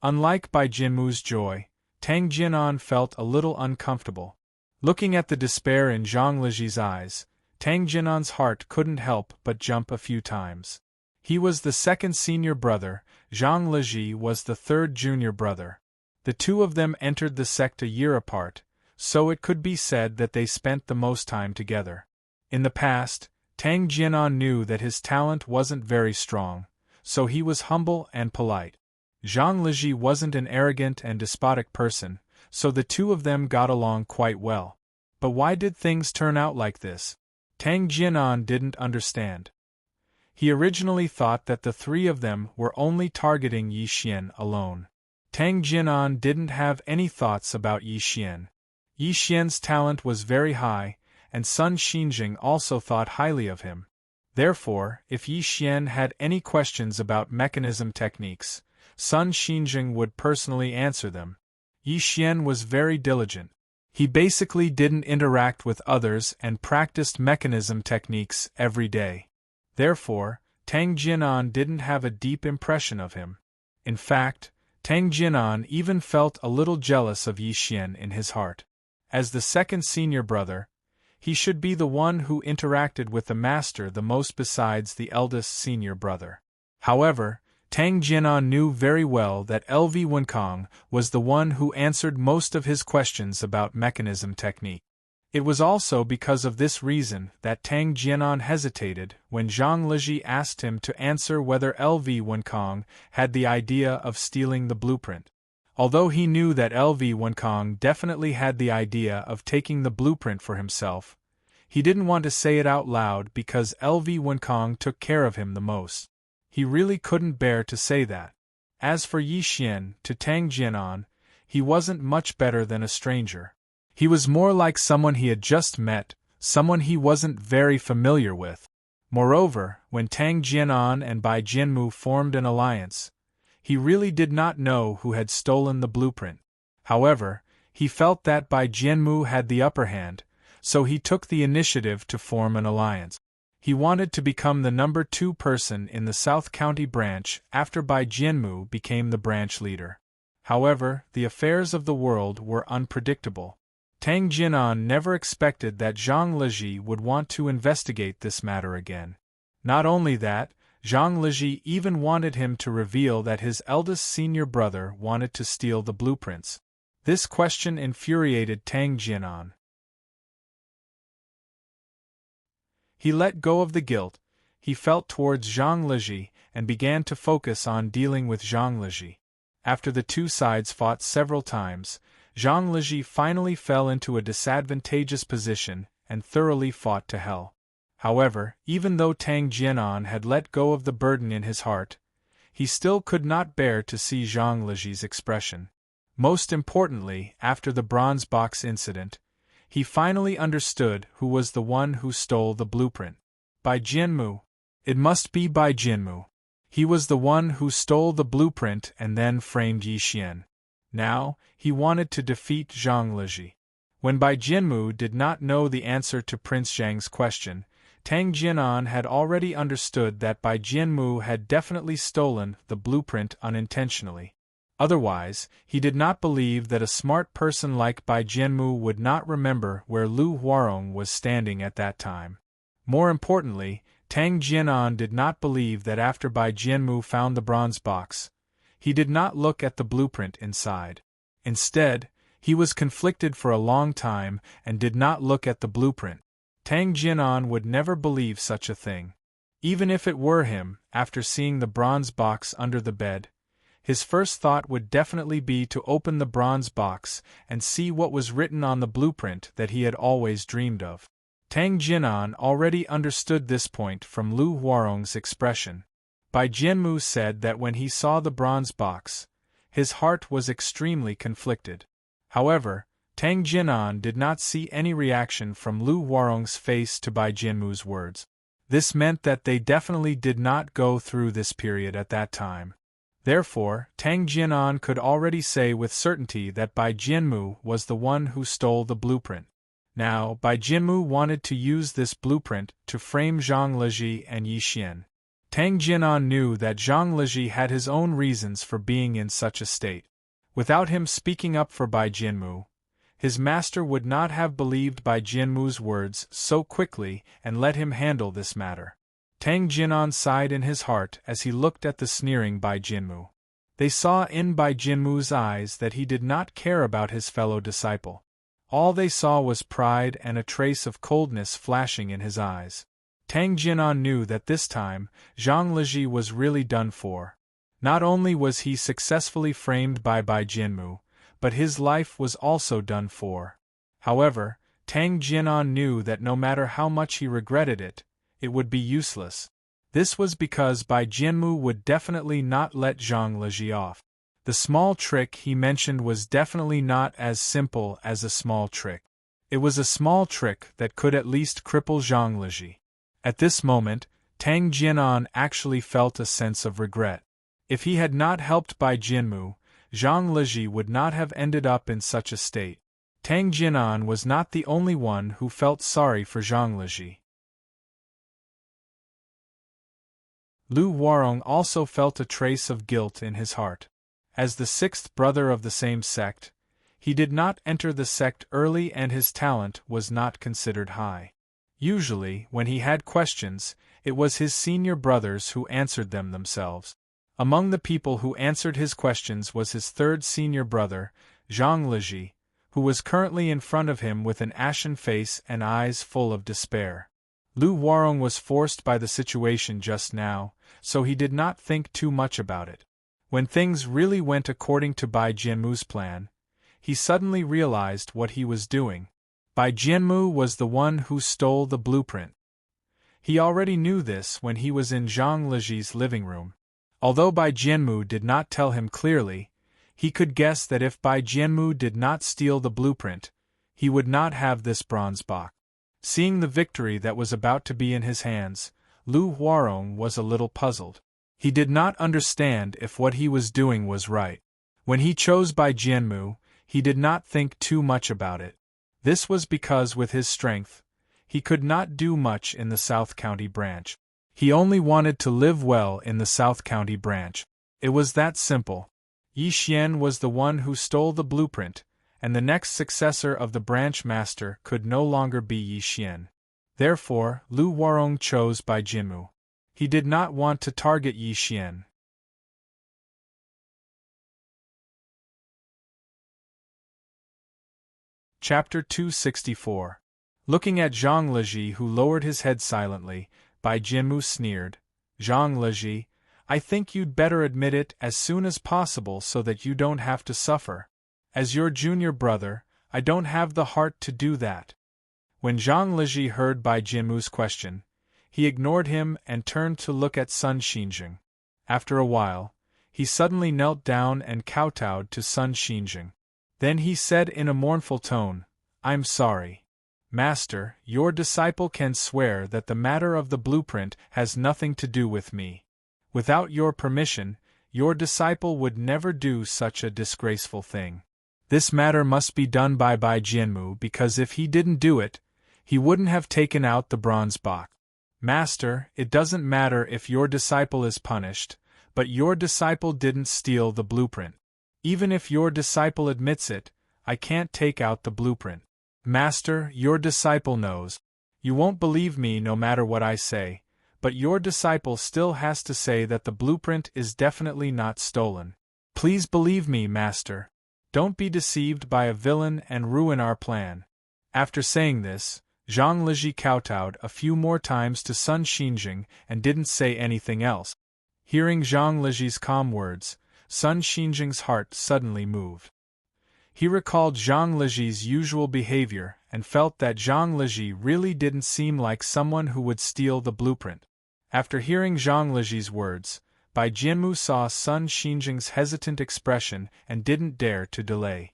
Unlike Bai Jianmu's joy, Tang Jianan felt a little uncomfortable. Looking at the despair in Zhang Liji's eyes, Tang Jianan's heart couldn't help but jump a few times. He was the second senior brother, Zhang Liji was the third junior brother. The two of them entered the sect a year apart, so it could be said that they spent the most time together. In the past, Tang Jianan knew that his talent wasn't very strong, so he was humble and polite. Zhang Liji wasn't an arrogant and despotic person, so the two of them got along quite well. But why did things turn out like this? Tang Jianan didn't understand. He originally thought that the three of them were only targeting Yi Xian alone. Tang Jianan didn't have any thoughts about Yi Xian. Yi Xian's talent was very high, and Sun Xinjing also thought highly of him. Therefore, if Yi Xian had any questions about mechanism techniques, Sun Xinjing would personally answer them. Yi Xian was very diligent. He basically didn't interact with others and practiced mechanism techniques every day. Therefore, Tang Jianan didn't have a deep impression of him. In fact, Tang Jianan even felt a little jealous of Yi Xian in his heart. As the second senior brother, he should be the one who interacted with the master the most besides the eldest senior brother. However, Tang Jianan knew very well that LV Wenkang was the one who answered most of his questions about mechanism technique. It was also because of this reason that Tang Jianan hesitated when Zhang Liji asked him to answer whether LV Wenkang had the idea of stealing the blueprint. Although he knew that LV Wenkang definitely had the idea of taking the blueprint for himself, he didn't want to say it out loud because LV Wenkang took care of him the most. He really couldn't bear to say that. As for Yi Xian, to Tang Jianan, he wasn't much better than a stranger. He was more like someone he had just met, someone he wasn't very familiar with. Moreover, when Tang Jianan and Bai Jianmu formed an alliance, he really did not know who had stolen the blueprint. However, he felt that Bai Jianmu had the upper hand, so he took the initiative to form an alliance. He wanted to become the number 2 person in the South County branch after Bai Jianmu became the branch leader. However, the affairs of the world were unpredictable. Tang Jianan never expected that Zhang Liji would want to investigate this matter again. Not only that, Zhang Liji even wanted him to reveal that his eldest senior brother wanted to steal the blueprints. This question infuriated Tang Jianan. He let go of the guilt he felt towards Zhang Liji and began to focus on dealing with Zhang Liji. After the two sides fought several times, Zhang Liji finally fell into a disadvantageous position and thoroughly fought to hell. However, even though Tang Jianan had let go of the burden in his heart, he still could not bear to see Zhang Liji's expression. Most importantly, after the bronze box incident, he finally understood who was the one who stole the blueprint. Bai Jianmu. It must be Bai Jianmu. He was the one who stole the blueprint and then framed Yi Xian. Now, he wanted to defeat Zhang Liji. When Bai Jianmu did not know the answer to Prince Zhang's question, Tang Jianan had already understood that Bai Jianmu had definitely stolen the blueprint unintentionally. Otherwise, he did not believe that a smart person like Bai Jianmu would not remember where Lu Huarong was standing at that time. More importantly, Tang Jianan did not believe that after Bai Jianmu found the bronze box, he did not look at the blueprint inside. Instead, he was conflicted for a long time and did not look at the blueprint. Tang Jianan would never believe such a thing. Even if it were him, after seeing the bronze box under the bed, His first thought would definitely be to open the bronze box and see what was written on the blueprint that he had always dreamed of. Tang Jinan already understood this point from Lu Huarong's expression. Bai Jianmu said that when he saw the bronze box, his heart was extremely conflicted. However, Tang Jinan did not see any reaction from Lu Huarong's face to Bai Jianmu's words. This meant that they definitely did not go through this period at that time. Therefore, Tang Jinan could already say with certainty that Bai Jianmu was the one who stole the blueprint. Now, Bai Jianmu wanted to use this blueprint to frame Zhang Leji and Yi Xian. Tang Jinan knew that Zhang Leji had his own reasons for being in such a state. Without him speaking up for Bai Jianmu, his master would not have believed Bai Jianmu's words so quickly and let him handle this matter. Tang Jinan sighed in his heart as he looked at the sneering Bai Jianmu. They saw in Bai Jianmu's eyes that he did not care about his fellow disciple. All they saw was pride and a trace of coldness flashing in his eyes. Tang Jinan knew that this time, Zhang Leji was really done for. Not only was he successfully framed by Bai Jianmu, but his life was also done for. However, Tang Jinan knew that no matter how much he regretted it, it would be useless. This was because Bai Jianmu would definitely not let Zhang Leji off. The small trick he mentioned was definitely not as simple as a small trick. It was a small trick that could at least cripple Zhang Leji. At this moment, Tang Jinan actually felt a sense of regret. If he had not helped Bai Jianmu, Zhang Leji would not have ended up in such a state. Tang Jinan was not the only one who felt sorry for Zhang Leji. Lu Huarong also felt a trace of guilt in his heart. As the sixth brother of the same sect, he did not enter the sect early and his talent was not considered high. Usually, when he had questions, it was his senior brothers who answered them themselves. Among the people who answered his questions was his third senior brother, Zhang Leji, who was currently in front of him with an ashen face and eyes full of despair. Lu Huarong was forced by the situation just now, so he did not think too much about it. When things really went according to Bai Jianmu's plan, he suddenly realized what he was doing. Bai Jianmu was the one who stole the blueprint. He already knew this when he was in Zhang Leji's living room. Although Bai Jianmu did not tell him clearly, he could guess that if Bai Jianmu did not steal the blueprint, he would not have this bronze box. Seeing the victory that was about to be in his hands, Lu Huarong was a little puzzled. He did not understand if what he was doing was right. When he chose Bai Jianmu, he did not think too much about it. This was because with his strength, he could not do much in the South County branch. He only wanted to live well in the South County branch. It was that simple. Yi Xian was the one who stole the blueprint, and the next successor of the branch master could no longer be Yi Xian. Therefore, Lu Huarong chose Bai Jianmu. He did not want to target Yi Xian. Chapter 264. Looking at Zhang Leji, who lowered his head silently, Bai Jianmu sneered, "Zhang Leji, I think you'd better admit it as soon as possible so that you don't have to suffer. As your junior brother, I don't have the heart to do that." When Zhang Leji heard Bai Jianmu's question, he ignored him and turned to look at Sun Xinjing. After a while, he suddenly knelt down and kowtowed to Sun Xinjing. Then he said in a mournful tone, "I'm sorry. Master, your disciple can swear that the matter of the blueprint has nothing to do with me. Without your permission, your disciple would never do such a disgraceful thing. This matter must be done by Bai Jianmu because if he didn't do it, he wouldn't have taken out the bronze box. Master, it doesn't matter if your disciple is punished, but your disciple didn't steal the blueprint. Even if your disciple admits it, I can't take out the blueprint. Master, your disciple knows. You won't believe me no matter what I say, but your disciple still has to say that the blueprint is definitely not stolen. Please believe me, Master. Don't be deceived by a villain and ruin our plan." After saying this, Zhang Leji kowtowed a few more times to Sun Xinjing and didn't say anything else. Hearing Zhang Leji's calm words, Sun Xinjing's heart suddenly moved. He recalled Zhang Liji's usual behavior and felt that Zhang Liji really didn't seem like someone who would steal the blueprint. After hearing Zhang Liji's words, Bai Jianmu saw Sun Xinjing's hesitant expression and didn't dare to delay.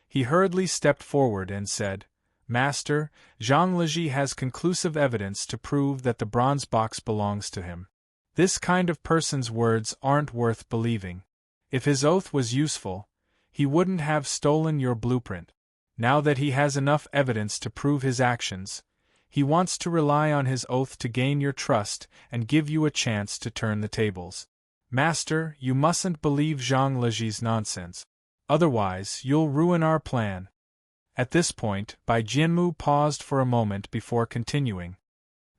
He hurriedly stepped forward and said, "Master, Zhang Liji has conclusive evidence to prove that the bronze box belongs to him. This kind of person's words aren't worth believing. If his oath was useful, he wouldn't have stolen your blueprint. Now that he has enough evidence to prove his actions, he wants to rely on his oath to gain your trust and give you a chance to turn the tables. Master, you mustn't believe Zhang Liji's nonsense. Otherwise, you'll ruin our plan." At this point, Bai Jianmu paused for a moment before continuing.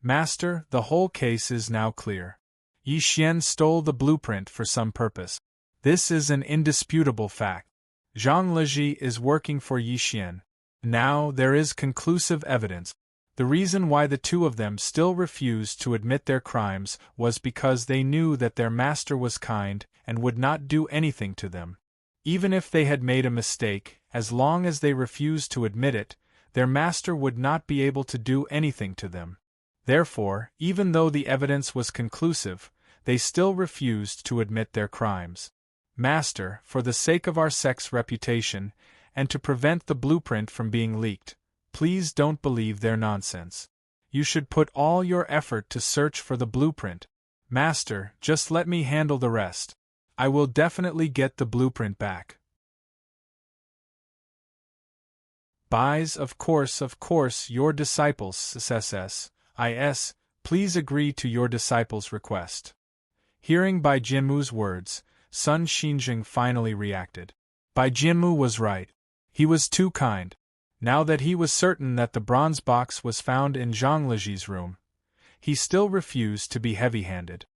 "Master, the whole case is now clear. Yi Xian stole the blueprint for some purpose. This is an indisputable fact. Zhang Liji is working for Yi Xian. Now there is conclusive evidence. The reason why the two of them still refused to admit their crimes was because they knew that their master was kind and would not do anything to them. Even if they had made a mistake, as long as they refused to admit it, their master would not be able to do anything to them. Therefore, even though the evidence was conclusive, they still refused to admit their crimes. Master, for the sake of our sect's reputation, and to prevent the blueprint from being leaked, please don't believe their nonsense. You should put all your effort to search for the blueprint. Master, just let me handle the rest. I will definitely get the blueprint back." Buys, of course, your disciples, SSS, please agree to your disciples' request. Hearing Bai Jianmu's words, Sun Xinjing finally reacted. Bai Jianmu was right. He was too kind. Now that he was certain that the bronze box was found in Zhang Liji's room, he still refused to be heavy-handed.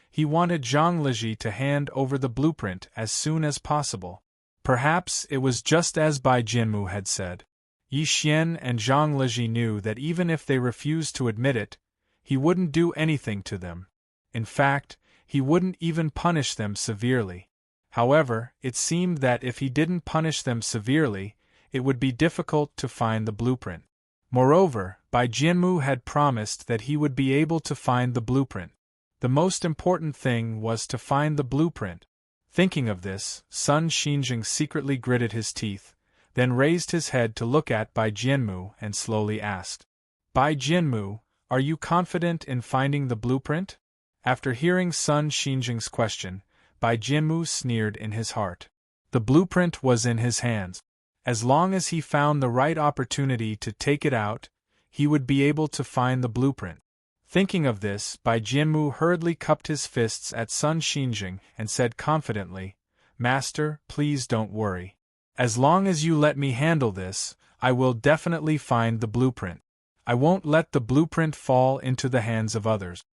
He wanted Zhang Liji to hand over the blueprint as soon as possible. Perhaps it was just as Bai Jianmu had said. Yi Xian and Zhang Liji knew that even if they refused to admit it, he wouldn't do anything to them. In fact, he wouldn't even punish them severely. However, it seemed that if he didn't punish them severely, it would be difficult to find the blueprint. Moreover, Bai Jianmu had promised that he would be able to find the blueprint. The most important thing was to find the blueprint. Thinking of this, Sun Xinjing secretly gritted his teeth, then raised his head to look at Bai Jianmu and slowly asked, "Bai Jianmu, are you confident in finding the blueprint?" After hearing Sun Xinjing's question, Bai Jianmu sneered in his heart. The blueprint was in his hands. As long as he found the right opportunity to take it out, he would be able to find the blueprint. Thinking of this, Bai Jianmu hurriedly cupped his fists at Sun Xinjing and said confidently, "Master, please don't worry. As long as you let me handle this, I will definitely find the blueprint. I won't let the blueprint fall into the hands of others."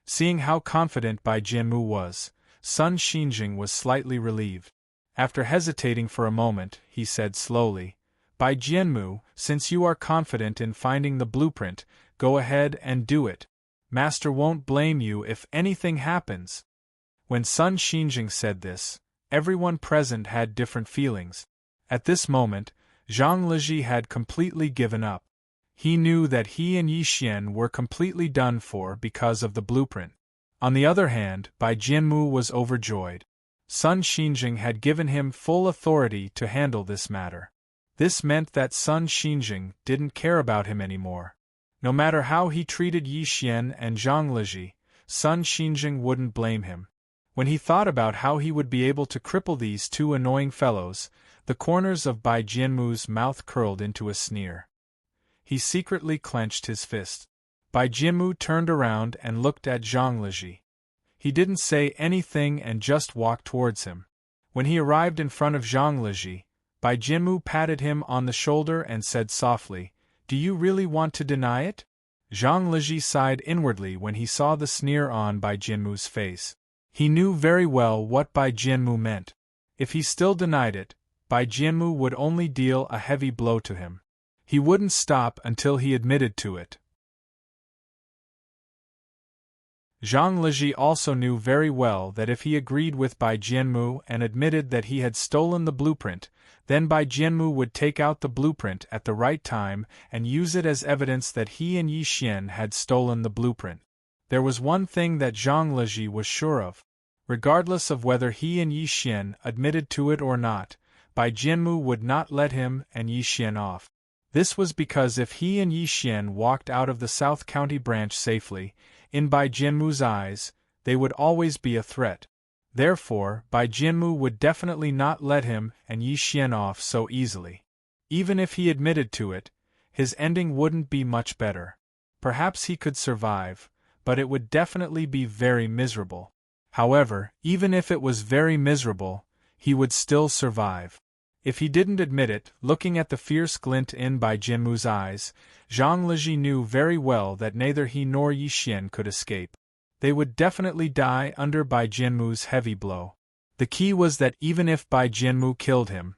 Seeing how confident Bai Jianmu was, Sun Xinjing was slightly relieved. After hesitating for a moment, he said slowly, "Bai Jianmu, since you are confident in finding the blueprint, go ahead and do it. Master won't blame you if anything happens." When Sun Xinjing said this, everyone present had different feelings. At this moment, Zhang Liji had completely given up. He knew that he and Yi Xian were completely done for because of the blueprint. On the other hand, Bai Jianmu was overjoyed. Sun Xinjing had given him full authority to handle this matter. This meant that Sun Xinjing didn't care about him anymore. No matter how he treated Yi Xian and Zhang Liji, Sun Xinjing wouldn't blame him. When he thought about how he would be able to cripple these two annoying fellows, the corners of Bai Jianmu's mouth curled into a sneer. He secretly clenched his fist. Bai Jianmu turned around and looked at Zhang Liji. He didn't say anything and just walked towards him. When he arrived in front of Zhang Liji, Bai Jianmu patted him on the shoulder and said softly, "Do you really want to deny it?" Zhang Liji sighed inwardly when he saw the sneer on Bai Jianmu's face. He knew very well what Bai Jianmu meant. If he still denied it, Bai Jianmu would only deal a heavy blow to him. He wouldn't stop until he admitted to it. Zhang Liji also knew very well that if he agreed with Bai Jianmu and admitted that he had stolen the blueprint, then Bai Jianmu would take out the blueprint at the right time and use it as evidence that he and Yi Xian had stolen the blueprint. There was one thing that Zhang Liji was sure of. Regardless of whether he and Yi Xian admitted to it or not, Bai Jianmu would not let him and Yi Xian off. This was because if he and Yi Xian walked out of the South County branch safely, in Bai Jianmu's eyes, they would always be a threat. Therefore, Bai Jianmu would definitely not let him and Yi Xian off so easily. Even if he admitted to it, his ending wouldn't be much better. Perhaps he could survive, but it would definitely be very miserable. However, even if it was very miserable, he would still survive. If he didn't admit it, looking at the fierce glint in Bai Jianmu's eyes, Zhang Liji knew very well that neither he nor Yi Xian could escape. They would definitely die under Bai Jianmu's heavy blow. The key was that even if Bai Jianmu killed him,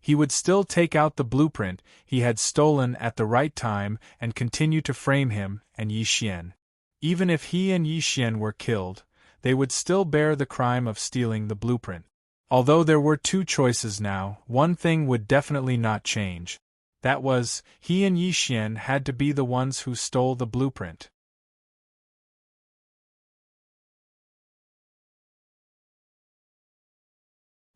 he would still take out the blueprint he had stolen at the right time and continue to frame him and Yi Xian. Even if he and Yi Xian were killed, they would still bear the crime of stealing the blueprint. Although there were two choices now, one thing would definitely not change. That was, he and Yi Xian had to be the ones who stole the blueprint.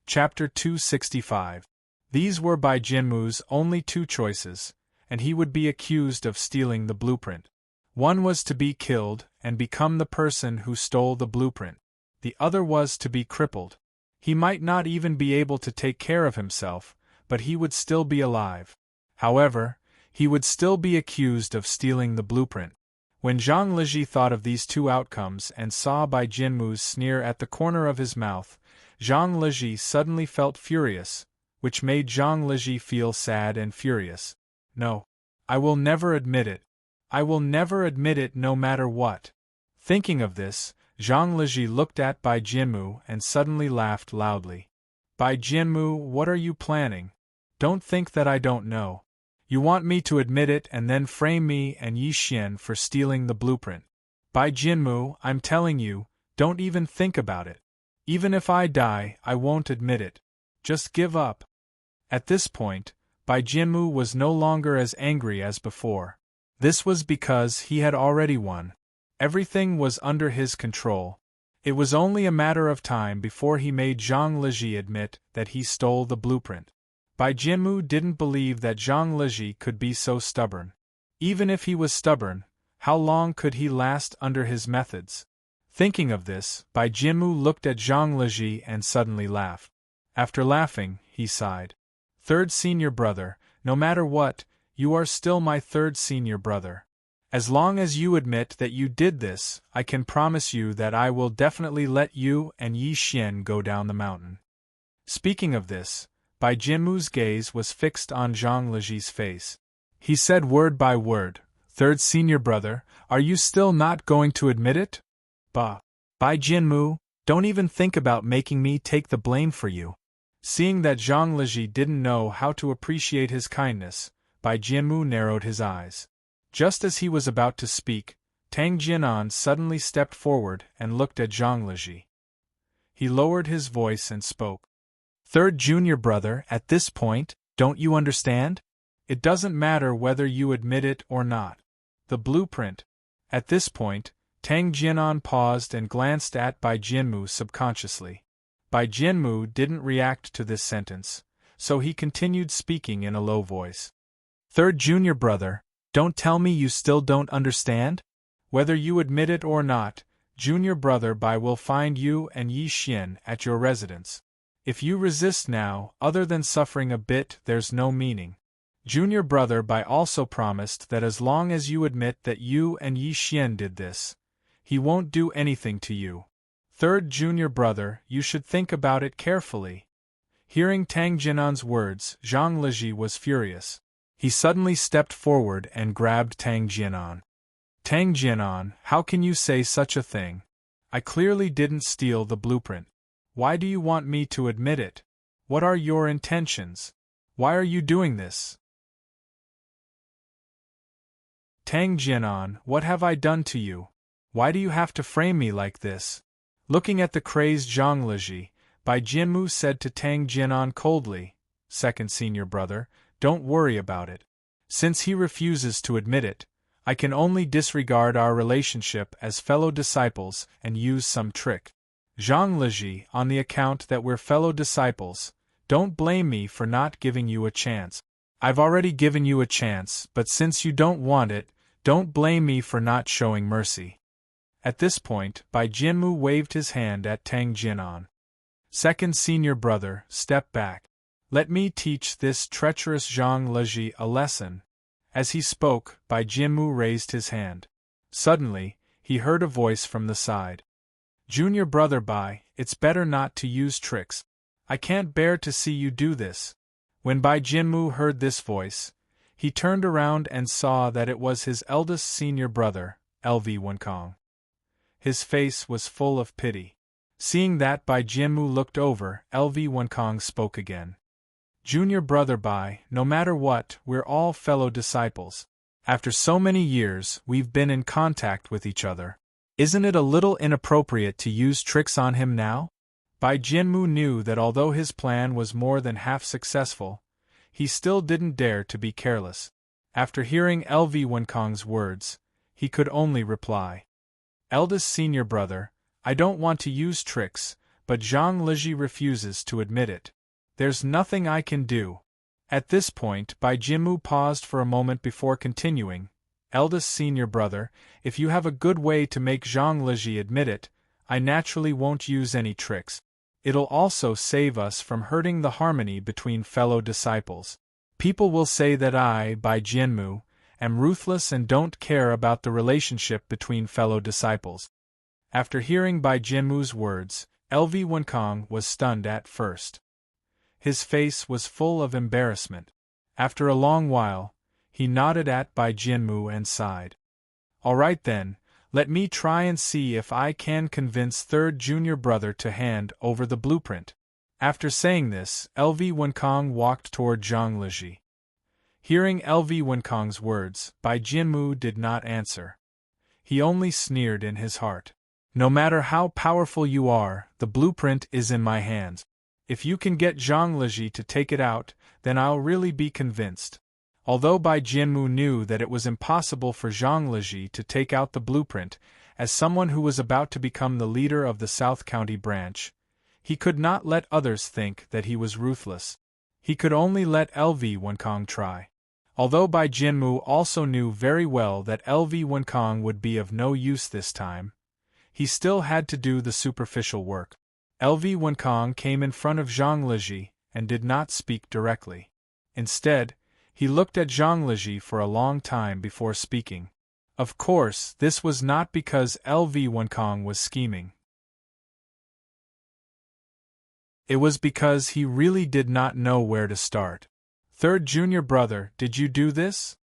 Chapter 265. These were Bai Jianmu's only two choices, and he would be accused of stealing the blueprint. One was to be killed and become the person who stole the blueprint. The other was to be crippled. He might not even be able to take care of himself, but he would still be alive. However, he would still be accused of stealing the blueprint. When Zhang Liji thought of these two outcomes and saw Bai Jianmu's sneer at the corner of his mouth, Zhang Liji suddenly felt furious, which made Zhang Liji feel sad and furious. No, I will never admit it. I will never admit it no matter what. Thinking of this, Zhang Liji looked at Bai Jianmu and suddenly laughed loudly. Bai Jianmu, what are you planning? Don't think that I don't know. You want me to admit it and then frame me and Yi Xian for stealing the blueprint. Bai Jianmu, I'm telling you, don't even think about it. Even if I die, I won't admit it. Just give up. At this point, Bai Jianmu was no longer as angry as before. This was because he had already won. Everything was under his control. It was only a matter of time before he made Zhang Liji admit that he stole the blueprint. Bai Jianmu didn't believe that Zhang Liji could be so stubborn. Even if he was stubborn, how long could he last under his methods? Thinking of this, Bai Jianmu looked at Zhang Liji and suddenly laughed. After laughing, he sighed. Third senior brother, no matter what, you are still my third senior brother. As long as you admit that you did this, I can promise you that I will definitely let you and Yi Xian go down the mountain. Speaking of this, Bai Jianmu's gaze was fixed on Zhang Liji's face. He said word by word, Third senior brother, are you still not going to admit it? Bai Jianmu, don't even think about making me take the blame for you. Seeing that Zhang Liji didn't know how to appreciate his kindness, Bai Jianmu narrowed his eyes. Just as he was about to speak, Tang Jianan suddenly stepped forward and looked at Zhang Liji. He lowered his voice and spoke. Third junior brother, at this point, don't you understand? It doesn't matter whether you admit it or not. The blueprint. At this point, Tang Jianan paused and glanced at Bai Jianmu subconsciously. Bai Jianmu didn't react to this sentence, so he continued speaking in a low voice. Third junior brother, don't tell me you still don't understand? Whether you admit it or not, junior brother Bai will find you and Yi Xian at your residence. If you resist now, other than suffering a bit, there's no meaning. Junior brother Bai also promised that as long as you admit that you and Yi Xian did this, he won't do anything to you. Third junior brother, you should think about it carefully. Hearing Tang Jianan's words, Zhang Liji was furious. He suddenly stepped forward and grabbed Tang Jianan. Tang Jianan, how can you say such a thing? I clearly didn't steal the blueprint. Why do you want me to admit it? What are your intentions? Why are you doing this? Tang Jianan, what have I done to you? Why do you have to frame me like this? Looking at the crazed Zhang Leji, Bai Jianmu said to Tang Jianan coldly, "Second senior brother, don't worry about it. Since he refuses to admit it, I can only disregard our relationship as fellow disciples and use some trick. Zhang Leji, on the account that we're fellow disciples, don't blame me for not giving you a chance. I've already given you a chance, but since you don't want it, don't blame me for not showing mercy." At this point, Bai Jianmu waved his hand at Tang Jianan. "Second senior brother, step back. Let me teach this treacherous Zhang Leji a lesson." As he spoke, Bai Jianmu raised his hand. Suddenly, he heard a voice from the side. "Junior brother Bai, it's better not to use tricks. I can't bear to see you do this." When Bai Jianmu heard this voice, he turned around and saw that it was his eldest senior brother, LV Wenkang. His face was full of pity. Seeing that, Bai Jianmu looked over. LV Wenkang spoke again. "Junior brother Bai, no matter what, we're all fellow disciples. After so many years, we've been in contact with each other. Isn't it a little inappropriate to use tricks on him now?" Bai Jianmu knew that although his plan was more than half successful, he still didn't dare to be careless. After hearing LV Wenkang's words, he could only reply, "Eldest senior brother, I don't want to use tricks, but Zhang Leji refuses to admit it. There's nothing I can do." At this point, Bai Jianmu paused for a moment before continuing, "Eldest senior brother, if you have a good way to make Zhang Leji admit it, I naturally won't use any tricks. It'll also save us from hurting the harmony between fellow disciples. People will say that I, Bai Jianmu, am ruthless and don't care about the relationship between fellow disciples." After hearing Bai Jianmu's words, LV Wenkang was stunned at first. His face was full of embarrassment. After a long while, he nodded at Bai Jianmu and sighed. "All right then, let me try and see if I can convince third junior brother to hand over the blueprint." After saying this, LV Wenkang walked toward Zhang Leji. Hearing LV Wenkang's words, Bai Jianmu did not answer. He only sneered in his heart. "No matter how powerful you are, the blueprint is in my hands. If you can get Zhang Leji to take it out, then I'll really be convinced." Although Bai Jianmu knew that it was impossible for Zhang Leji to take out the blueprint, as someone who was about to become the leader of the South County branch, he could not let others think that he was ruthless. He could only let LV Wenkang try. Although Bai Jianmu also knew very well that LV Wenkang would be of no use this time, he still had to do the superficial work. LV Wenkang came in front of Zhang Leji and did not speak directly. Instead, he looked at Zhang Leji for a long time before speaking. Of course, this was not because LV Wenkang was scheming. It was because he really did not know where to start. "Third junior brother, did you do this?"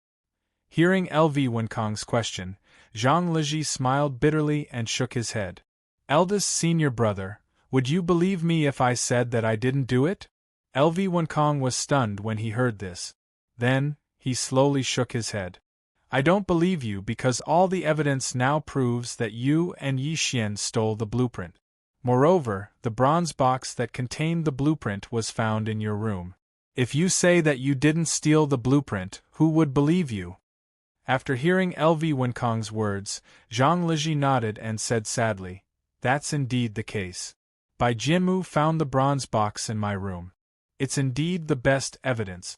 Hearing LV Wenkang's question, Zhang Leji smiled bitterly and shook his head. "Eldest senior brother, would you believe me if I said that I didn't do it?" LV Wenkang was stunned when he heard this. Then, he slowly shook his head. "I don't believe you because all the evidence now proves that you and Yi Xian stole the blueprint. Moreover, the bronze box that contained the blueprint was found in your room. If you say that you didn't steal the blueprint, who would believe you?" After hearing LV Wenkang's words, Zhang Leji nodded and said sadly, "That's indeed the case. Bai Jianmu found the bronze box in my room. It's indeed the best evidence."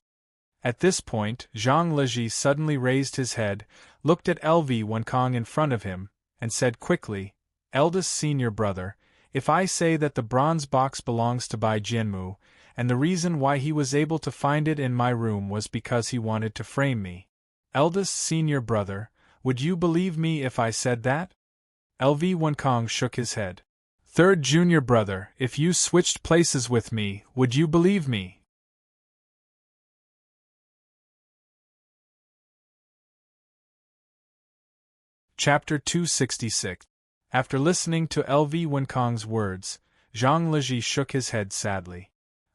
At this point, Zhang Leji suddenly raised his head, looked at LV Wenkang in front of him, and said quickly, "Eldest senior brother, if I say that the bronze box belongs to Bai Jianmu, and the reason why he was able to find it in my room was because he wanted to frame me. Eldest senior brother, would you believe me if I said that?" LV Wenkang shook his head. "Third junior brother, if you switched places with me, would you believe me?" Chapter 266. After listening to LV Wenkang's words, Zhang Leji shook his head sadly.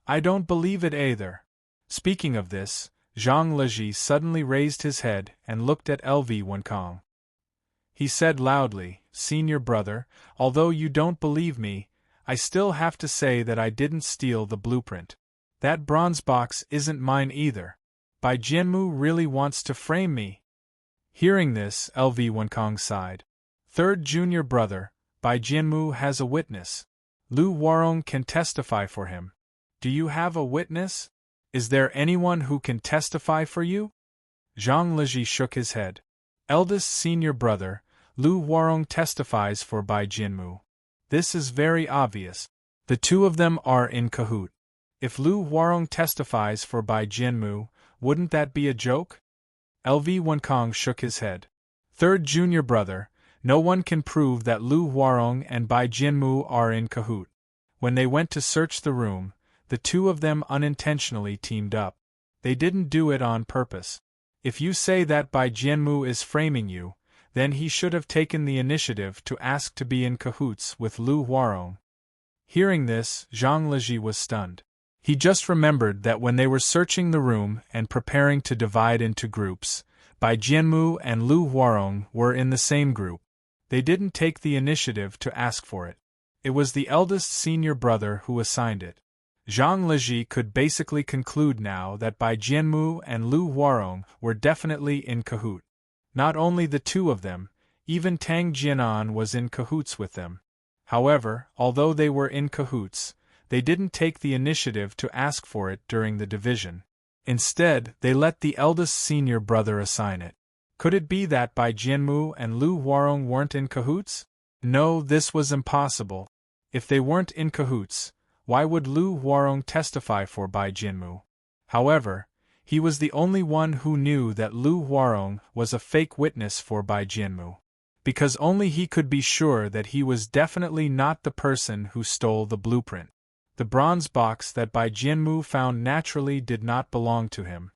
"I don't believe it either." Speaking of this, Zhang Leji suddenly raised his head and looked at LV Wenkang. He said loudly, senior brother, although you don't believe me, I still have to say that I didn't steal the blueprint. That bronze box isn't mine either. Bai Jianmu really wants to frame me." Hearing this, LV Wenkong sighed. "Third junior brother, Bai Jianmu has a witness. Lu Huarong can testify for him. Do you have a witness? Is there anyone who can testify for you?" Zhang Liji shook his head. "Eldest senior brother, Lu Huarong testifies for Bai Jianmu. This is very obvious. The two of them are in cahoot. If Lu Huarong testifies for Bai Jianmu, wouldn't that be a joke?" LV Wenkong shook his head. "Third junior brother, no one can prove that Lu Huarong and Bai Jianmu are in cahoot. When they went to search the room, the two of them unintentionally teamed up. They didn't do it on purpose. If you say that Bai Jianmu is framing you, then he should have taken the initiative to ask to be in cahoots with Lu Huarong." Hearing this, Zhang Liji was stunned. He just remembered that when they were searching the room and preparing to divide into groups, Bai Jianmu and Lu Huarong were in the same group. They didn't take the initiative to ask for it. It was the eldest senior brother who assigned it. Zhang Liji could basically conclude now that Bai Jianmu and Lu Huarong were definitely in cahoot. Not only the two of them, even Tang Jianan was in cahoots with them. However, although they were in cahoots, they didn't take the initiative to ask for it during the division. Instead, they let the eldest senior brother assign it. Could it be that Bai Jianmu and Lu Huarong weren't in cahoots? No, this was impossible. If they weren't in cahoots, why would Lu Huarong testify for Bai Jianmu? However, he was the only one who knew that Lu Huarong was a fake witness for Bai Jianmu. Because only he could be sure that he was definitely not the person who stole the blueprint. The bronze box that Bai Jianmu found naturally did not belong to him.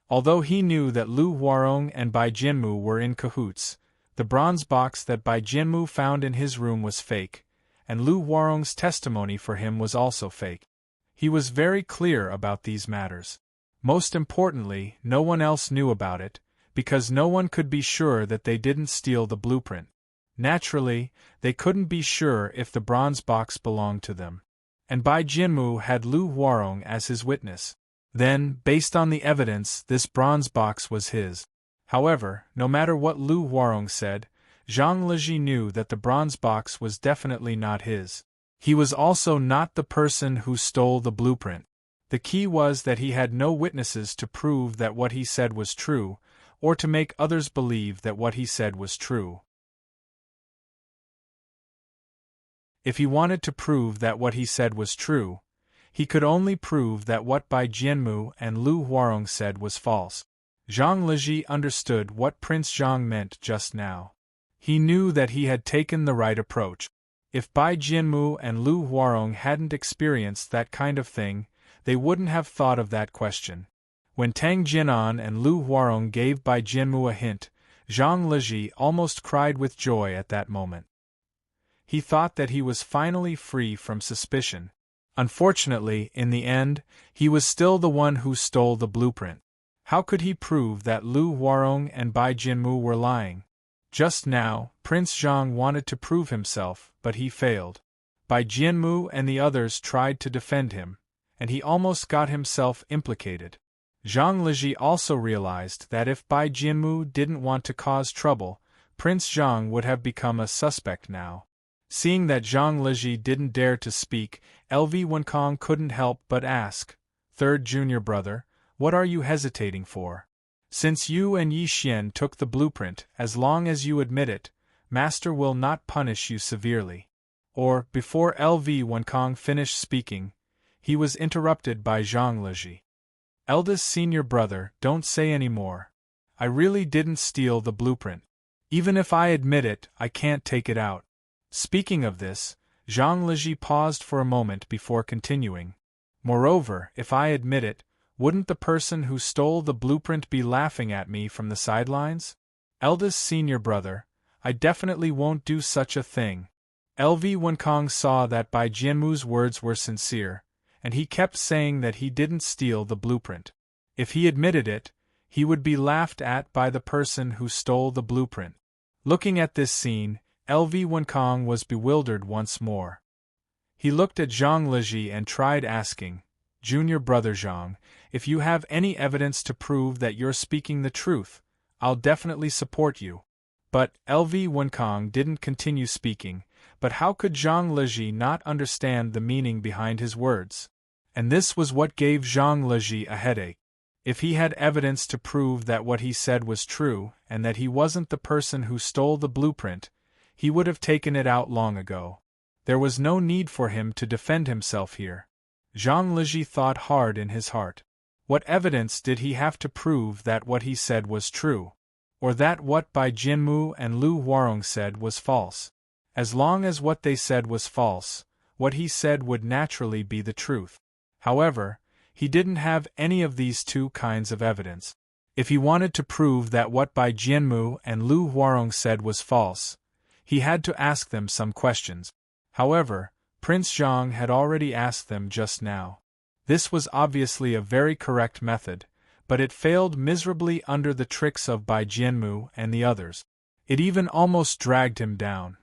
Although he knew that Lu Huarong and Bai Jianmu were in cahoots, the bronze box that Bai Jianmu found in his room was fake, and Lu Huarong's testimony for him was also fake. He was very clear about these matters. Most importantly, no one else knew about it, because no one could be sure that they didn't steal the blueprint. Naturally, they couldn't be sure if the bronze box belonged to them. And Bai Jianmu had Lu Huarong as his witness. Then, based on the evidence, this bronze box was his. However, no matter what Lu Huarong said, Zhang Liji knew that the bronze box was definitely not his. He was also not the person who stole the blueprint. The key was that he had no witnesses to prove that what he said was true, or to make others believe that what he said was true. If he wanted to prove that what he said was true, he could only prove that what Bai Jianmu and Lu Huarong said was false. Zhang Liji understood what Prince Zhang meant just now. He knew that he had taken the right approach. If Bai Jianmu and Lu Huarong hadn't experienced that kind of thing, they wouldn't have thought of that question. When Tang Jianan and Lu Huarong gave Bai Jianmu a hint, Zhang Liji almost cried with joy at that moment. He thought that he was finally free from suspicion. Unfortunately, in the end, he was still the one who stole the blueprint. How could he prove that Lu Huarong and Bai Jianmu were lying? Just now, Prince Zhang wanted to prove himself, but he failed. Bai Jianmu and the others tried to defend him, and he almost got himself implicated. Zhang Liji also realized that if Bai Jianmu didn't want to cause trouble, Prince Zhang would have become a suspect now. Seeing that Zhang Liji didn't dare to speak, LV Wenkong couldn't help but ask, "Third junior brother, what are you hesitating for? Since you and Yi Xian took the blueprint, as long as you admit it, Master will not punish you severely." Or, before LV Wenkong finished speaking, he was interrupted by Zhang Liji. "Eldest senior brother, don't say any more. I really didn't steal the blueprint. Even if I admit it, I can't take it out." Speaking of this, Zhang Liji paused for a moment before continuing. "Moreover, if I admit it, wouldn't the person who stole the blueprint be laughing at me from the sidelines? Eldest senior brother, I definitely won't do such a thing." LV Wenkong saw that Bai Jianmu's words were sincere, and he kept saying that he didn't steal the blueprint. If he admitted it, he would be laughed at by the person who stole the blueprint. Looking at this scene, LV Wenkang was bewildered once more. He looked at Zhang Leji and tried asking, "Junior brother Zhang, if you have any evidence to prove that you're speaking the truth, I'll definitely support you." But LV Wenkang didn't continue speaking, but how could Zhang Leji not understand the meaning behind his words? And this was what gave Zhang Leji a headache. If he had evidence to prove that what he said was true and that he wasn't the person who stole the blueprint, he would have taken it out long ago. There was no need for him to defend himself here. Zhang Leji thought hard in his heart. What evidence did he have to prove that what he said was true? Or that what Bai Jianmu and Lu Huarong said was false? As long as what they said was false, what he said would naturally be the truth. However, he didn't have any of these two kinds of evidence. If he wanted to prove that what Bai Jianmu and Lu Huarong said was false, he had to ask them some questions. However, Prince Zhang had already asked them just now. This was obviously a very correct method, but it failed miserably under the tricks of Bai Jianmu and the others. It even almost dragged him down.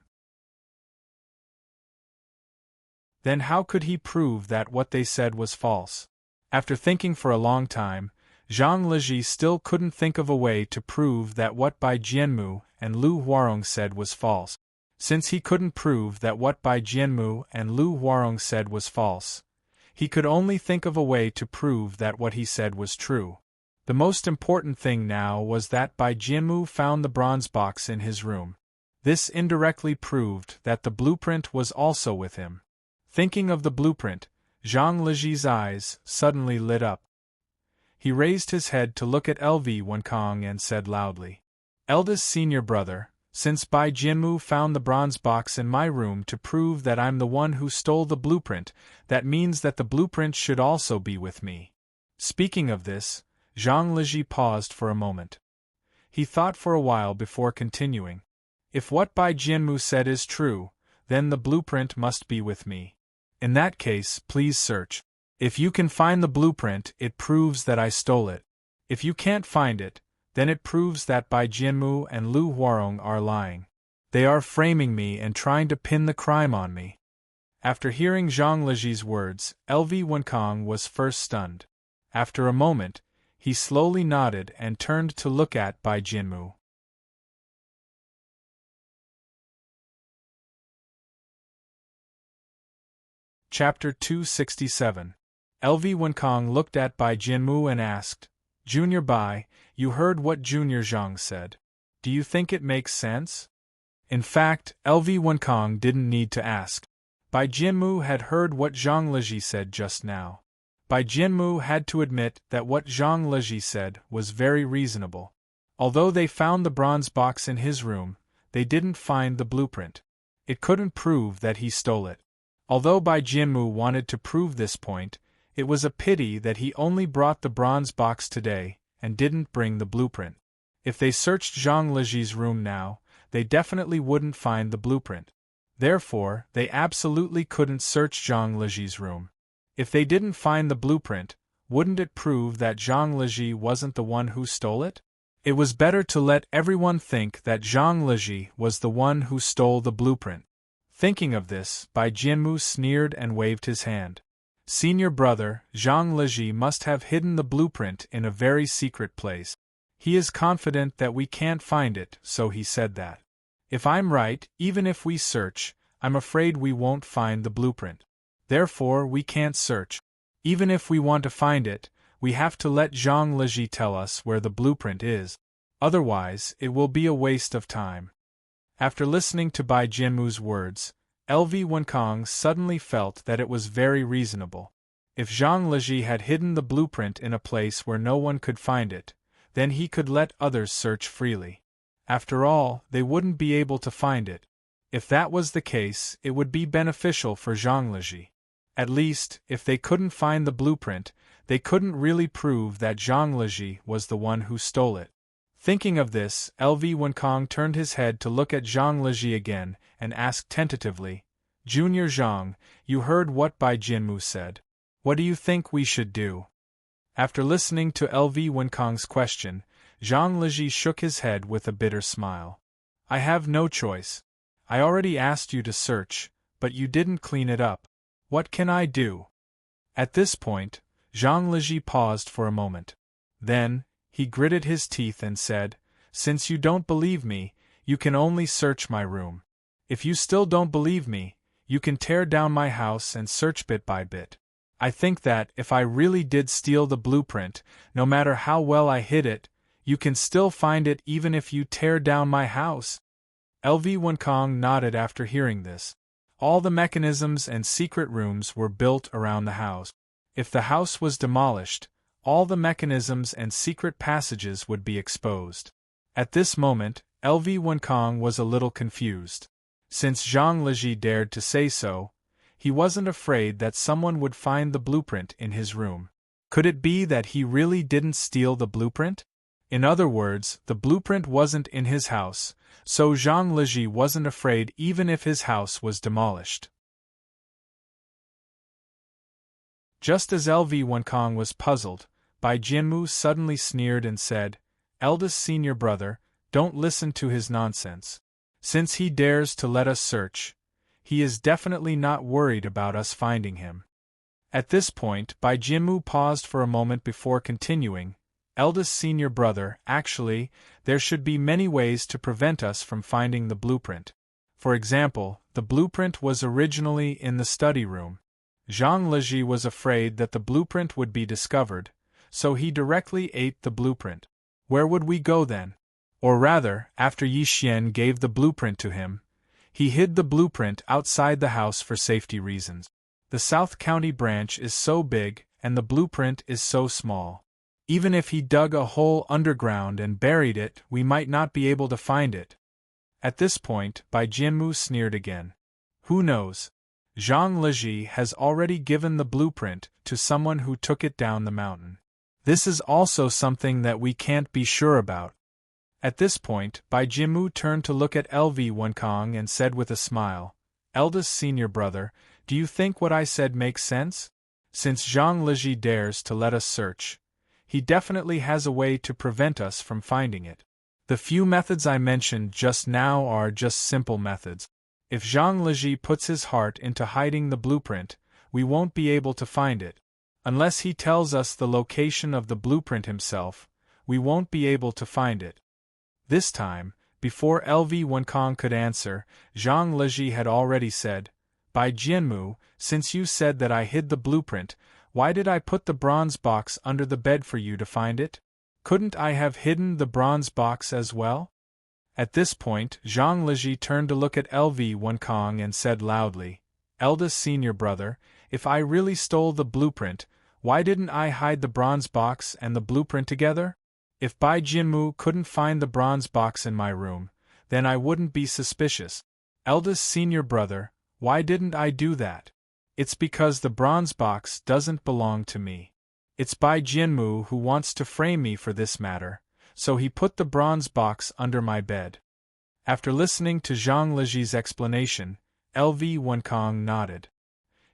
Then how could he prove that what they said was false? After thinking for a long time, Zhang Leji still couldn't think of a way to prove that what Bai Jianmu and Lu Huarong said was false. Since he couldn't prove that what Bai Jianmu and Lu Huarong said was false, he could only think of a way to prove that what he said was true. The most important thing now was that Bai Jianmu found the bronze box in his room. This indirectly proved that the blueprint was also with him. Thinking of the blueprint, Zhang Leji's eyes suddenly lit up. He raised his head to look at LV Wenkang and said loudly, "Eldest senior brother, since Bai Jianmu found the bronze box in my room to prove that I'm the one who stole the blueprint, that means that the blueprint should also be with me." Speaking of this, Zhang Leji paused for a moment. He thought for a while before continuing. "If what Bai Jianmu said is true, then the blueprint must be with me. In that case, please search. If you can find the blueprint, it proves that I stole it. If you can't find it, then it proves that Bai Jianmu and Lu Huarong are lying. They are framing me and trying to pin the crime on me." After hearing Zhang Leji's words, LV Wenkang was first stunned. After a moment, he slowly nodded and turned to look at Bai Jianmu. Chapter 267. LV Wenkang looked at Bai Jianmu and asked, "Junior Bai, you heard what Junior Zhang said. Do you think it makes sense?" In fact, LV Wenkang didn't need to ask. Bai Jianmu had heard what Zhang Leji said just now. Bai Jianmu had to admit that what Zhang Leji said was very reasonable. Although they found the bronze box in his room, they didn't find the blueprint. It couldn't prove that he stole it. Although Bai Jianmu wanted to prove this point, it was a pity that he only brought the bronze box today and didn't bring the blueprint. If they searched Zhang Leji's room now, they definitely wouldn't find the blueprint. Therefore, they absolutely couldn't search Zhang Leji's room. If they didn't find the blueprint, wouldn't it prove that Zhang Leji wasn't the one who stole it? It was better to let everyone think that Zhang Leji was the one who stole the blueprint. Thinking of this, Bai Jianmu sneered and waved his hand. "Senior brother, Zhang Leji must have hidden the blueprint in a very secret place. He is confident that we can't find it, so he said that. If I'm right, even if we search, I'm afraid we won't find the blueprint. Therefore, we can't search. Even if we want to find it, we have to let Zhang Leji tell us where the blueprint is. Otherwise, it will be a waste of time." After listening to Bai Jianmu's words, LV Wenkang suddenly felt that it was very reasonable. If Zhang Leji had hidden the blueprint in a place where no one could find it, then he could let others search freely. After all, they wouldn't be able to find it. If that was the case, it would be beneficial for Zhang Leji. At least, if they couldn't find the blueprint, they couldn't really prove that Zhang Leji was the one who stole it. Thinking of this, LV Wenkang turned his head to look at Zhang Leji again and asked tentatively, "Junior Zhang, you heard what Bai Jianmu said. What do you think we should do?" After listening to LV Wenkang's question, Zhang Leji shook his head with a bitter smile. "I have no choice. I already asked you to search, but you didn't clean it up. What can I do? At this point, Zhang Liji paused for a moment. Then, he gritted his teeth and said, "Since you don't believe me, you can only search my room. If you still don't believe me, you can tear down my house and search bit by bit. I think that if I really did steal the blueprint, no matter how well I hid it, you can still find it even if you tear down my house." LV Wenkong nodded after hearing this. All the mechanisms and secret rooms were built around the house. If the house was demolished, all the mechanisms and secret passages would be exposed. At this moment, LV Wenkong was a little confused. Since Zhang Liji dared to say so, he wasn't afraid that someone would find the blueprint in his room. Could it be that he really didn't steal the blueprint? In other words, the blueprint wasn't in his house, so Zhang Liji wasn't afraid even if his house was demolished. Just as LV Wenkong was puzzled, Bai Jianmu suddenly sneered and said, "Eldest senior brother, don't listen to his nonsense. Since he dares to let us search, he is definitely not worried about us finding him." At this point, Bai Jianmu paused for a moment before continuing, "Eldest senior brother, actually, there should be many ways to prevent us from finding the blueprint. For example, the blueprint was originally in the study room. Zhang Liji was afraid that the blueprint would be discovered, so he directly ate the blueprint. Where would we go then? Or rather, after Yi Xian gave the blueprint to him, he hid the blueprint outside the house for safety reasons. The South County branch is so big, and the blueprint is so small. Even if he dug a hole underground and buried it, we might not be able to find it." At this point, Bai Jianmu sneered again. "Who knows? Zhang Liji has already given the blueprint to someone who took it down the mountain. This is also something that we can't be sure about." At this point, Bai Jianmu turned to look at LV Wenkong and said with a smile, "Eldest senior brother, do you think what I said makes sense? Since Zhang Liji dares to let us search, he definitely has a way to prevent us from finding it. The few methods I mentioned just now are just simple methods. If Zhang Liji puts his heart into hiding the blueprint, we won't be able to find it. Unless he tells us the location of the blueprint himself, we won't be able to find it." This time, before LV Wenkong could answer, Zhang Liji had already said, "Bai Jianmu, since you said that I hid the blueprint, why did I put the bronze box under the bed for you to find it? Couldn't I have hidden the bronze box as well?" At this point, Zhang Liji turned to look at LV Wenkong and said loudly, "Eldest senior brother, if I really stole the blueprint, why didn't I hide the bronze box and the blueprint together? If Bai Jianmu couldn't find the bronze box in my room, then I wouldn't be suspicious. Eldest senior brother, why didn't I do that? It's because the bronze box doesn't belong to me. It's Bai Jianmu who wants to frame me for this matter, so he put the bronze box under my bed." After listening to Zhang Liji's explanation, LV Wenkong nodded.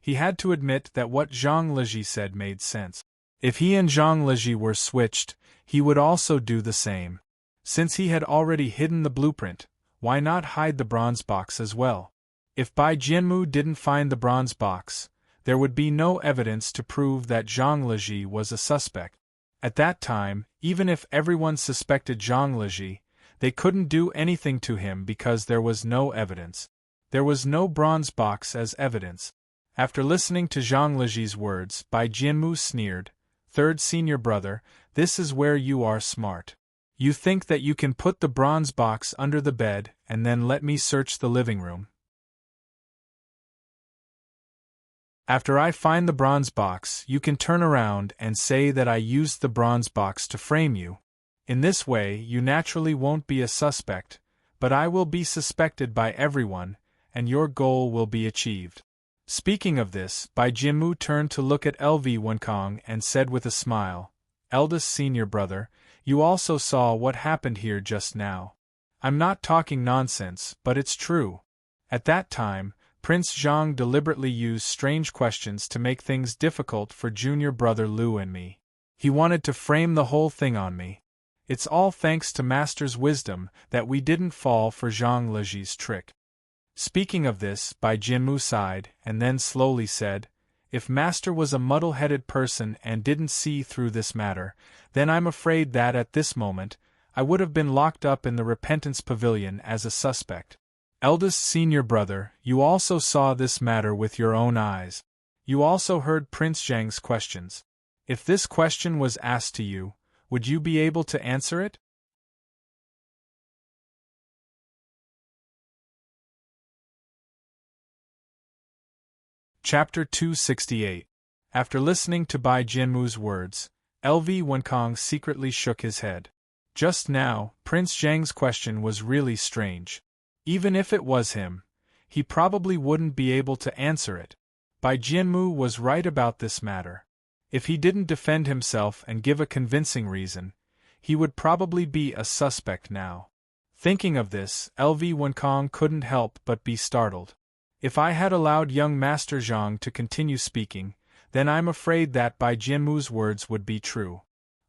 He had to admit that what Zhang Liji said made sense. If he and Zhang Liji were switched, he would also do the same. Since he had already hidden the blueprint, why not hide the bronze box as well? If Bai Jianmu didn't find the bronze box, there would be no evidence to prove that Zhang Liji was a suspect. At that time, even if everyone suspected Zhang Liji, they couldn't do anything to him because there was no evidence. There was no bronze box as evidence. After listening to Zhang Liji's words, Bai Jianmu sneered, "Third senior brother, this is where you are smart. You think that you can put the bronze box under the bed and then let me search the living room. After I find the bronze box, you can turn around and say that I used the bronze box to frame you. In this way, you naturally won't be a suspect, but I will be suspected by everyone, and your goal will be achieved." Speaking of this, Bai Jianmu turned to look at LV Wenkong and said with a smile, "Eldest senior brother, you also saw what happened here just now. I'm not talking nonsense, but it's true. At that time, Prince Zhang deliberately used strange questions to make things difficult for junior brother Lu and me. He wanted to frame the whole thing on me. It's all thanks to Master's wisdom that we didn't fall for Zhang Liji's trick." Speaking of this, Bai Jianmu sighed, and then slowly said, "If Master was a muddle-headed person and didn't see through this matter, then I'm afraid that at this moment, I would have been locked up in the Repentance Pavilion as a suspect. Eldest senior brother, you also saw this matter with your own eyes. You also heard Prince Zhang's questions. If this question was asked to you, would you be able to answer it?" Chapter 268. After listening to Bai Jianmu's words, LV Wenkong secretly shook his head. Just now, Prince Zhang's question was really strange. Even if it was him, he probably wouldn't be able to answer it. Bai Jianmu was right about this matter. If he didn't defend himself and give a convincing reason, he would probably be a suspect now. Thinking of this, LV Wenkong couldn't help but be startled. If I had allowed young Master Zhang to continue speaking, then I'm afraid that Bai Jianmu's words would be true.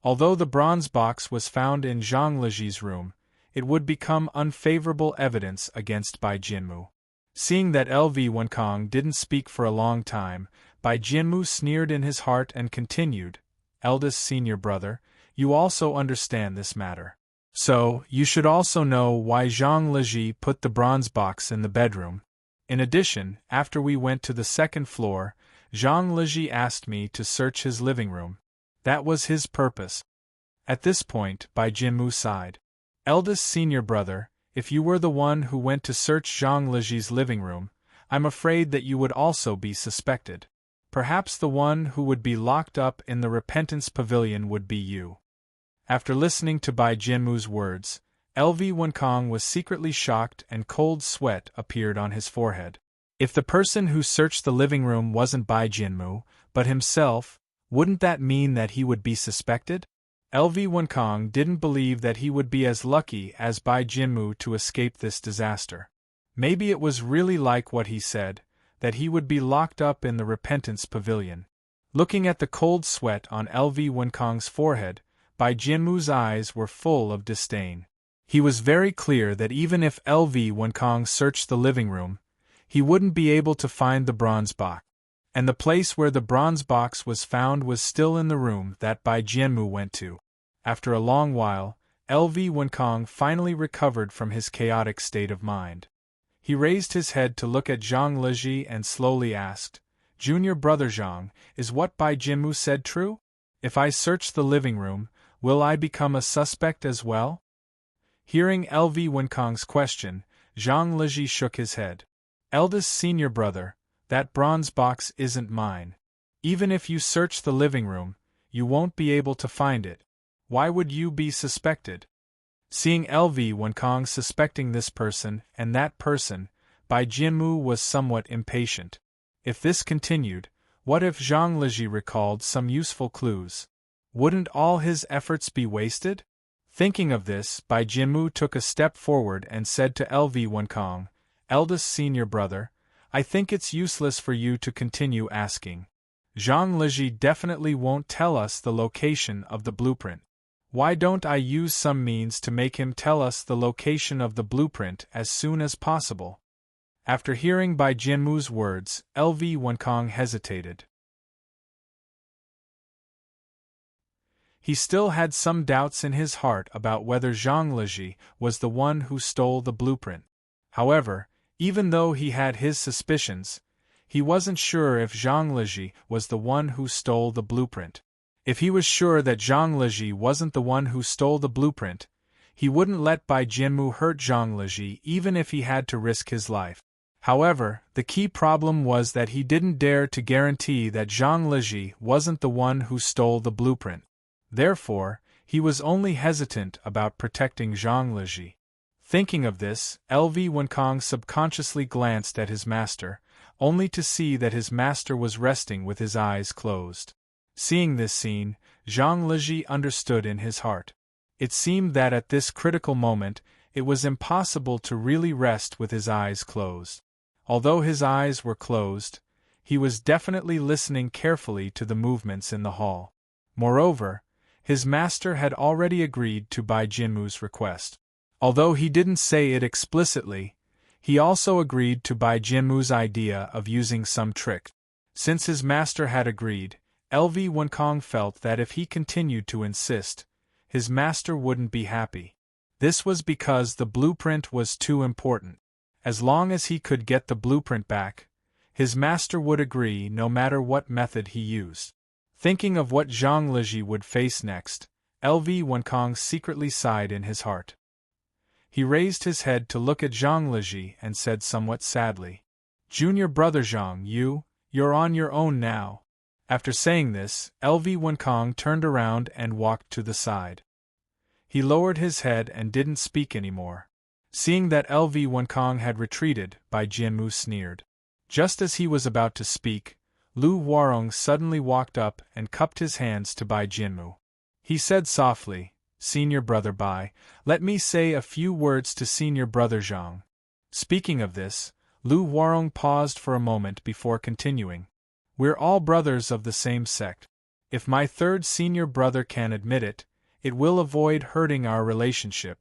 Although the bronze box was found in Zhang Leji's room, it would become unfavorable evidence against Bai Jianmu. Seeing that LV Wenkong didn't speak for a long time, Bai Jianmu sneered in his heart and continued, "Eldest senior brother, you also understand this matter. So, you should also know why Zhang Leji put the bronze box in the bedroom. In addition, after we went to the second floor, Zhang Leji asked me to search his living room. That was his purpose." At this point, Bai Jianmu sighed. "Eldest senior brother, if you were the one who went to search Zhang Leji's living room, I'm afraid that you would also be suspected. Perhaps the one who would be locked up in the Repentance Pavilion would be you." After listening to Bai Jianmu's words, LV Wenkong was secretly shocked and cold sweat appeared on his forehead. If the person who searched the living room wasn't Bai Jianmu, but himself, wouldn't that mean that he would be suspected? LV Wenkong didn't believe that he would be as lucky as Bai Jianmu to escape this disaster. Maybe it was really like what he said, that he would be locked up in the Repentance Pavilion. Looking at the cold sweat on LV Wenkong's forehead, Bai Jianmu's eyes were full of disdain. He was very clear that even if LV Wenkong searched the living room, he wouldn't be able to find the bronze box. And the place where the bronze box was found was still in the room that Bai Jianmu went to. After a long while, LV Wenkong finally recovered from his chaotic state of mind. He raised his head to look at Zhang Leji and slowly asked, "Junior brother Zhang, is what Bai Jianmu said true? If I search the living room, will I become a suspect as well?" Hearing LV Wenkong's question, Zhang Leji shook his head. "Eldest senior brother, that bronze box isn't mine. Even if you search the living room, you won't be able to find it. Why would you be suspected?" Seeing LV Wenkong suspecting this person and that person, Bai Jianmu was somewhat impatient. If this continued, what if Zhang Leji recalled some useful clues? Wouldn't all his efforts be wasted? Thinking of this, Bai Jianmu took a step forward and said to LV Wenkong, "Eldest senior brother, I think it's useless for you to continue asking. Zhang Leji definitely won't tell us the location of the blueprint. Why don't I use some means to make him tell us the location of the blueprint as soon as possible?" After hearing Bai Jianmu's words, LV Wenkong hesitated. He still had some doubts in his heart about whether Zhang Leji was the one who stole the blueprint. However, even though he had his suspicions, he wasn't sure if Zhang Leji was the one who stole the blueprint. If he was sure that Zhang Leji wasn't the one who stole the blueprint, he wouldn't let Bai Jianmu hurt Zhang Leji even if he had to risk his life. However, the key problem was that he didn't dare to guarantee that Zhang Leji wasn't the one who stole the blueprint. Therefore, he was only hesitant about protecting Zhang Leji. Thinking of this, LV Wenkong subconsciously glanced at his master, only to see that his master was resting with his eyes closed. Seeing this scene, Zhang Leji understood in his heart. It seemed that at this critical moment, it was impossible to really rest with his eyes closed. Although his eyes were closed, he was definitely listening carefully to the movements in the hall. Moreover, his master had already agreed to Bai Jianmu's request. Although he didn't say it explicitly, He also agreed to Bai Jianmu's idea of using some trick. Since his master had agreed, LV Wenkong felt that if he continued to insist, his master wouldn't be happy. This was because the blueprint was too important. As long as he could get the blueprint back, his master would agree no matter what method he used. Thinking of what Zhang Liji would face next, LV Wenkong secretly sighed in his heart. He raised his head to look at Zhang Liji and said somewhat sadly, "Junior brother Zhang, you're on your own now." After saying this, LV Wenkong turned around and walked to the side. He lowered his head and didn't speak anymore. Seeing that LV Wenkong had retreated, Bai Jianmu sneered. Just as he was about to speak, Lu Huarong suddenly walked up and cupped his hands to Bai Jianmu. He said softly, "Senior brother Bai, let me say a few words to senior brother Zhang." Speaking of this, Lu Huarong paused for a moment before continuing. "We're all brothers of the same sect. If my third senior brother can admit it, it will avoid hurting our relationship."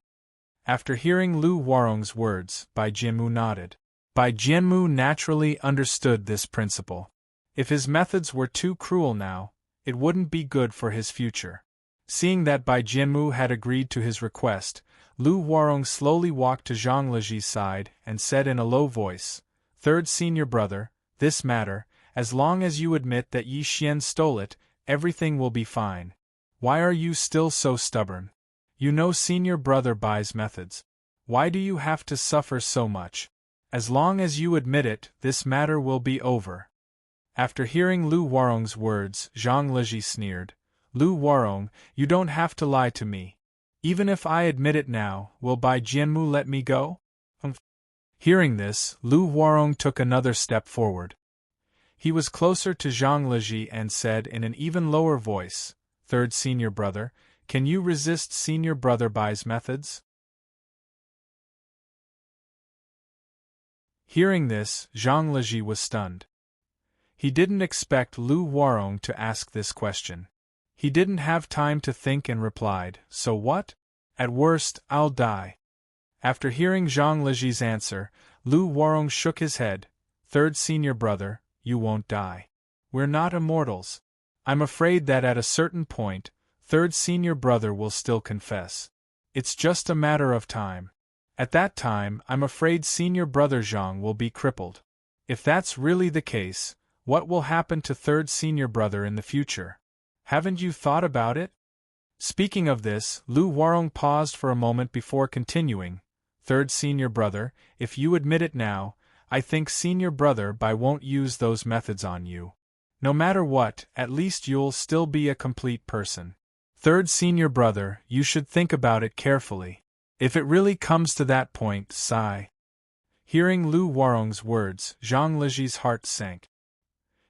After hearing Lu Huarong's words, Bai Jianmu nodded. Bai Jianmu naturally understood this principle. If his methods were too cruel now, it wouldn't be good for his future. Seeing that Bai Jianmu had agreed to his request, Lu Huarong slowly walked to Zhang Liji's side and said in a low voice, "Third senior brother, this matter, as long as you admit that Yi Xian stole it, everything will be fine. Why are you still so stubborn? You know senior brother Bai's methods. Why do you have to suffer so much? As long as you admit it, this matter will be over." After hearing Lu Huarong's words, Zhang Liji sneered, "Lu Huarong, you don't have to lie to me. Even if I admit it now, will Bai Jianmu let me go?" Hearing this, Lu Huarong took another step forward. He was closer to Zhang Liji and said in an even lower voice, "Third senior brother, can you resist senior brother Bai's methods?" Hearing this, Zhang Liji was stunned. He didn't expect Lu Huarong to ask this question. He didn't have time to think and replied, "So what? At worst, I'll die." After hearing Zhang Liji's answer, Lu Huarong shook his head, "Third senior brother, you won't die. We're not immortals. I'm afraid that at a certain point, third senior brother will still confess. It's just a matter of time. At that time, I'm afraid senior brother Zhang will be crippled. If that's really the case, what will happen to third senior brother in the future? Haven't you thought about it?" Speaking of this, Lu Huarong paused for a moment before continuing, "Third senior brother, if you admit it now, I think senior brother Bai won't use those methods on you. No matter what, at least you'll still be a complete person. Third senior brother, you should think about it carefully. If it really comes to that point, sigh." Hearing Lu Huarong's words, Zhang Liji's heart sank.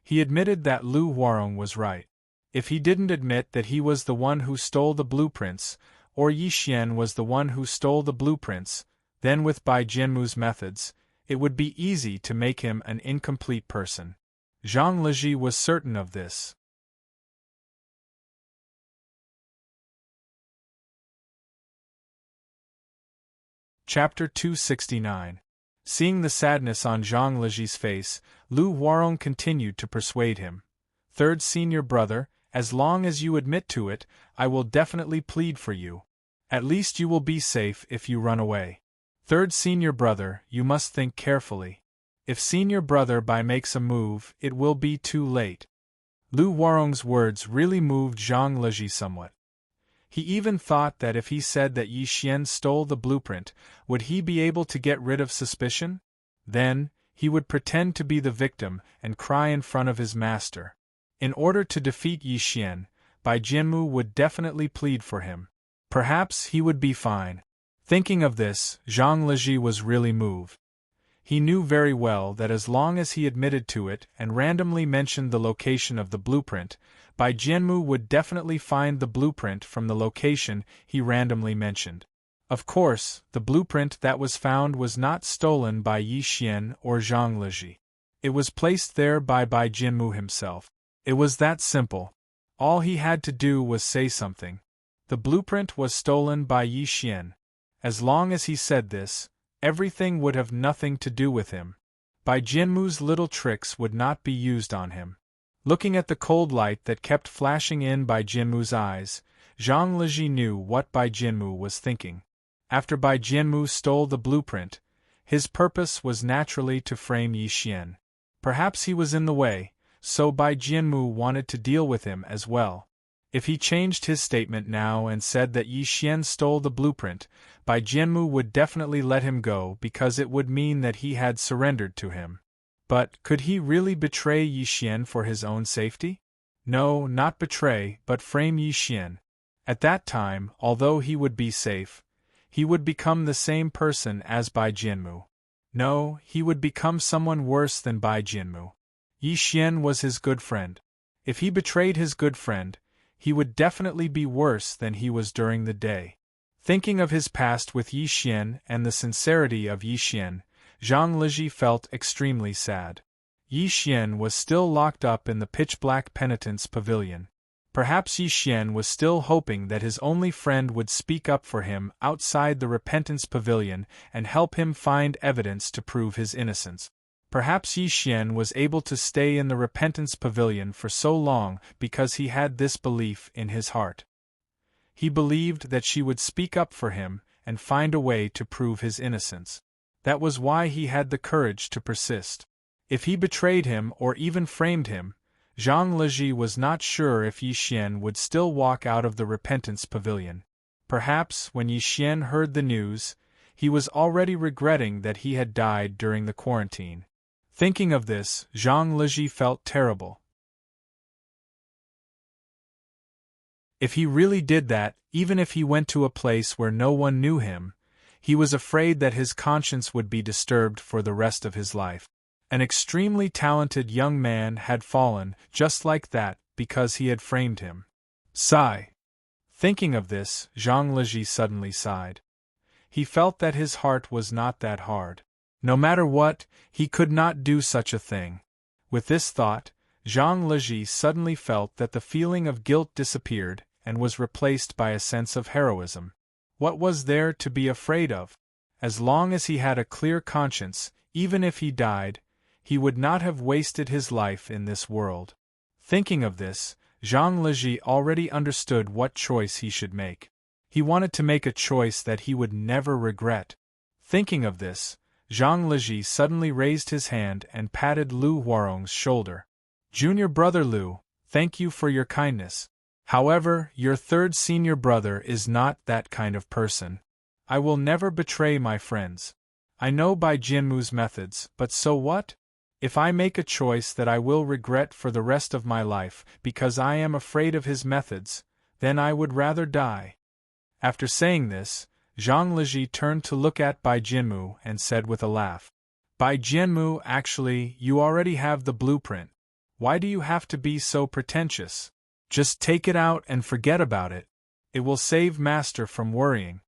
He admitted that Lu Huarong was right. If he didn't admit that he was the one who stole the blueprints, or Yi Xian was the one who stole the blueprints, then with Bai Jianmu's methods, it would be easy to make him an incomplete person. Zhang Liji was certain of this. Chapter 269. Seeing the sadness on Zhang Liji's face, Lu Huarong continued to persuade him. "Third senior brother, as long as you admit to it, I will definitely plead for you. At least you will be safe if you run away. Third senior brother, you must think carefully. If senior brother Bai makes a move, it will be too late." Lu Huarong's words really moved Zhang Liji somewhat. He even thought that if he said that Yi Xian stole the blueprint, would he be able to get rid of suspicion? Then, he would pretend to be the victim and cry in front of his master. In order to defeat Yi Xian, Bai Jianmu would definitely plead for him. Perhaps he would be fine. Thinking of this, Zhang Liji was really moved. He knew very well that as long as he admitted to it and randomly mentioned the location of the blueprint, Bai Jianmu would definitely find the blueprint from the location he randomly mentioned. Of course, the blueprint that was found was not stolen by Yi Xian or Zhang Liji. It was placed there by Bai Jianmu himself. It was that simple. All he had to do was say something. The blueprint was stolen by Yi Xian. As long as he said this, everything would have nothing to do with him. Bai Jianmu's little tricks would not be used on him. Looking at the cold light that kept flashing in Bai Jianmu's eyes, Zhang Leji knew what Bai Jianmu was thinking. After Bai Jianmu stole the blueprint, his purpose was naturally to frame Yi Xian. Perhaps he was in the way, so Bai Jianmu wanted to deal with him as well. If he changed his statement now and said that Yi Xian stole the blueprint, Bai Jianmu would definitely let him go because it would mean that he had surrendered to him. But could he really betray Yi Xian for his own safety? No, not betray, but frame Yi Xian. At that time, although he would be safe, he would become the same person as Bai Jianmu. No, he would become someone worse than Bai Jianmu. Yi Xian was his good friend. If he betrayed his good friend, he would definitely be worse than he was during the day. Thinking of his past with Yi Xian and the sincerity of Yi Xian, Zhang Leji felt extremely sad. Yi Xian was still locked up in the pitch-black penitence pavilion. Perhaps Yi Xian was still hoping that his only friend would speak up for him outside the repentance pavilion and help him find evidence to prove his innocence. Perhaps Yi Xian was able to stay in the repentance pavilion for so long because he had this belief in his heart. He believed that she would speak up for him and find a way to prove his innocence. That was why he had the courage to persist. If he betrayed him or even framed him, Zhang Leji was not sure if Yi Xian would still walk out of the repentance pavilion. Perhaps when Yi Xian heard the news, he was already regretting that he had died during the quarantine. Thinking of this, Zhang Leji felt terrible. If he really did that, even if he went to a place where no one knew him, he was afraid that his conscience would be disturbed for the rest of his life. An extremely talented young man had fallen, just like that, because he had framed him. Sigh. Thinking of this, Zhang Leji suddenly sighed. He felt that his heart was not that hard. No matter what, he could not do such a thing. With this thought, Zhang Leji suddenly felt that the feeling of guilt disappeared and was replaced by a sense of heroism. What was there to be afraid of? As long as he had a clear conscience, even if he died, he would not have wasted his life in this world. Thinking of this, Zhang Leji already understood what choice he should make. He wanted to make a choice that he would never regret. Thinking of this, Zhang Leji suddenly raised his hand and patted Lu Huarong's shoulder. "Junior brother Lu, thank you for your kindness. However, your third senior brother is not that kind of person. I will never betray my friends. I know Bai Jianmu's methods, but so what? If I make a choice that I will regret for the rest of my life because I am afraid of his methods, then I would rather die." After saying this, Zhang Leji turned to look at Bai Jianmu and said with a laugh, "Bai Jianmu, actually, you already have the blueprint. Why do you have to be so pretentious? Just take it out and forget about it. It will save Master from worrying."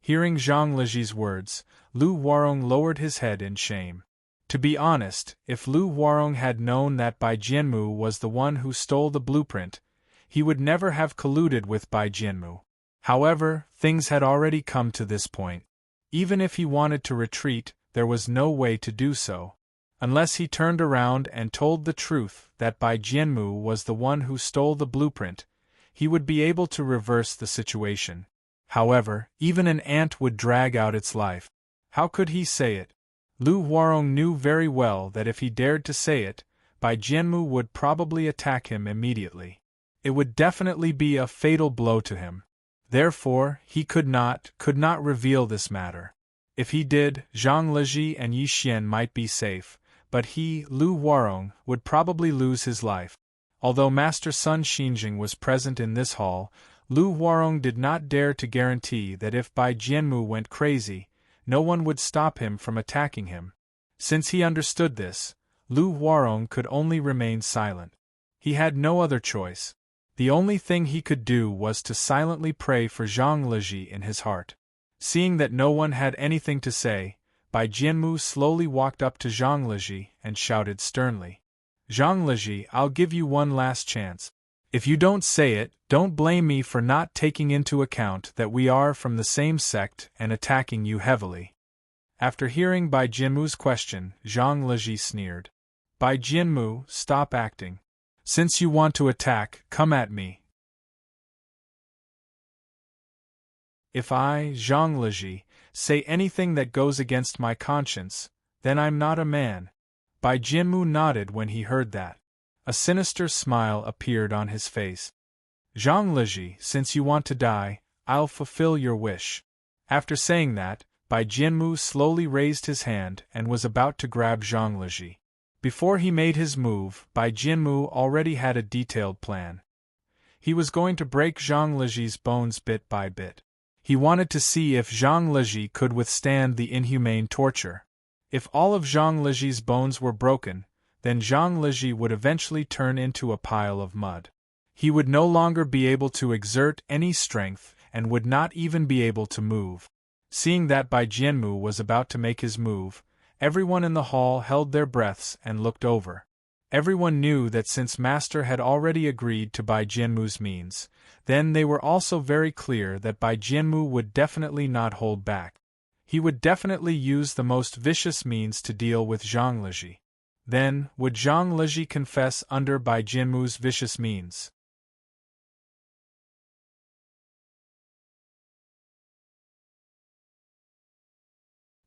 Hearing Zhang Leji's words, Lu Huarong lowered his head in shame. To be honest, if Lu Huarong had known that Bai Jianmu was the one who stole the blueprint, he would never have colluded with Bai Jianmu. However, things had already come to this point. Even if he wanted to retreat, there was no way to do so. Unless he turned around and told the truth that Bai Jianmu was the one who stole the blueprint, he would be able to reverse the situation. However, even an ant would drag out its life. How could he say it? Lu Huarong knew very well that if he dared to say it, Bai Jianmu would probably attack him immediately. It would definitely be a fatal blow to him. Therefore, he could not reveal this matter. If he did, Zhang Leji and Yi Xian might be safe, but he, Lu Huarong, would probably lose his life. Although Master Sun Xinjing was present in this hall, Lu Huarong did not dare to guarantee that if Bai Jianmu went crazy, no one would stop him from attacking him. Since he understood this, Lu Huarong could only remain silent. He had no other choice. The only thing he could do was to silently pray for Zhang Leji in his heart. Seeing that no one had anything to say, Bai Jianmu slowly walked up to Zhang Leji and shouted sternly, "Zhang Leji, I'll give you one last chance. If you don't say it, don't blame me for not taking into account that we are from the same sect and attacking you heavily. After hearing Bai Jianmu's question, Zhang Leji sneered. Bai Jianmu, stop acting. Since you want to attack, come at me. If I, Zhang Leji, say anything that goes against my conscience, then I'm not a man. Bai Jianmu nodded when he heard that. A sinister smile appeared on his face. Zhang Leji, since you want to die, I'll fulfill your wish. After saying that, Bai Jianmu slowly raised his hand and was about to grab Zhang Leji. Before he made his move, Bai Jianmu already had a detailed plan. He was going to break Zhang Leji's bones bit by bit. He wanted to see if Zhang Leji could withstand the inhumane torture. If all of Zhang Leji's bones were broken, then Zhang Leji would eventually turn into a pile of mud. He would no longer be able to exert any strength and would not even be able to move. Seeing that Bai Jianmu was about to make his move, everyone in the hall held their breaths and looked over. Everyone knew that since Master had already agreed to Bai Jianmu's means, then they were also very clear that Bai Jianmu would definitely not hold back. He would definitely use the most vicious means to deal with Zhang Leji. Then, would Zhang Leji confess under Bai Jianmu's vicious means?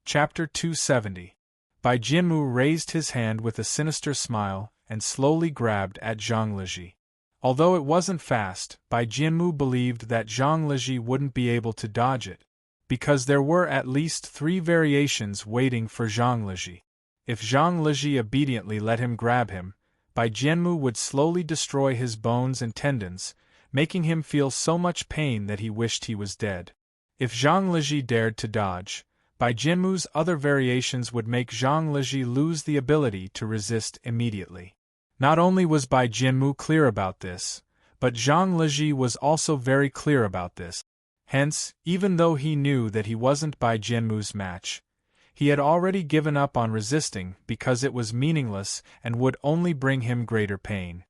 Chapter 270. Bai Jianmu raised his hand with a sinister smile and slowly grabbed at Zhang Leji. Although it wasn't fast, Bai Jianmu believed that Zhang Leji wouldn't be able to dodge it, because there were at least 3 variations waiting for Zhang Leji. If Zhang Leji obediently let him grab him, Bai Jianmu would slowly destroy his bones and tendons, making him feel so much pain that he wished he was dead. If Zhang Leji dared to dodge, Bai Jianmu's other variations would make Zhang Leji lose the ability to resist immediately. Not only was Bai Jianmu clear about this, but Zhang Leji was also very clear about this. Hence, even though he knew that he wasn't Bai Jianmu's match, he had already given up on resisting because it was meaningless and would only bring him greater pain.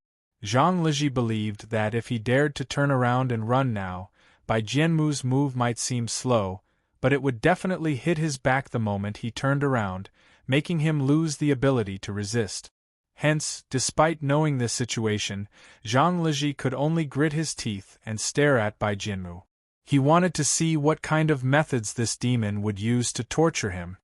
Zhang Leji believed that if he dared to turn around and run now, Bai Jianmu's move might seem slow, but it would definitely hit his back the moment he turned around, making him lose the ability to resist. Hence, despite knowing this situation, Zhang Leji could only grit his teeth and stare at Bai Jianmu. He wanted to see what kind of methods this demon would use to torture him.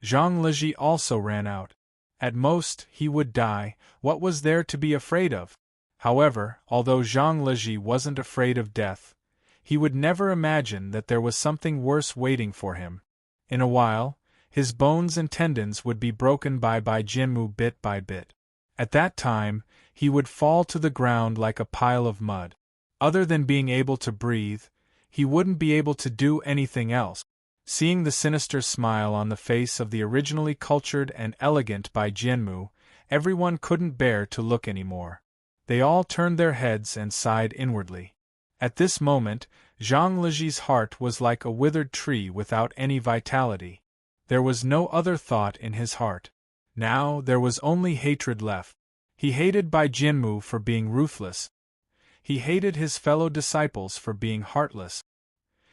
Zhang Leji also ran out. At most, he would die. What was there to be afraid of? However, although Zhang Leji wasn't afraid of death, he would never imagine that there was something worse waiting for him. In a while, his bones and tendons would be broken by Bai Jianmu bit by bit. At that time, he would fall to the ground like a pile of mud. Other than being able to breathe, he wouldn't be able to do anything else. Seeing the sinister smile on the face of the originally cultured and elegant Bai Jianmu, everyone couldn't bear to look anymore. They all turned their heads and sighed inwardly. At this moment, Zhang Leji's heart was like a withered tree without any vitality. There was no other thought in his heart. Now there was only hatred left. He hated Bai Jianmu for being ruthless. He hated his fellow disciples for being heartless.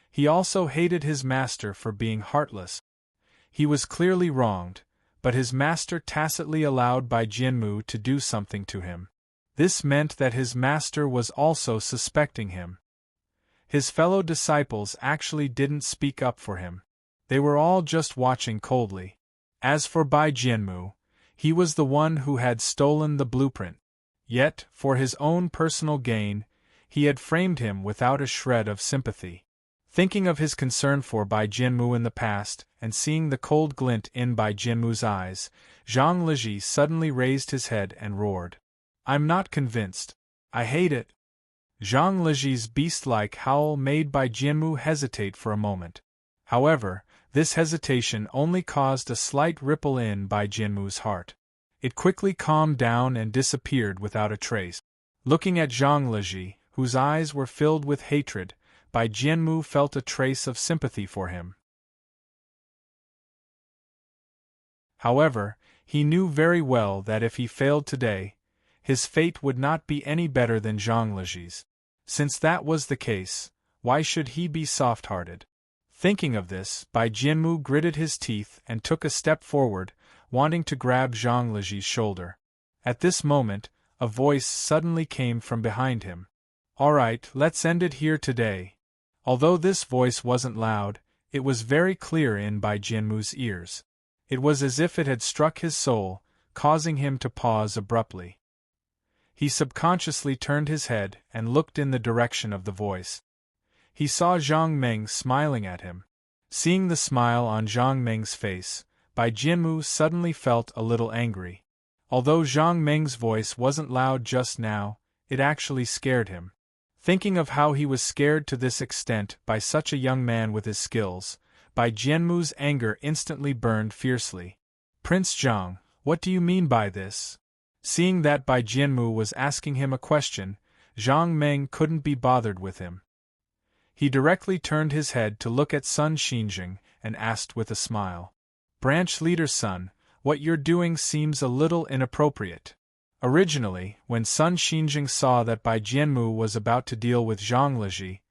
He also hated his master for being heartless. He was clearly wronged, but his master tacitly allowed Bai Jianmu to do something to him. This meant that his master was also suspecting him. His fellow disciples actually didn't speak up for him. They were all just watching coldly. As for Bai Jianmu, he was the one who had stolen the blueprint. Yet, for his own personal gain, he had framed him without a shred of sympathy. Thinking of his concern for Bai Jianmu in the past, and seeing the cold glint in Bai Jianmu's eyes, Zhang Leji suddenly raised his head and roared. "I'm not convinced. I hate it." Zhang Leji's beast-like howl made Bai Jianmu hesitate for a moment. However, this hesitation only caused a slight ripple in Bai Jianmu's heart. It quickly calmed down and disappeared without a trace. Looking at Zhang Leji, whose eyes were filled with hatred, Bai Jianmu felt a trace of sympathy for him. However, he knew very well that if he failed today, his fate would not be any better than Zhang Leji's. Since that was the case, why should he be soft-hearted? Thinking of this, Bai Jianmu gritted his teeth and took a step forward, wanting to grab Zhang Liji's shoulder. At this moment, a voice suddenly came from behind him. "All right, let's end it here today." Although this voice wasn't loud, it was very clear in Bai Jianmu's ears. It was as if it had struck his soul, causing him to pause abruptly. He subconsciously turned his head and looked in the direction of the voice. He saw Zhang Meng smiling at him. Seeing the smile on Zhang Meng's face, Bai Jianmu suddenly felt a little angry. Although Zhang Meng's voice wasn't loud just now, it actually scared him. Thinking of how he was scared to this extent by such a young man with his skills, Bai Jianmu's anger instantly burned fiercely. "Prince Zhang, what do you mean by this?" Seeing that Bai Jianmu was asking him a question, Zhang Meng couldn't be bothered with him. He directly turned his head to look at Sun Xinjing and asked with a smile. "Branch leader's son, what you're doing seems a little inappropriate." Originally, when Sun Xinjing saw that Bai Jianmu was about to deal with Zhang Liji,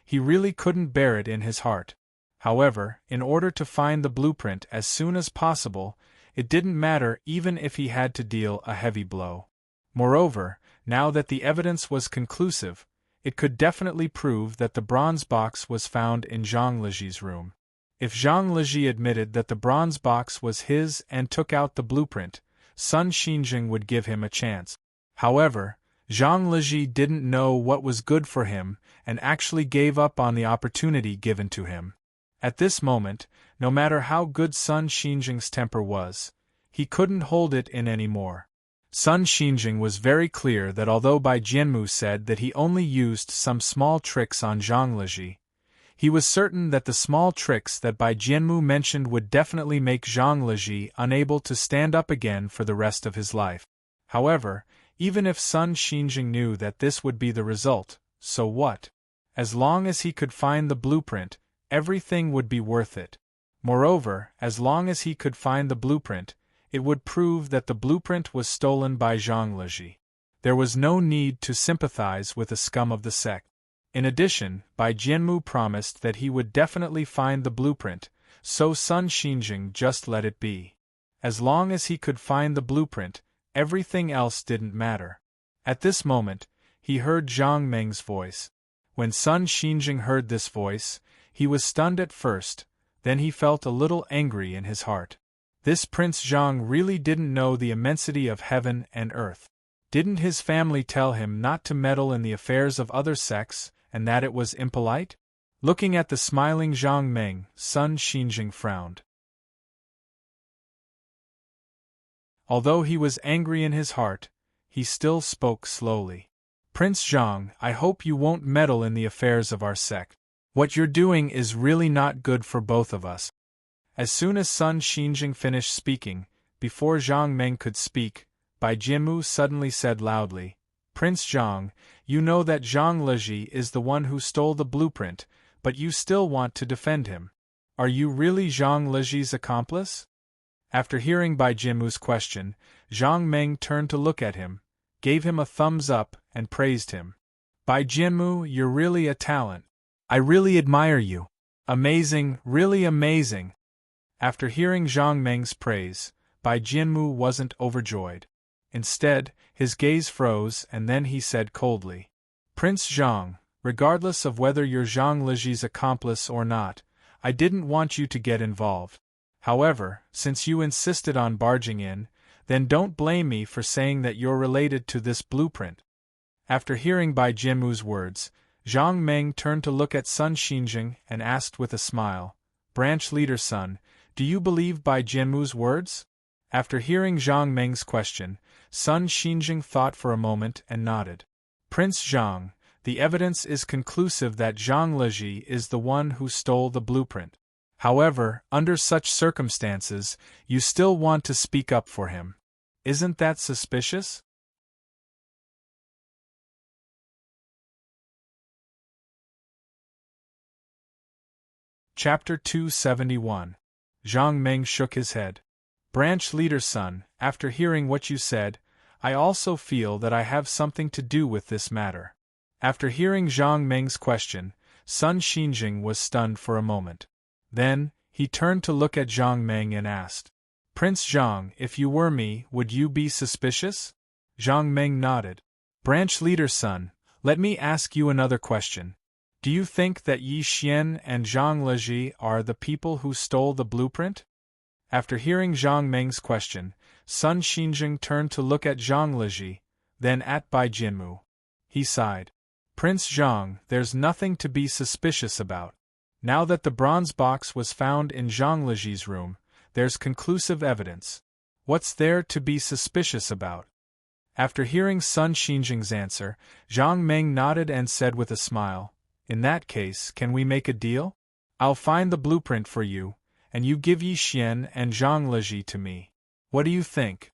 he really couldn't bear it in his heart. However, in order to find the blueprint as soon as possible, it didn't matter even if he had to deal a heavy blow. Moreover, now that the evidence was conclusive, it could definitely prove that the bronze box was found in Zhang Liji's room. If Zhang Liji admitted that the bronze box was his and took out the blueprint, Sun Xinjing would give him a chance. However, Zhang Liji didn't know what was good for him and actually gave up on the opportunity given to him. At this moment, no matter how good Sun Xinjing's temper was, he couldn't hold it in anymore. Sun Xinjing was very clear that although Bai Jianmu said that he only used some small tricks on Zhang Liji, he was certain that the small tricks that Bai Jianmu mentioned would definitely make Zhang Liji unable to stand up again for the rest of his life. However, even if Sun Xinjing knew that this would be the result, so what? As long as he could find the blueprint, everything would be worth it. Moreover, as long as he could find the blueprint, it would prove that the blueprint was stolen by Zhang Liji. There was no need to sympathize with the scum of the sect. In addition, Bai Jianmu promised that he would definitely find the blueprint, so Sun Xinjing just let it be. As long as he could find the blueprint, everything else didn't matter. At this moment, he heard Zhang Meng's voice. When Sun Xinjing heard this voice, he was stunned at first, then he felt a little angry in his heart. This Prince Zhang really didn't know the immensity of heaven and earth. Didn't his family tell him not to meddle in the affairs of other sects, and that it was impolite? Looking at the smiling Zhang Meng, Sun Xinjing frowned. Although he was angry in his heart, he still spoke slowly. "Prince Zhang, I hope you won't meddle in the affairs of our sect. What you're doing is really not good for both of us." As soon as Sun Xinjing finished speaking, before Zhang Meng could speak, Bai Jianmu suddenly said loudly, "Prince Zhang, you know that Zhang Liji is the one who stole the blueprint, but you still want to defend him. Are you really Zhang Liji's accomplice?" After hearing Bai Jianmu's question, Zhang Meng turned to look at him, gave him a thumbs up, and praised him. "Bai Jianmu, you're really a talent. I really admire you. Amazing, really amazing." After hearing Zhang Meng's praise, Bai Jianmu wasn't overjoyed. Instead, his gaze froze and then he said coldly, "Prince Zhang, regardless of whether you're Zhang Liji's accomplice or not, I didn't want you to get involved. However, since you insisted on barging in, then don't blame me for saying that you're related to this blueprint." After hearing Bai Jianmu's words, Zhang Meng turned to look at Sun Xinjing and asked with a smile, "Branch leader's son, do you believe Bai Jianmu's words?" After hearing Zhang Meng's question, Sun Xinjing thought for a moment and nodded. "Prince Zhang, the evidence is conclusive that Zhang Liji is the one who stole the blueprint. However, under such circumstances, you still want to speak up for him. Isn't that suspicious?" Chapter 271. Zhang Meng shook his head. "Branch leader's son, after hearing what you said, I also feel that I have something to do with this matter." After hearing Zhang Meng's question, Sun Xinjing was stunned for a moment. Then, he turned to look at Zhang Meng and asked, Prince Zhang, if you were me, would you be suspicious? Zhang Meng nodded. Branch leader's son, let me ask you another question. Do you think that Yi Xian and Zhang Lezhi are the people who stole the blueprint? After hearing Zhang Meng's question, Sun Xinjing turned to look at Zhang Lezhi, then at Bai Jianmu. He sighed. Prince Zhang, there's nothing to be suspicious about. Now that the bronze box was found in Zhang Lezhi's room, there's conclusive evidence. What's there to be suspicious about? After hearing Sun Xinjing's answer, Zhang Meng nodded and said with a smile, In that case, can we make a deal? I'll find the blueprint for you, and you give Yi Xian and Zhang Lezhi to me. What do you think?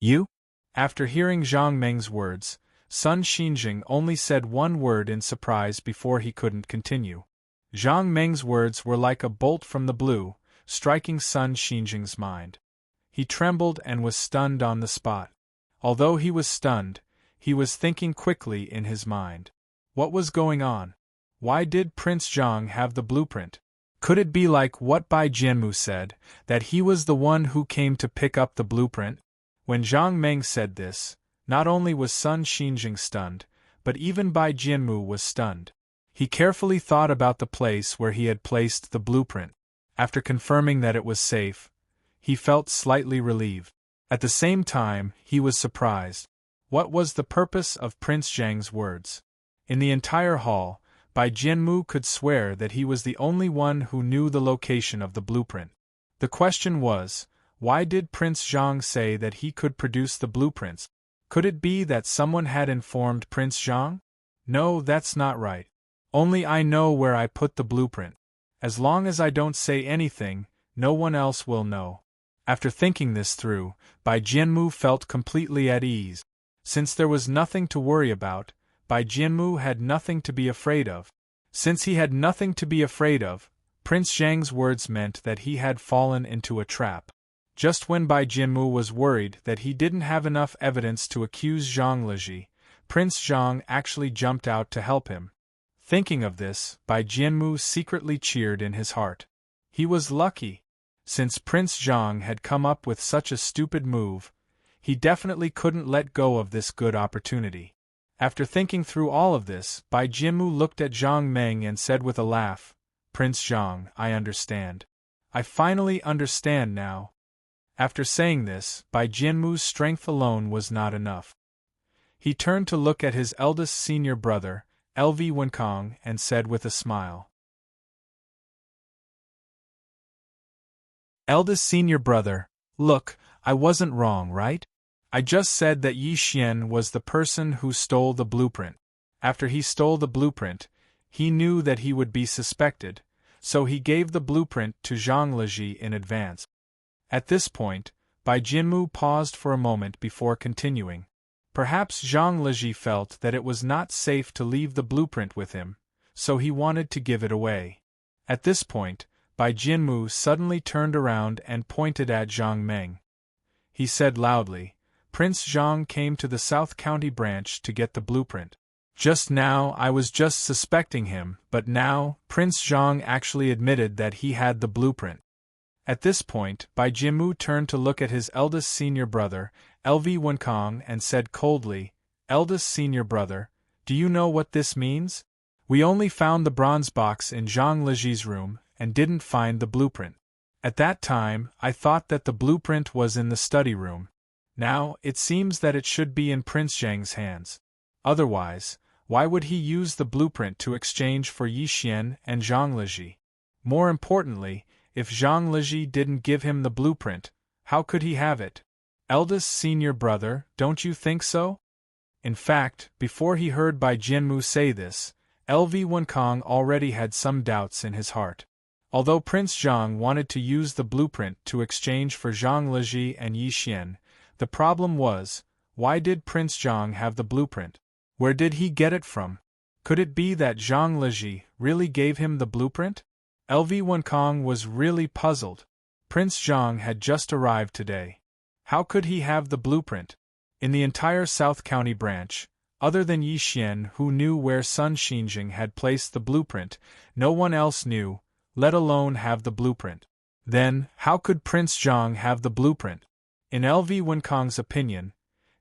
You? After hearing Zhang Meng's words, Sun Xinjing only said one word in surprise before he couldn't continue. Zhang Meng's words were like a bolt from the blue, striking Sun Xinjing's mind. He trembled and was stunned on the spot. Although he was stunned, he was thinking quickly in his mind. What was going on? Why did Prince Zhang have the blueprint? Could it be like what Bai Jianmu said, that he was the one who came to pick up the blueprint? When Zhang Meng said this, not only was Sun Xinjing stunned, but even Bai Jianmu was stunned. He carefully thought about the place where he had placed the blueprint. After confirming that it was safe, he felt slightly relieved. At the same time, he was surprised. What was the purpose of Prince Zhang's words? In the entire hall, Bai Jianmu could swear that he was the only one who knew the location of the blueprint. The question was, why did Prince Zhang say that he could produce the blueprints? Could it be that someone had informed Prince Zhang? No, that's not right. Only I know where I put the blueprint. As long as I don't say anything, no one else will know. After thinking this through, Bai Jianmu felt completely at ease. Since there was nothing to worry about, Bai Jianmu had nothing to be afraid of. Since he had nothing to be afraid of, Prince Zhang's words meant that he had fallen into a trap. Just when Bai Jianmu was worried that he didn't have enough evidence to accuse Zhang Lezhi, Prince Zhang actually jumped out to help him. Thinking of this, Bai Jianmu secretly cheered in his heart. He was lucky. Since Prince Zhang had come up with such a stupid move, he definitely couldn't let go of this good opportunity. After thinking through all of this, Bai Jianmu looked at Zhang Meng and said with a laugh, Prince Zhang, I understand. I finally understand now. After saying this, Bai Jianmu's strength alone was not enough. He turned to look at his eldest senior brother, LV Wenkong, and said with a smile, Eldest senior brother, look, I wasn't wrong, right? I just said that Yi Xian was the person who stole the blueprint. After he stole the blueprint, he knew that he would be suspected, so he gave the blueprint to Zhang Lezhi in advance. At this point, Bai Jianmu paused for a moment before continuing. Perhaps Zhang Lezhi felt that it was not safe to leave the blueprint with him, so he wanted to give it away. At this point, Bai Jianmu suddenly turned around and pointed at Zhang Meng. He said loudly, Prince Zhang came to the South County branch to get the blueprint. Just now I was just suspecting him, but now, Prince Zhang actually admitted that he had the blueprint. At this point, Bai Jianmu turned to look at his eldest senior brother, LV Wenkong, and said coldly, Eldest senior brother, do you know what this means? We only found the bronze box in Zhang Lezhi's room, and didn't find the blueprint. At that time, I thought that the blueprint was in the study room. Now, it seems that it should be in Prince Zhang's hands. Otherwise, why would he use the blueprint to exchange for Yi Xian and Zhang Lezhi? More importantly, if Zhang Lezhi didn't give him the blueprint, how could he have it? Eldest senior brother, don't you think so? In fact, before he heard Bai Jianmu say this, LV Wenkong already had some doubts in his heart. Although Prince Zhang wanted to use the blueprint to exchange for Zhang Lezhi and Yi Xian, the problem was, why did Prince Zhang have the blueprint? Where did he get it from? Could it be that Zhang Lezhi really gave him the blueprint? LV Wenkong was really puzzled. Prince Zhang had just arrived today. How could he have the blueprint? In the entire South County branch, other than Yi Xian who knew where Sun Xinjing had placed the blueprint, no one else knew, let alone have the blueprint. Then, how could Prince Zhang have the blueprint? In LV Wenkang's opinion,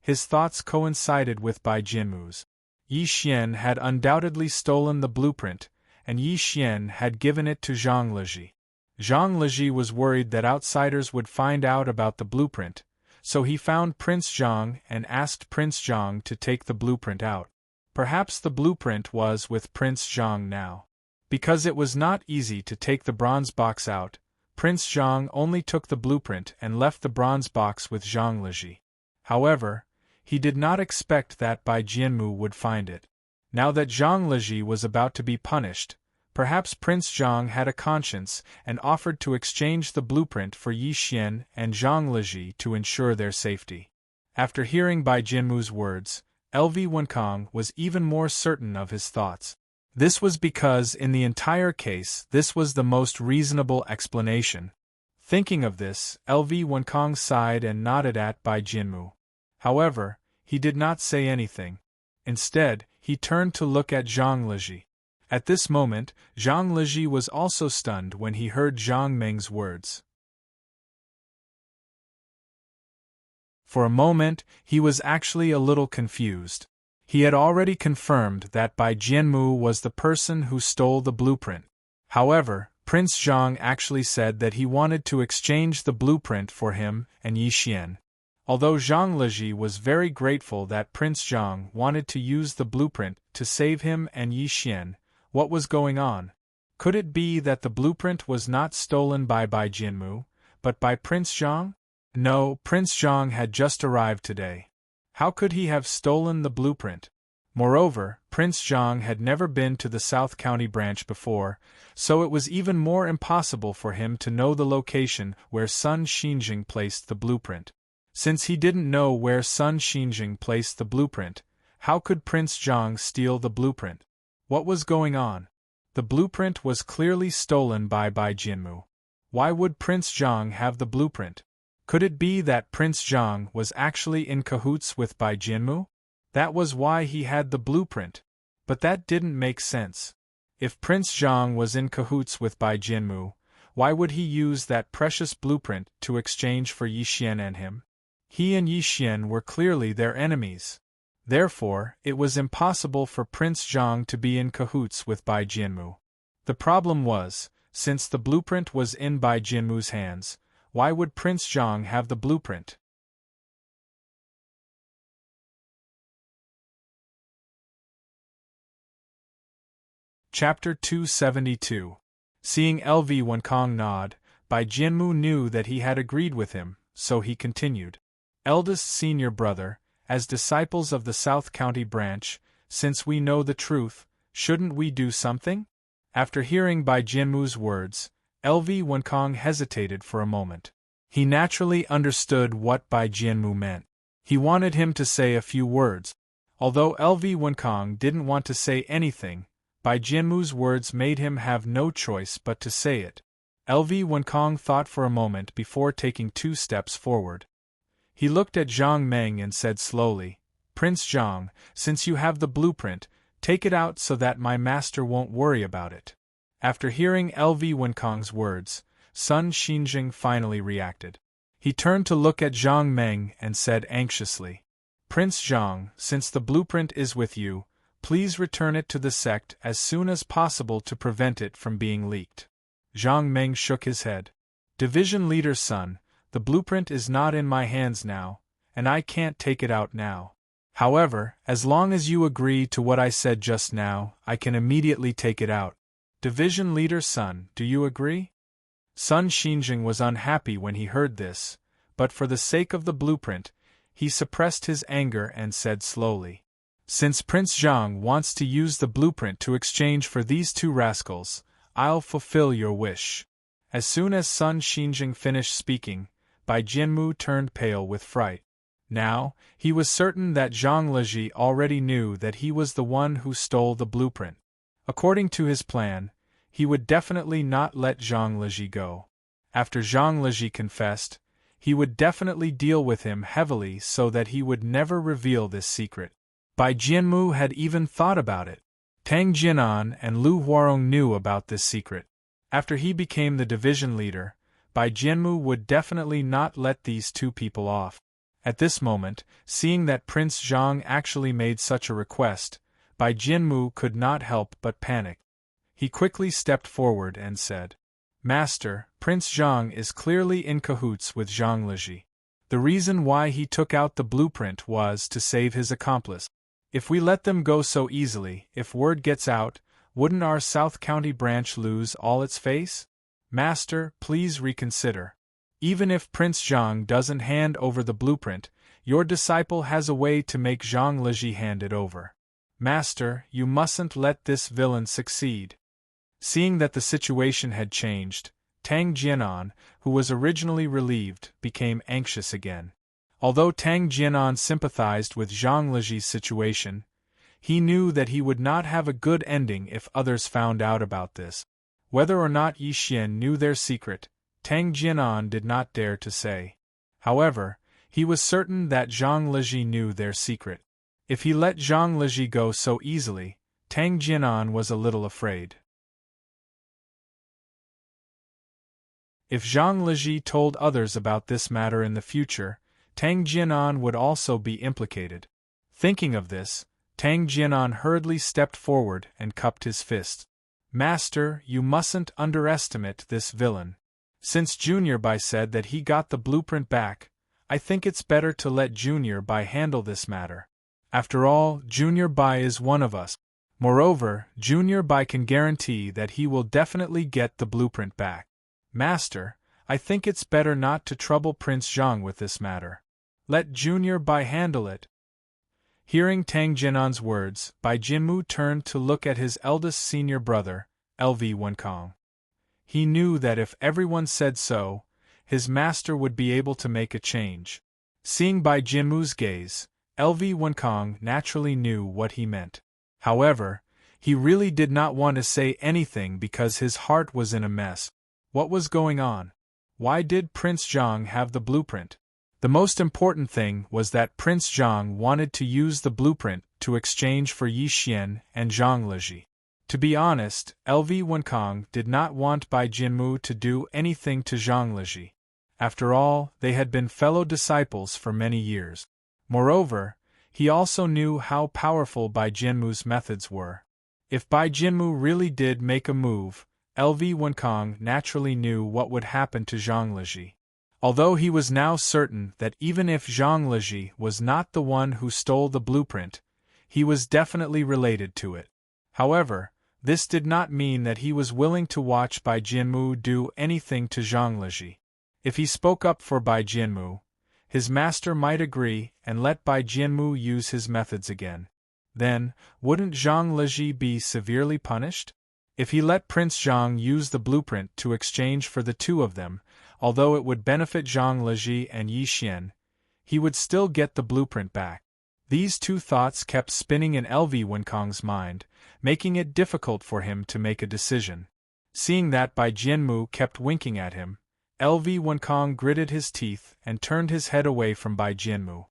his thoughts coincided with Bai Jianmu's. Yi Xian had undoubtedly stolen the blueprint, and Yi Xian had given it to Zhang Leji. Zhang Leji was worried that outsiders would find out about the blueprint, so he found Prince Zhang and asked Prince Zhang to take the blueprint out. Perhaps the blueprint was with Prince Zhang now. Because it was not easy to take the bronze box out, Prince Zhang only took the blueprint and left the bronze box with Zhang Leji. However, he did not expect that Bai Jianmu would find it. Now that Zhang Leji was about to be punished, perhaps Prince Zhang had a conscience and offered to exchange the blueprint for Yi Xian and Zhang Leji to ensure their safety. After hearing Bai Jianmu's words, LV Wenkang was even more certain of his thoughts. This was because in the entire case this was the most reasonable explanation. Thinking of this, LV Wenkang sighed and nodded at Bai Jianmu. However, he did not say anything. Instead, he turned to look at Zhang Leji. At this moment, Zhang Leji was also stunned when he heard Zhang Meng's words. For a moment, he was actually a little confused. He had already confirmed that Bai Jianmu was the person who stole the blueprint. However, Prince Zhang actually said that he wanted to exchange the blueprint for him and Yi Xian. Although Zhang Leji was very grateful that Prince Zhang wanted to use the blueprint to save him and Yi Xian, what was going on? Could it be that the blueprint was not stolen by Bai Jianmu, but by Prince Zhang? No, Prince Zhang had just arrived today. How could he have stolen the blueprint? Moreover, Prince Zhang had never been to the South County branch before, so it was even more impossible for him to know the location where Sun Xinjing placed the blueprint. Since he didn't know where Sun Xinjing placed the blueprint, how could Prince Zhang steal the blueprint? What was going on? The blueprint was clearly stolen by Bai Jianmu. Why would Prince Zhang have the blueprint? Could it be that Prince Zhang was actually in cahoots with Bai Jianmu? That was why he had the blueprint. But that didn't make sense. If Prince Zhang was in cahoots with Bai Jianmu, why would he use that precious blueprint to exchange for Yi Xian and him? He and Yi Xian were clearly their enemies. Therefore, it was impossible for Prince Zhang to be in cahoots with Bai Jianmu. The problem was, since the blueprint was in Bai Jianmu's hands, why would Prince Zhang have the blueprint? Chapter 272. Seeing LV Wenkang nod, Bai Jianmu knew that he had agreed with him, so he continued. Eldest senior brother, as disciples of the South County branch, since we know the truth, shouldn't we do something? After hearing Bai Jianmu's words, LV Wenkang hesitated for a moment. He naturally understood what Bai Jianmu meant. He wanted him to say a few words. Although LV Wenkang didn't want to say anything, Bai Jianmu's words made him have no choice but to say it. LV Wenkang thought for a moment before taking 2 steps forward. He looked at Zhang Meng and said slowly, Prince Zhang, since you have the blueprint, take it out so that my master won't worry about it. After hearing LV Wenkang's words, Sun Xinjing finally reacted. He turned to look at Zhang Meng and said anxiously, Prince Zhang, since the blueprint is with you, please return it to the sect as soon as possible to prevent it from being leaked. Zhang Meng shook his head. Division Leader's son, the blueprint is not in my hands now, and I can't take it out now. However, as long as you agree to what I said just now, I can immediately take it out. Division Leader's son, do you agree? Sun Xinjing was unhappy when he heard this, but for the sake of the blueprint, he suppressed his anger and said slowly, Since Prince Zhang wants to use the blueprint to exchange for these 2 rascals, I'll fulfill your wish. As soon as Sun Xinjing finished speaking, Bai Jianmu turned pale with fright. Now, he was certain that Zhang Leji already knew that he was the one who stole the blueprint. According to his plan, he would definitely not let Zhang Leji go. After Zhang Leji confessed, he would definitely deal with him heavily so that he would never reveal this secret. Bai Jianmu had even thought about it. Tang Jianan and Lu Huarong knew about this secret. After he became the division leader, Bai Jianmu would definitely not let these two people off. At this moment, seeing that Prince Zhang actually made such a request, Bai Jianmu could not help but panic. He quickly stepped forward and said, "Master, Prince Zhang is clearly in cahoots with Zhang Liji. The reason why he took out the blueprint was to save his accomplice. If we let them go so easily, if word gets out, wouldn't our South County branch lose all its face? Master, please reconsider. Even if Prince Zhang doesn't hand over the blueprint, your disciple has a way to make Zhang Liji hand it over. Master, you mustn't let this villain succeed." Seeing that the situation had changed, Tang Jianan, who was originally relieved, became anxious again. Although Tang Jianan sympathized with Zhang Liji's situation, he knew that he would not have a good ending if others found out about this. Whether or not Yi Xian knew their secret, Tang Jianan did not dare to say. However, he was certain that Zhang Liji knew their secret. If he let Zhang Liji go so easily, Tang Jianan was a little afraid. If Zhang Liji told others about this matter in the future, Tang Jianan would also be implicated. Thinking of this, Tang Jianan hurriedly stepped forward and cupped his fists. "Master, you mustn't underestimate this villain. Since Junior Bai said that he got the blueprint back, I think it's better to let Junior Bai handle this matter. After all, Junior Bai is one of us. Moreover, Junior Bai can guarantee that he will definitely get the blueprint back. Master, I think it's better not to trouble Prince Zhang with this matter. Let Junior Bai handle it." Hearing Tang Jianan's words, Bai Jianmu turned to look at his eldest senior brother, LV Wenkang. He knew that if everyone said so, his master would be able to make a change. Seeing Bai Jianmu's gaze, LV Wenkang naturally knew what he meant. However, he really did not want to say anything because his heart was in a mess. What was going on? Why did Prince Zhang have the blueprint? The most important thing was that Prince Zhang wanted to use the blueprint to exchange for Yi Xian and Zhang Liji. To be honest, LV Wenkang did not want Bai Jianmu to do anything to Zhang Liji. After all, they had been fellow disciples for many years. Moreover, he also knew how powerful Bai Jianmu's methods were. If Bai Jianmu really did make a move, LV Wenkang naturally knew what would happen to Zhang Liji. Although he was now certain that even if Zhang Liji was not the one who stole the blueprint, he was definitely related to it. However, this did not mean that he was willing to watch Bai Jianmu do anything to Zhang Liji. If he spoke up for Bai Jianmu, his master might agree and let Bai Jianmu use his methods again. Then, wouldn't Zhang Liji be severely punished? If he let Prince Zhang use the blueprint to exchange for the two of them, although it would benefit Zhang Liji and Yi Xian, he would still get the blueprint back. These two thoughts kept spinning in LV Wenkang's mind, making it difficult for him to make a decision. Seeing that Bai Jianmu kept winking at him, LV Wenkang gritted his teeth and turned his head away from Bai Jianmu.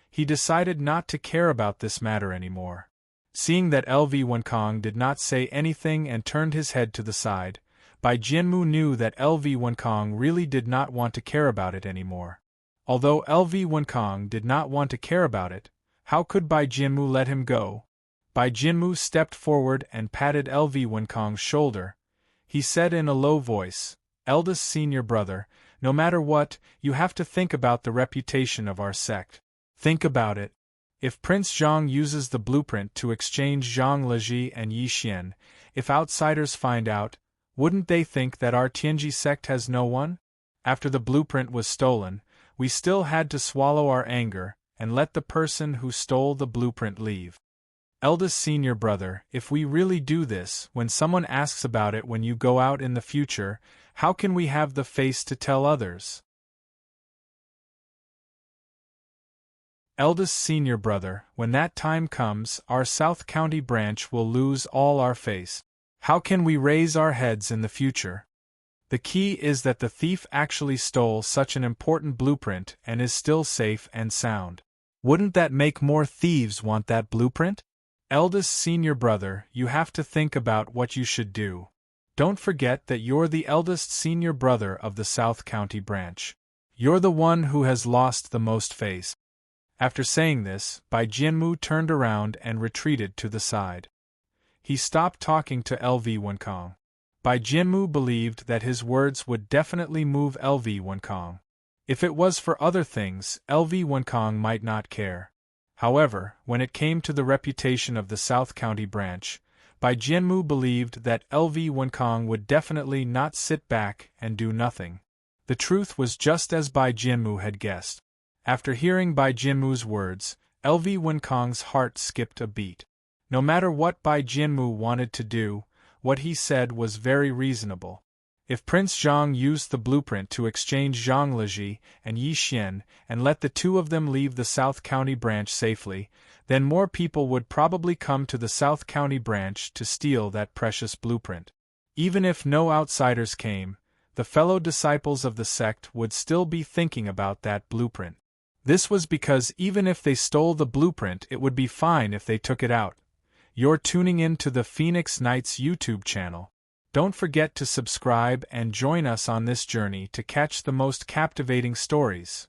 He decided not to care about this matter anymore. Seeing that LV Wenkang did not say anything and turned his head to the side, Bai Jianmu knew that LV Wenkang really did not want to care about it anymore. Although LV Wenkang did not want to care about it, how could Bai Jianmu let him go? Bai Jianmu stepped forward and patted LV Wenkang's shoulder. He said in a low voice, "Eldest senior brother, no matter what, you have to think about the reputation of our sect. Think about it. If Prince Zhang uses the blueprint to exchange Zhang Liji and Yi Xian, if outsiders find out, wouldn't they think that our Tianji sect has no one? After the blueprint was stolen, we still had to swallow our anger and let the person who stole the blueprint leave. Eldest senior brother, if we really do this, when someone asks about it when you go out in the future, how can we have the face to tell others?" Eldest senior brother, when that time comes, our South County branch will lose all our face. How can we raise our heads in the future? The key is that the thief actually stole such an important blueprint and is still safe and sound. Wouldn't that make more thieves want that blueprint? Eldest senior brother, you have to think about what you should do. Don't forget that you're the eldest senior brother of the South County branch. You're the one who has lost the most face. After saying this, Bai Jianmu turned around and retreated to the side. He stopped talking to LV Wenkong. Bai Jianmu believed that his words would definitely move LV Wenkong. If it was for other things, LV Wenkong might not care. However, when it came to the reputation of the South County branch, Bai Jianmu believed that LV Wenkong would definitely not sit back and do nothing. The truth was just as Bai Jianmu had guessed. After hearing Bai Jianmu's words, LV Wenkong's heart skipped a beat. No matter what Bai Jianmu wanted to do, what he said was very reasonable. If Prince Zhang used the blueprint to exchange Zhang Liji and Yi Xian and let the two of them leave the South County branch safely, then more people would probably come to the South County branch to steal that precious blueprint. Even if no outsiders came, the fellow disciples of the sect would still be thinking about that blueprint. This was because even if they stole the blueprint, it would be fine if they took it out. You're tuning in to the Phoenix Knights YouTube channel. Don't forget to subscribe and join us on this journey to catch the most captivating stories.